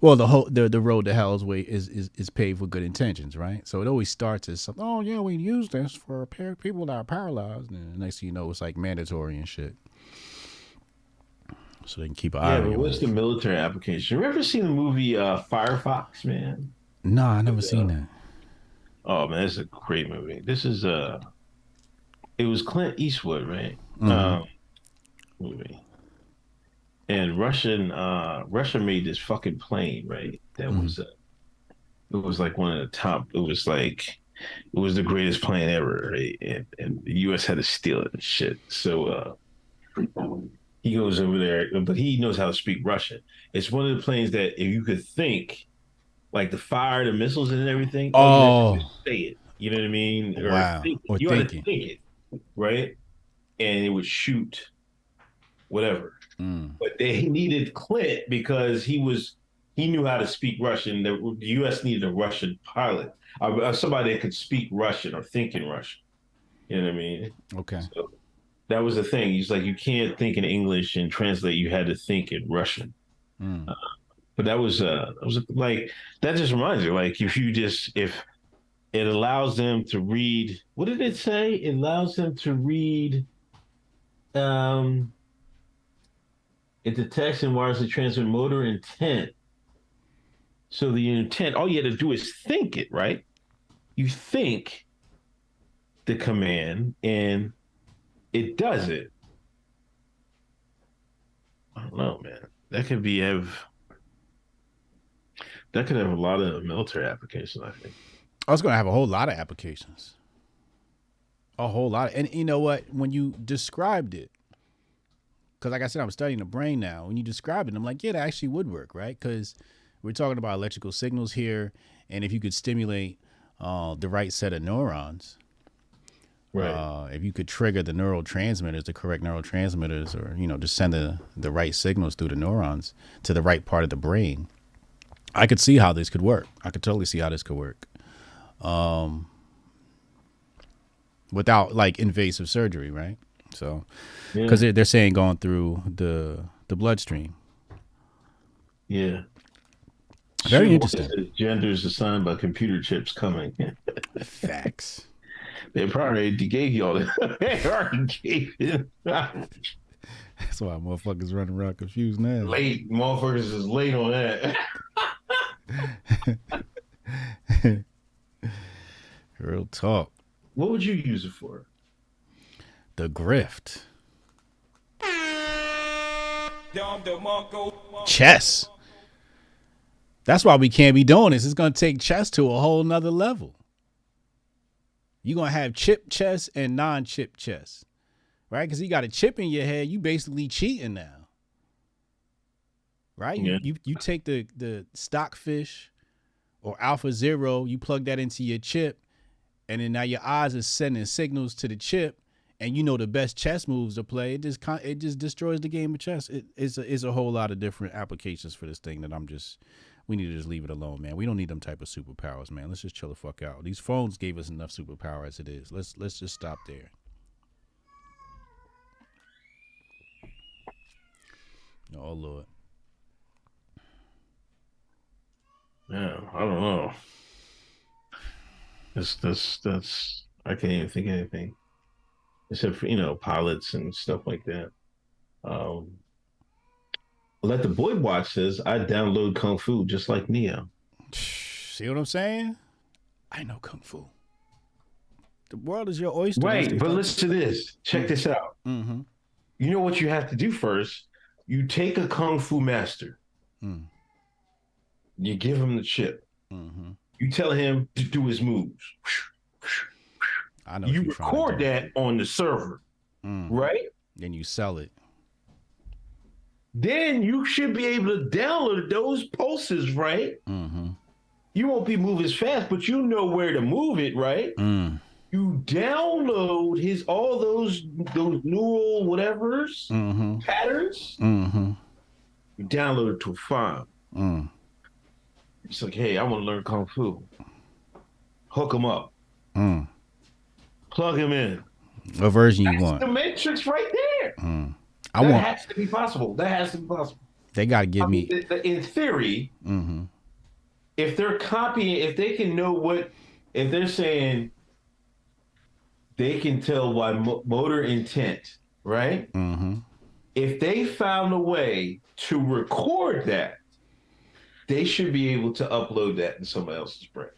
well, the road to hell's way is paved with good intentions, right? So it always starts as something. Oh yeah, we use this for people that are paralyzed, and the next thing you know, it's like mandatory and shit. So they can keep an eye on you. Yeah, but what's the military application? You ever seen the movie Firefox, man? No, I never seen that. Oh man, it's a great movie. This is it was Clint Eastwood, right? Mm-hmm. Movie. And Russia made this fucking plane, right? That was it was like one of the top. It was the greatest plane ever, right? And the U.S. had to steal it and shit. So he goes over there, but he knows how to speak Russian. It's one of the planes that if you could think, like the fire, the missiles, and everything. Oh, you say it. You know what I mean? Wow. You had to think it, right? And it would shoot whatever. But they needed Clint because he he knew how to speak Russian. The U.S. needed a Russian pilot, somebody that could speak Russian or think in Russian. You know what I mean? Okay. So that was the thing. He's like, you can't think in English and translate. You had to think in Russian. But that was like, that just reminds you, like, if it allows them to read, what did it say? It allows them to read, it detects and wirelessly transmit motor intent. So the intent, all you had to do is think it, right? You think the command and it does it. I don't know, man. That could have a lot of military applications, I think. I was going to have a whole lot of applications. A whole lot. And you know what? When you described it, because like I said, I'm studying the brain now. When you described it, I'm like, yeah, that actually would work, right? Because we're talking about electrical signals here. And if you could stimulate the right set of neurons, right? If you could trigger the neurotransmitters, the correct neurotransmitters, or, just send the right signals through the neurons to the right part of the brain, I could see how this could work. I could totally see how this could work. Without like invasive surgery, right? So, because they're saying going through the bloodstream. Yeah. Very interesting. Gender is assigned by computer chips coming. Facts. They probably gave you all that. They already gave it. That's why motherfuckers running around confused now. Late. Motherfuckers is late on that. Real talk. What would you use it for? The grift. Chess. That's why we can't be doing this. It's going to take chess to a whole nother level. You're going to have chip chess and non-chip chess, right? Because you got a chip in your head. You basically cheating now, right? Yeah. You take the stockfish or Alpha Zero, you plug that into your chip, and then now your eyes are sending signals to the chip, and you know the best chess moves to play. It just destroys the game of chess. It's a whole lot of different applications for this thing that we need to just leave it alone, man. We don't need them type of superpowers, man. Let's just chill the fuck out. These phones gave us enough superpower as it is. Let's just stop there. Oh Lord. Yeah, I don't know. That's I can't even think of anything except for pilots and stuff like that. Let the boy watch says I download Kung Fu just like Neo. See what I'm saying? I know Kung Fu. The world is your oyster. Right, but listen to this. Check this out. Mm-hmm. You know what you have to do first? You take a Kung Fu master. You give him the chip. Mm-hmm. You tell him to do his moves. I know. You record that on the server, right? Then you sell it. Then you should be able to download those pulses, right? Mm-hmm. You won't be moving as fast, but you know where to move it, right? You download all those neural whatevers, patterns. Mm-hmm. You download it to a file. It's like, hey, I want to learn Kung Fu. Hook them up. Plug him in. What version you want? The Matrix right there. That has to be possible. They got to give me. In theory, if they're copying, if they can know if they're saying they can tell by motor intent, right? If they found a way to record that, they should be able to upload that in somebody else's brain.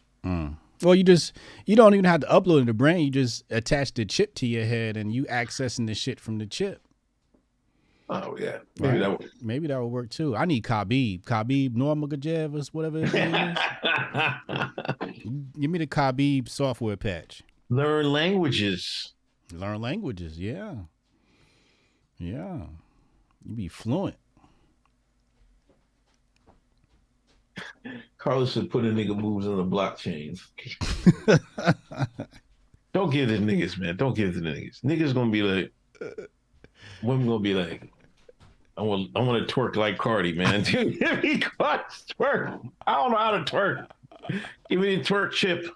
Well, you don't even have to upload it to the brain. You just attach the chip to your head and you accessing the shit from the chip. Oh yeah, maybe that would work too. I need Khabib Nurmagomedov, whatever his name is. Give me the Khabib software patch. Learn languages. Yeah. You be fluent. Carlos should put a nigga moves on the blockchain. Don't give the niggas, man. Don't give the niggas. Niggas gonna be like, women gonna be like, I want to twerk like Cardi, man. Dude, give me twerk. I don't know how to twerk. Give me the twerk chip.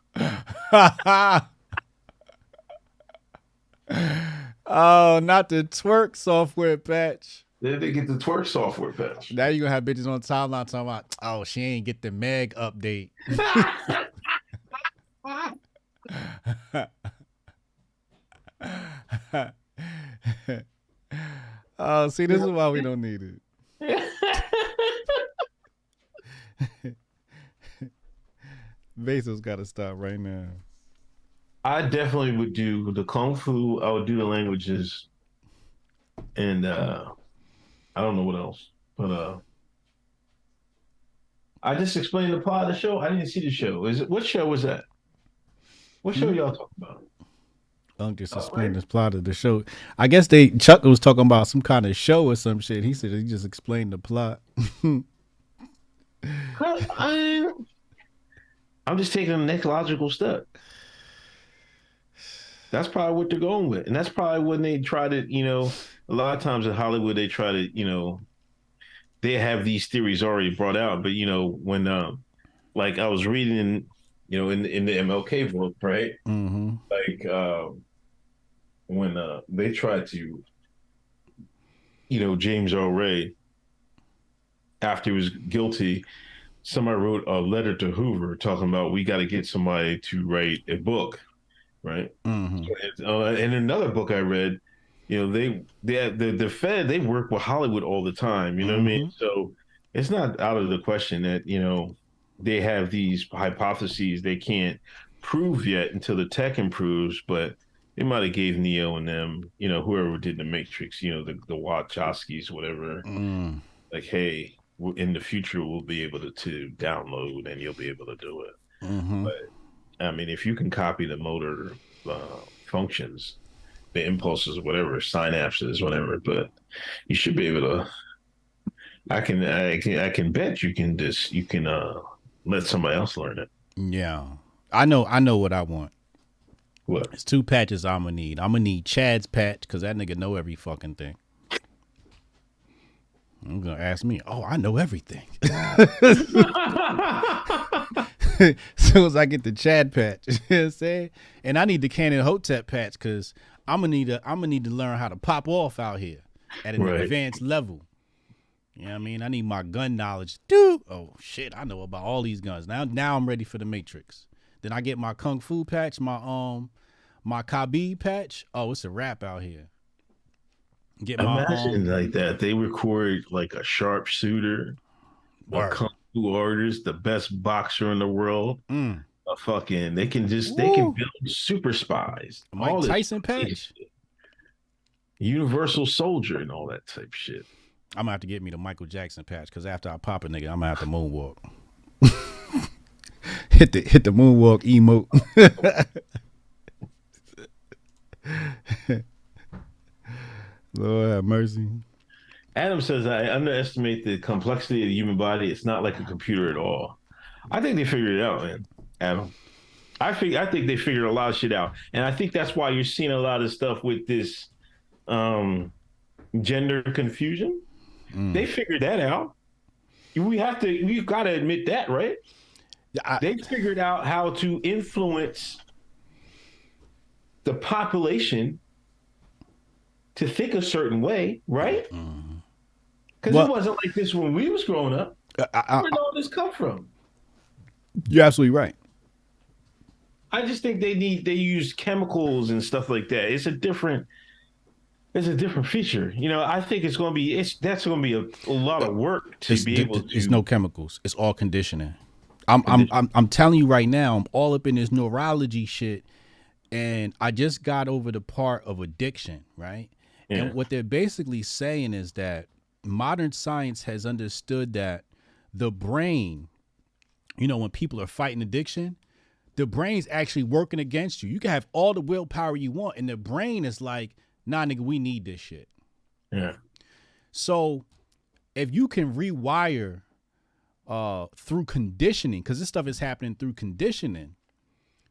Oh, not the twerk software patch. Then they get the twerk software patch. Now you're gonna have bitches on the timeline talking about, oh, she ain't get the Meg update. Oh, see, this is why we don't need it. Bezos got to stop right now. I definitely would do the kung fu. I would do the languages, and I don't know what else. But I just explained the plot of the show. I didn't see the show. What show was that? What show y'all talking about? Just explained the plot of the show. I guess Chuck was talking about some kind of show or some shit. He said he just explained the plot. I'm just taking the next logical step. That's probably what they're going with. And that's probably when they try to, a lot of times in Hollywood, they try to, they have these theories already brought out. But, when, like I was reading, in the MLK book, right? Mm-hmm. Like when they tried to, James Earl Ray, after he was guilty, somebody wrote a letter to Hoover talking about we got to get somebody to write a book, right? Mm-hmm. In another book I read, the Fed, they work with Hollywood all the time, you know what I mean? So it's not out of the question that they have these hypotheses they can't prove yet until the tech improves, but they might have gave Neo and them, whoever did the Matrix, the Wachowskis, whatever, like, hey, in the future we'll be able to download and you'll be able to do it. Mm-hmm. But I mean, if you can copy the motor functions, the impulses, whatever, synapses, whatever, but you should be able to. I can bet you can let somebody else learn it. Yeah, I know what I want. What? It's 2 patches I'm gonna need. I'm gonna need Chad's patch because that nigga know every fucking thing. I'm gonna ask me. Oh, I know everything. As soon as I get the Chad patch, you know what I'm saying? And I need the Canon Hotep patch because I'm gonna need to learn how to pop off out here at an advanced level. You know what I mean? I need my gun knowledge. Dude, oh shit, I know about all these guns. Now I'm ready for the Matrix. Then I get my Kung Fu patch, my Khabib patch. Oh, it's a wrap out here. Imagine like that. They record like a sharpshooter, a Kung Fu artist, the best boxer in the world. A fucking they can build super spies. Mike Tyson patch, Universal Soldier, and all that type shit. I'm gonna have to get me the Michael Jackson patch because after I pop a nigga, I'm gonna have to moonwalk. hit the moonwalk emote. Lord have mercy. Adam says, I underestimate the complexity of the human body. It's not like a computer at all. I think they figured it out, man. Adam. I think they figured a lot of shit out. And I think that's why you're seeing a lot of stuff with this gender confusion. They figured that out. We've got to admit that, right? They figured out how to influence the population to think a certain way, right? Because it wasn't like this when we was growing up. Where did all this come from? You're absolutely right. I just think they use chemicals and stuff like that. It's a different feature. I think that's going to be a lot of work to be able to. It's no chemicals. It's all conditioning. I'm telling you right now, I'm all up in this neurology shit, and I just got over the part of addiction, right? Yeah. And what they're basically saying is that modern science has understood that the brain, when people are fighting addiction, the brain's actually working against you. You can have all the willpower you want, and the brain is like, nah, nigga, we need this shit. Yeah. So if you can rewire through conditioning, because this stuff is happening through conditioning,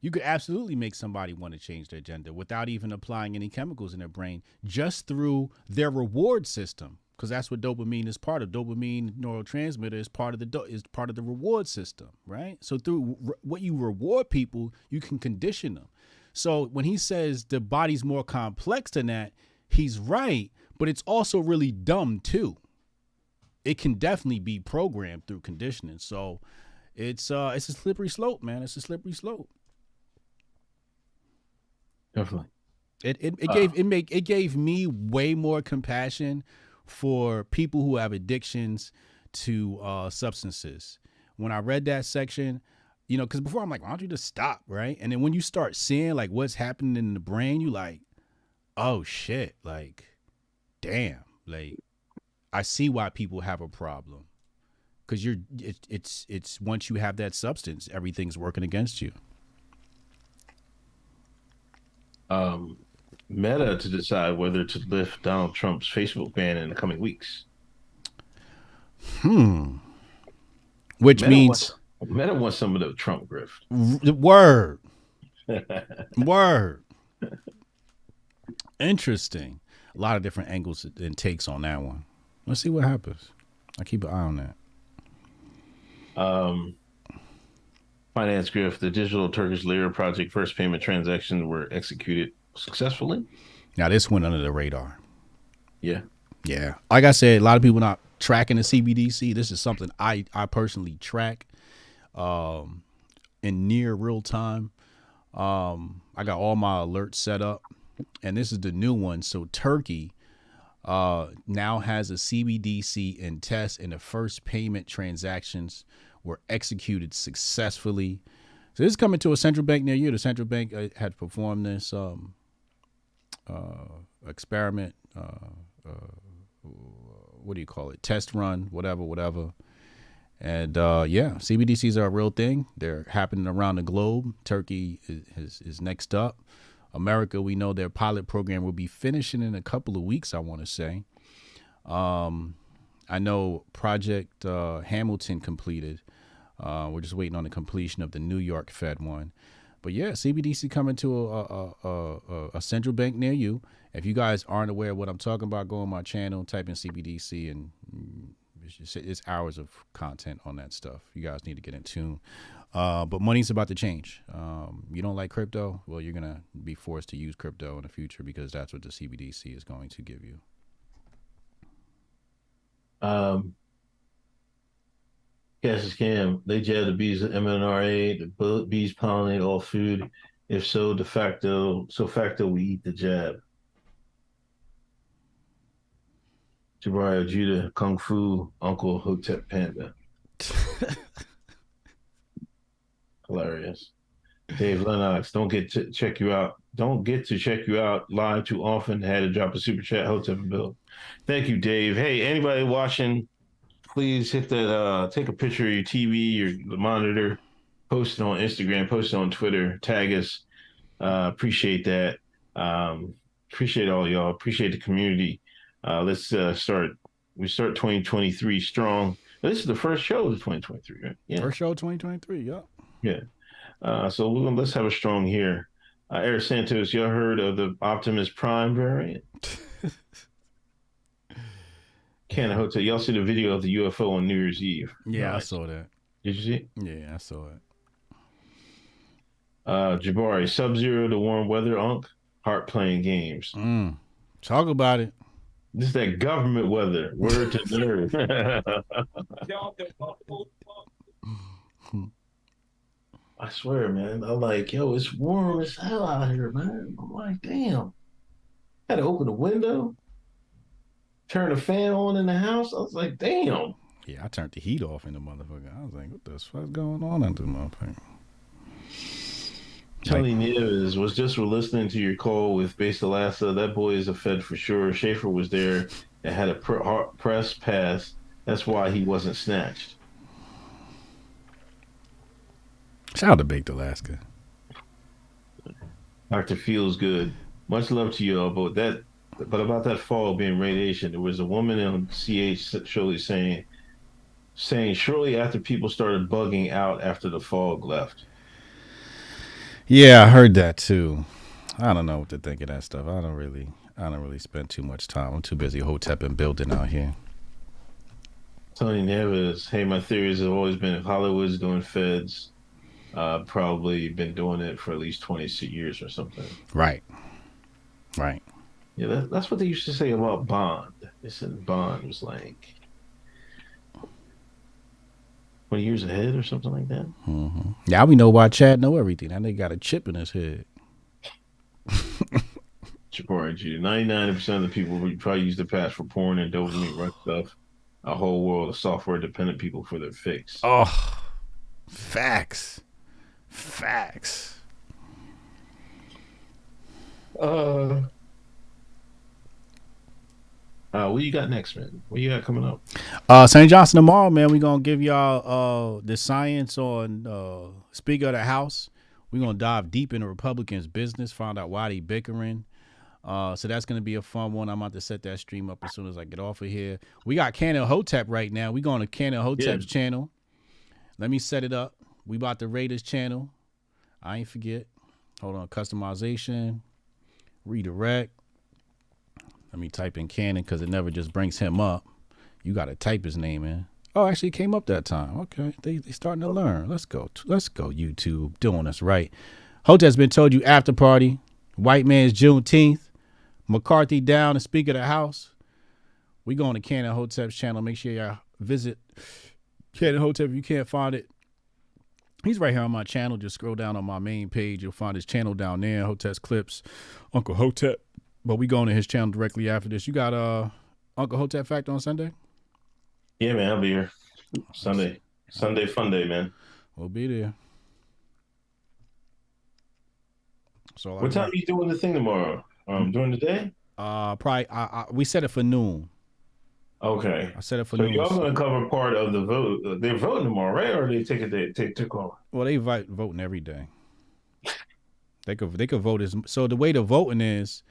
you could absolutely make somebody want to change their gender without even applying any chemicals in their brain, just through their reward system. because that's what dopamine is part of. Dopamine neurotransmitter is part of the reward system, right? So through what you reward people, you can condition them. So when he says the body's more complex than that, he's right, but it's also really dumb too. It can definitely be programmed through conditioning. So it's a slippery slope, man. It's a slippery slope. Definitely. It gave me way more compassion for people who have addictions to substances. When I read that section, you know, because before I'm like, why don't you just stop, right? And then when you start seeing like what's happening in the brain, you like, oh shit, like, damn, like, I see why people have a problem, because it's once you have that substance, everything's working against you. Meta to decide whether to lift Donald Trump's Facebook ban in the coming weeks. Which means Meta wants some of the Trump grift. Word. Word. Interesting. A lot of different angles and takes on that one. Let's see what happens. I keep an eye on that. Finance grift. The digital Turkish lira project first payment transactions were executed successfully. Now this went under the radar. Yeah. Like I said, a lot of people not tracking the CBDC. This is something I personally track in near real time. I got all my alerts set up, and this is the new one. So Turkey now has a CBDC in test, and the first payment transactions were executed successfully. So this is coming to a central bank near you. The central bank had performed this experiment. What do you call it? Test run, whatever. And CBDCs are a real thing. They're happening around the globe. Turkey is next up. America, we know their pilot program will be finishing in a couple of weeks, I want to say. I know Project Hamilton completed. We're just waiting on the completion of the New York Fed one. But yeah, CBDC coming to a central bank near you. If you guys aren't aware of what I'm talking about, go on my channel, type in CBDC, and it's hours of content on that stuff. You guys need to get in tune. But money's about to change. You don't like crypto? Well, you're going to be forced to use crypto in the future, because that's what the CBDC is going to give you. Cass is Cam. They jab the bees at MNRA. The bees pollinate all food. If so, de facto, we eat the jab. Jabari Judah, Kung Fu, Uncle Hotep Panda. Hilarious. Dave Lennox, don't get to check you out live too often. Had to drop a super chat. Hotep and Bill. Thank you, Dave. Hey, anybody watching, please hit that, take a picture of your TV, your monitor, post it on Instagram, post it on Twitter, tag us. Appreciate that. Appreciate all y'all. Appreciate the community. Let's start. We start 2023 strong. This is the first show of 2023, right? Yeah. First show of 2023, yep. Yeah. So let's have a strong here. Eric Santos, y'all heard of the Optimus Prime variant? Canada Hotel. Y'all see the video of the UFO on New Year's Eve? Yeah, right. I saw that. Did you see it? Yeah, I saw it. Jabari, Sub-Zero to warm weather, heart playing games. Talk about it. This is that government weather. Word to nerd. I swear, man. I'm like, yo, it's warm as hell out here, man. I'm like, damn. Had to open the window, turn the fan on in the house. I was like, damn. Yeah, I turned the heat off in the motherfucker. I was like, what the fuck's going on in the motherfucker? Tony Nieves was just listening to your call with Base Alassa. That boy is a Fed for sure. Schaefer was there and had a press pass. That's why he wasn't snatched. Shout out to Baked Alaska. Dr. Feels Good. Much love to you all. But about that fall being radiation, there was a woman on CH surely saying shortly after people started bugging out after the fog left. Yeah, I heard that too. I don't know what to think of that stuff. I don't really. I don't really spend too much time. I'm too busy Hotep and building out here. Tony Neves, hey, my theories have always been if Hollywood's doing feds, probably been doing it for at least 20 years or something. Right. Yeah, that's what they used to say about Bond. They said Bond was like 20 years ahead or something like that. Mm-hmm. Now we know why Chad know everything. That nigga got a chip in his head. Chapo, 99% of the people who probably use the past for porn and dopamine run stuff. A whole world of software-dependent people for their fix. Oh, facts. What you got next, man? What you got coming up? St. Johnson tomorrow, man. We're gonna give y'all the science on Speaker of the House. We're gonna dive deep into Republicans' business, find out why they bickering. So that's gonna be a fun one. I'm about to set that stream up as soon as I get off of here. We got Canon Hotep right now. We going to Canon Hotep's channel. Let me set it up. We about to rate his channel. I ain't forget. Hold on, customization, redirect. Let me type in Canon because it never just brings him up. You got to type his name in. Oh, actually, it came up that time. Okay, they starting to learn. Let's go, YouTube, doing us right. Hotep's been told you after party. White man's Juneteenth. McCarthy down, the Speaker of the House. We going to Canon Hotep's channel. Make sure y'all visit Canon Hotep if you can't find it. He's right here on my channel. Just scroll down on my main page. You'll find his channel down there. Hotep's Clips, Uncle Hotep. But we going to his channel directly after this. You got Uncle Hotep Fact on Sunday? Yeah, man. I'll be here. Sunday fun day, man. We'll be there. So what time are you doing the thing tomorrow? During the day? Probably. We set it for noon. Okay. I set it for noon. So y'all going to cover part of the vote. They're voting tomorrow, right? Or they take off? Well, they voting every day. They could vote so the way the voting is,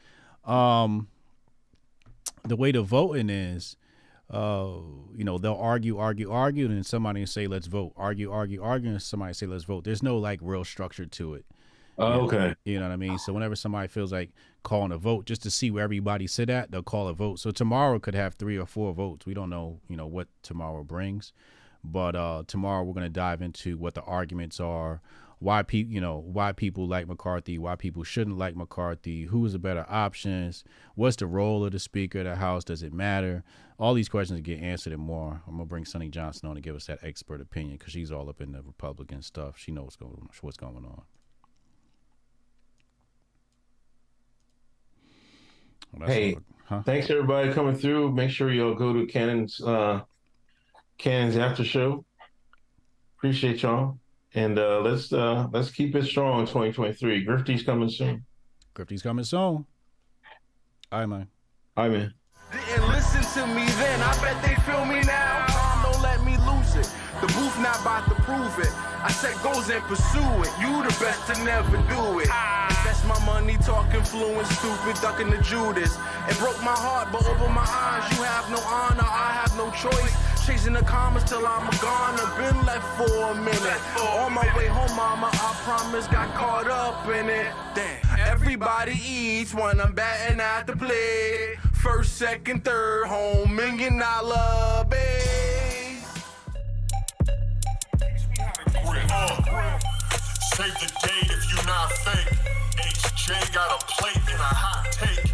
they'll argue, and then somebody say let's vote. Argue, and somebody say let's vote. There's no like real structure to it. Okay. You know what I mean? So whenever somebody feels like calling a vote just to see where everybody sit at, they'll call a vote. So tomorrow could have 3 or 4 votes. We don't know, what tomorrow brings. But tomorrow we're going to dive into what the arguments are, why people like McCarthy, why people shouldn't like McCarthy, who is the better options, what's the role of the Speaker of the House, does it matter? All these questions get answered and more. I'm going to bring Sonny Johnson on to give us that expert opinion because she's all up in the Republican stuff. She knows what's going on. Well, hey, thanks everybody coming through. Make sure y'all go to Canon's after show. Appreciate y'all, and let's keep it strong in 2023. Grifty's coming soon. All right, man. Didn't listen to me then. I bet they feel me now. Don't let me lose it. The booth not about to prove it. I said goes and pursue it. You the best to never do it. Invest my money talking fluent, stupid, ducking the Judas. It broke my heart, but over my eyes, you have no honor. I have no choice. Chasing the commas till I'm gone. I've been left for a minute. On my way home, mama, I promise, got caught up in it. Damn. Everybody eats when I'm batting at the plate. First, second, third, home, $1 million base. Save the date if you not fake. HJ got a plate and a hot take.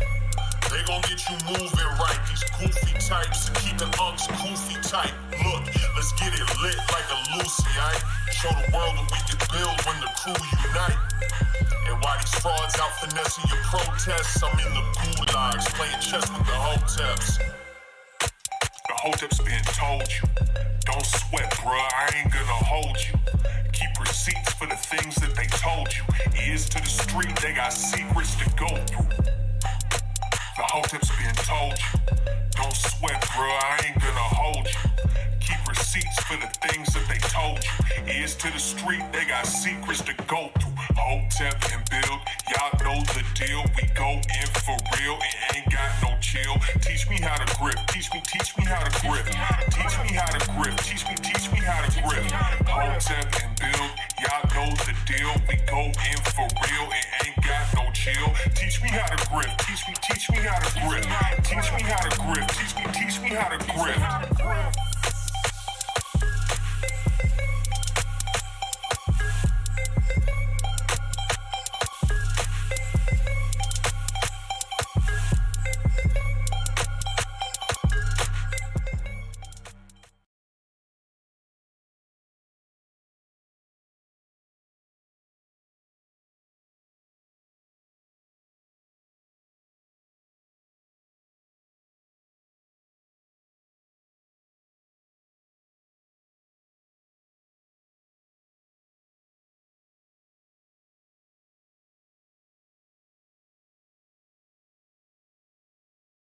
They gon' get you moving right. These goofy types and keeping unks goofy tight. Look, let's get it lit like a Lucy, aight? Show the world what we can build when the crew unite. And while these frauds out finessing your protests, I'm in the gulags playing chess with the Hoteps. The Hoteps been told you. Don't sweat, bruh, I ain't gonna hold you. Keep receipts for the things that they told you. Ears to the street, they got secrets to go through. The Hoteps been told you. Don't sweat, bruh, I ain't gonna hold you. Keep receipts for the things that they told you. Ears to the street, they got secrets to go through. Hotep and build, y'all know the deal. We go in for real and ain't got no chill. Teach me how to grip, teach me how to grip. Teach me how to grip, teach me how to grip. Hotep and build, y'all know the deal. We go in for real and ain't got no chill. chill. Teach me how to grip. Teach me how to grip. Teach me how to grip. Teach me how to grip.